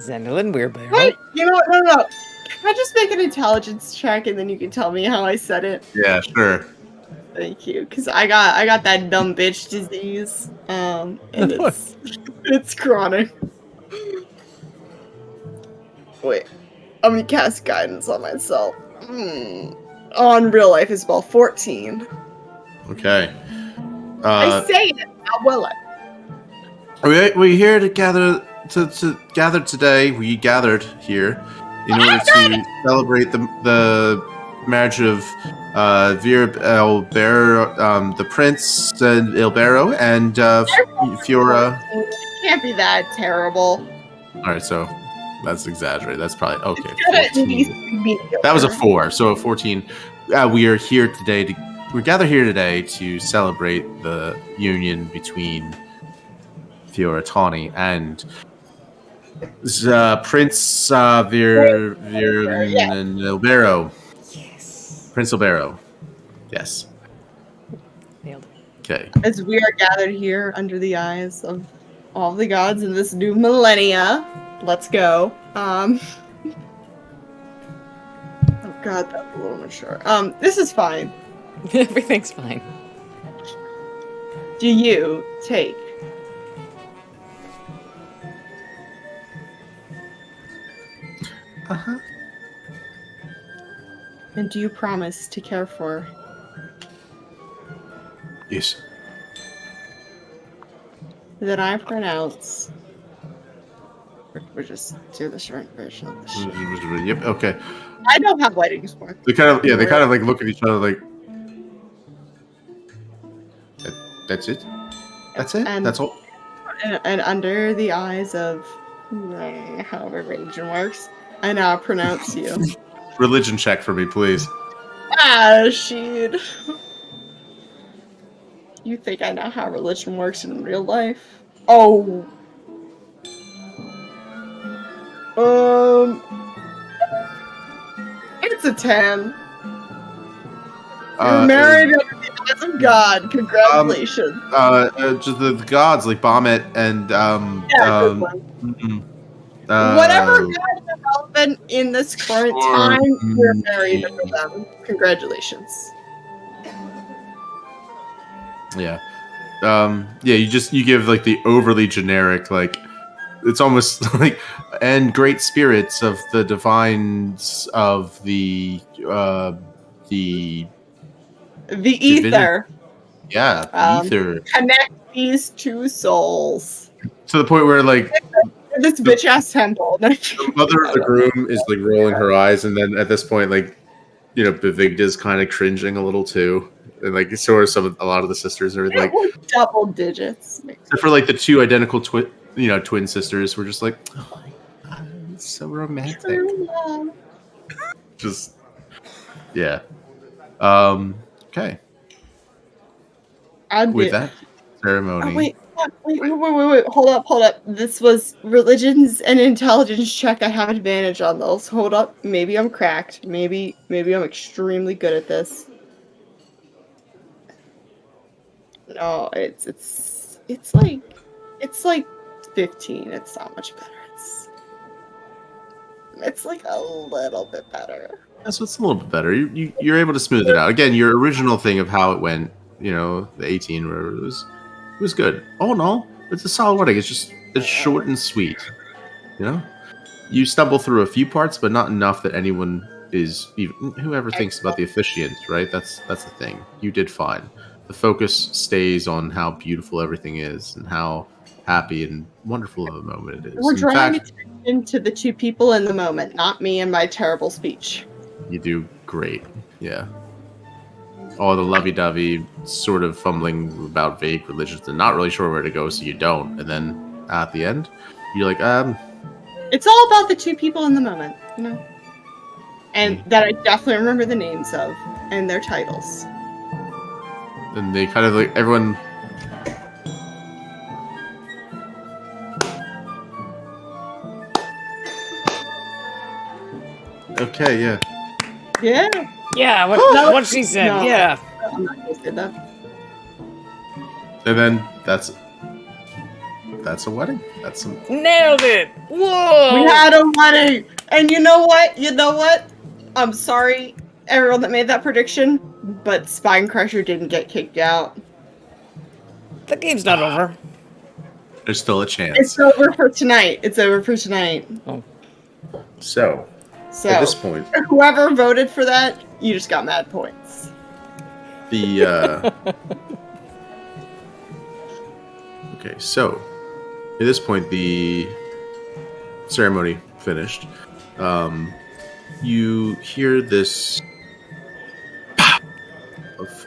Zendalin Weirbear. Wait, you know what? No. Can I just make an intelligence check and then you can tell me how I said it? Yeah, sure. Thank you, because I got that dumb bitch disease, and it's chronic. Wait, I'm gonna cast guidance on myself. On real life is spell 14. Okay. I say it. How will I? We're here to gather today. We gathered here in order to celebrate the marriage of Vir Elbero, the Prince Elbero, and Fiora. It can't be that terrible. All right, so that's exaggerated. That's probably okay. At 14. least be That was a 4, so a 14. We are here today we're gathered here today to celebrate the union between Fiora Tawny and Prince Vir Elbero. Yes. Prince Elbero. Yes. Nailed it. Okay. As we are gathered here under the eyes of all the gods in this new millennia. Let's go. Oh god, that's a little mature. This is fine. Everything's fine. Do you take and do you promise to care for Yes. that I pronounce we're just do the short version of the shit. Yep. Okay. I know how weddings work. They kind of like look at each other like. That's it. That's it. And- That's all. And under the eyes of however religion works, I now pronounce you. Religion check for me, please. Shit. You think I know how religion works in real life? Oh. It's a 10. You're married under the eyes of God. Congratulations. Just the gods like Bahamut and Good one. Whatever gods are relevant in this current time, we're married under them. Congratulations. Yeah. You give like the overly generic, like it's almost like and great spirits of the divines of the Ether. Yeah, ether. Connect these two souls. To the point where like This bitch ass temple. the mother of the groom is like rolling her eyes, and then at this point, like Bevigda's kind of cringing a little too, and like so are a lot of the sisters are like double digits. except for like the two identical twin sisters were just like, So romantic. True love. Just yeah. Okay. I'm With do- that Oh ceremony, wait, wait. Hold up. This was religions and intelligence check. I have advantage on those. Hold up. Maybe I'm cracked. Maybe I'm extremely good at this. No, it's like 15. It's not much better. It's like a little bit better. so it's a little bit better. You're able to smooth it out. Again, your original thing of how it went, the 18 where it was good. All in all, it's a solid wedding. It's short and sweet. You know, you stumble through a few parts, but not enough that anyone is even whoever thinks about the officiant, right? That's the thing. You did fine. The focus stays on how beautiful everything is and how happy and wonderful of a moment it is. We're In drawing fact, attention to the two people in the moment, not me and my terrible speech. you do great. Yeah. All the lovey-dovey sort of fumbling about vague religions and not really sure where to go, so you don't. And then at the end, you're like, It's all about the two people in the moment, and that I definitely remember the names of and their titles. and they kind of like everyone. Okay, yeah. Yeah. Yeah, what she said. No. Yeah. I'm not gonna say that. And then that's a wedding. That's some. Nailed it. Whoa. We had a wedding, and you know what? I'm sorry, everyone that made that prediction, but Spinecrusher didn't get kicked out. The game's not over. There's still a chance. It's over for tonight. So So at this point, whoever voted for that, you just got mad points. the okay. So at this point, the ceremony finished. You hear this of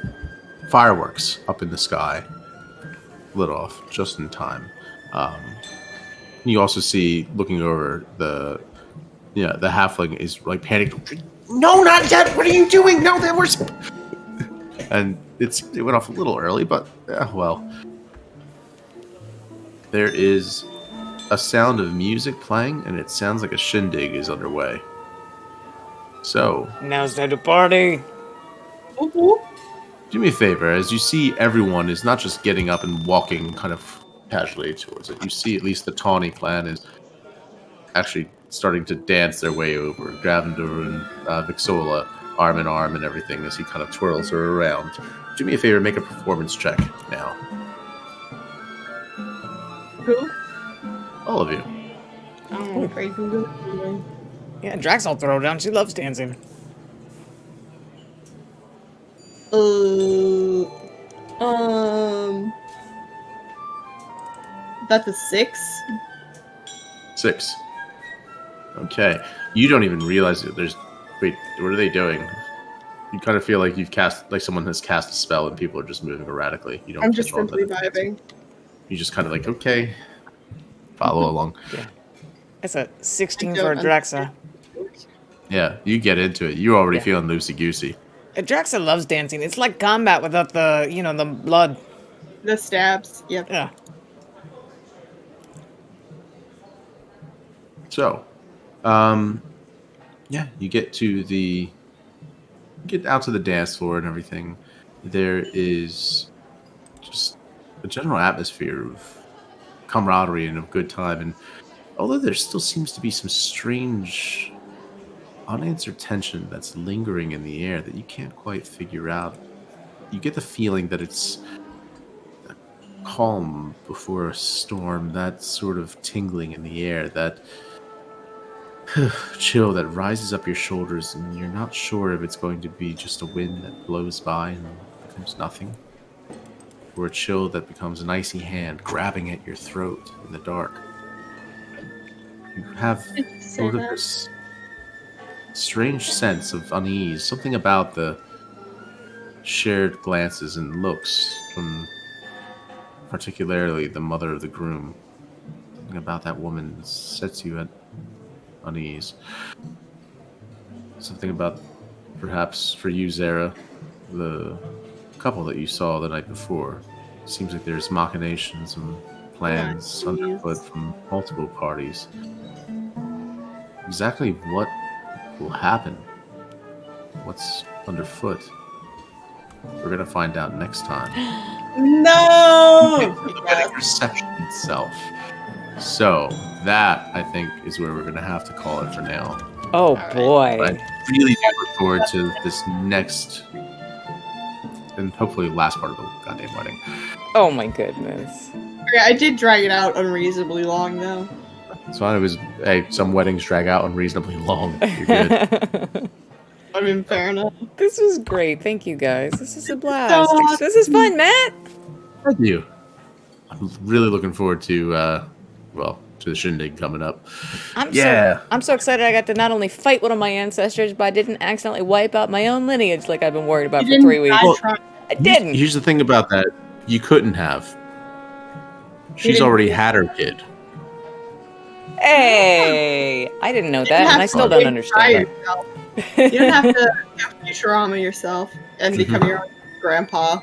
fireworks up in the sky, lit off just in time. You also see, looking over the halfling is like panicked. No, not yet. What are you doing? No, there was. And it went off a little early, but well. There is a sound of music playing, and it sounds like a shindig is underway. So, Now's time to party. do me a favor, as you see everyone is not just getting up and walking kind of casually towards it. You see at least the Tawny clan is actually starting to dance their way over. Gravendur and Vixola arm in arm and everything as he kind of twirls her around. Do me a favor, make a performance check now. Who? All of you. Oh, great. Yeah, Drax will throw down. She loves dancing. That's a 6. 6. Okay. You don't even realize that there's... Wait, what are they doing? You kind of feel like someone has cast a spell and people are just moving erratically. You don't I'm just catch on simply that. vibing. You just kind of like, okay, follow along. Yeah. That's a 16 for Draxa. Yeah, you get into it. You're already Yeah. feeling loosey-goosey. Draxa loves dancing. It's like combat without the, the blood. The stabs. Yep. Yeah. So, yeah, you get out to the dance floor and everything. There is just a general atmosphere of camaraderie and of good time. And although there still seems to be some strange unanswered tension that's lingering in the air that you can't quite figure out, you get the feeling that it's a calm before a storm, that sort of tingling in the air, that chill that rises up your shoulders, and you're not sure if it's going to be just a wind that blows by and becomes nothing, or a chill that becomes an icy hand grabbing at your throat in the dark. You have sort of this strange sense of unease, something about the shared glances and looks from particularly the mother of the groom. Something about that woman sets you at unease. Something about, perhaps for you, Zara, the couple that you saw the night before. Seems like there's machinations and plans underfoot from multiple parties. Exactly what will happen? What's underfoot? We're gonna find out next time. No! The wedding reception itself. So that, I think, is where we're gonna have to call it for now. Oh boy. But I really do look forward to this next and hopefully last part of the goddamn wedding. Oh my goodness. Okay, I did drag it out unreasonably long, though. So it was, hey, some weddings drag out unreasonably long. You're good. I mean, fair enough. This was great. Thank you guys. This is a blast. awesome. This is fun, Matt. Thank you. I'm really looking forward to, to the shindig coming up. I'm so excited I got to not only fight one of my ancestors, but I didn't accidentally wipe out my own lineage like I've been worried about for 3 weeks. I didn't. Here's the thing about that. You couldn't have. She's already had her kid. Hey, I didn't know that, and I still don't understand it. You don't have to Futurama yourself and become your own grandpa.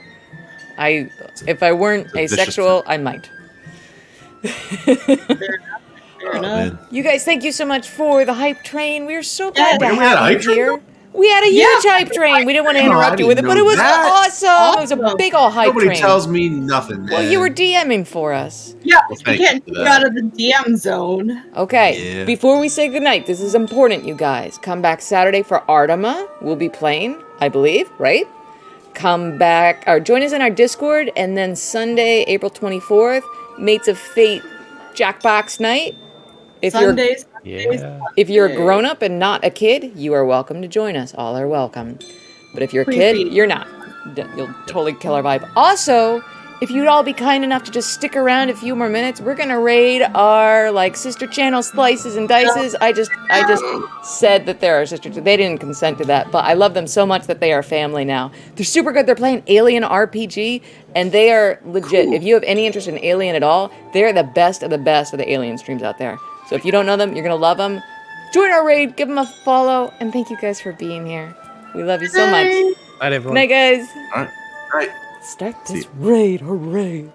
If I weren't asexual, I might. Fair enough. Man. You guys, thank you so much for the hype train. We're so glad to we had a have hype you train? here. We had a huge hype train. We didn't want to No, I interrupt you with it, didn't but it know was that. awesome. It was a big ol' hype Nobody train. tells me nothing, man. Well, you were DMing for us. Yeah, Well, you thank can't you for get that. out of the DM zone. Okay, Yeah. before we say goodnight, this is important, you guys. Come back Saturday for Artema. We'll be playing, I believe, right? Come back, or join us in our Discord, and then Sunday, April 24th, Mates of Fate Jackbox Night. Sundays. Yeah. If you're a grown-up and not a kid, you are welcome to join us. All are welcome. But if you're a kid, Creepy. you're not. You'll totally kill our vibe. Also, if you'd all be kind enough to just stick around a few more minutes, we're gonna raid our sister channel Slices and Dices. I just said that they're our sister. They didn't consent to that, but I love them so much that they are family now. They're super good. They're playing Alien RPG, and they are legit. Cool. If you have any interest in Alien at all, they're the best of the Alien streams out there. So if you don't know them, you're gonna love them. Join our raid, give them a follow, and thank you guys for being here. We love you so much. Night, everyone. Night, guys. All right. Start this raid. Hooray.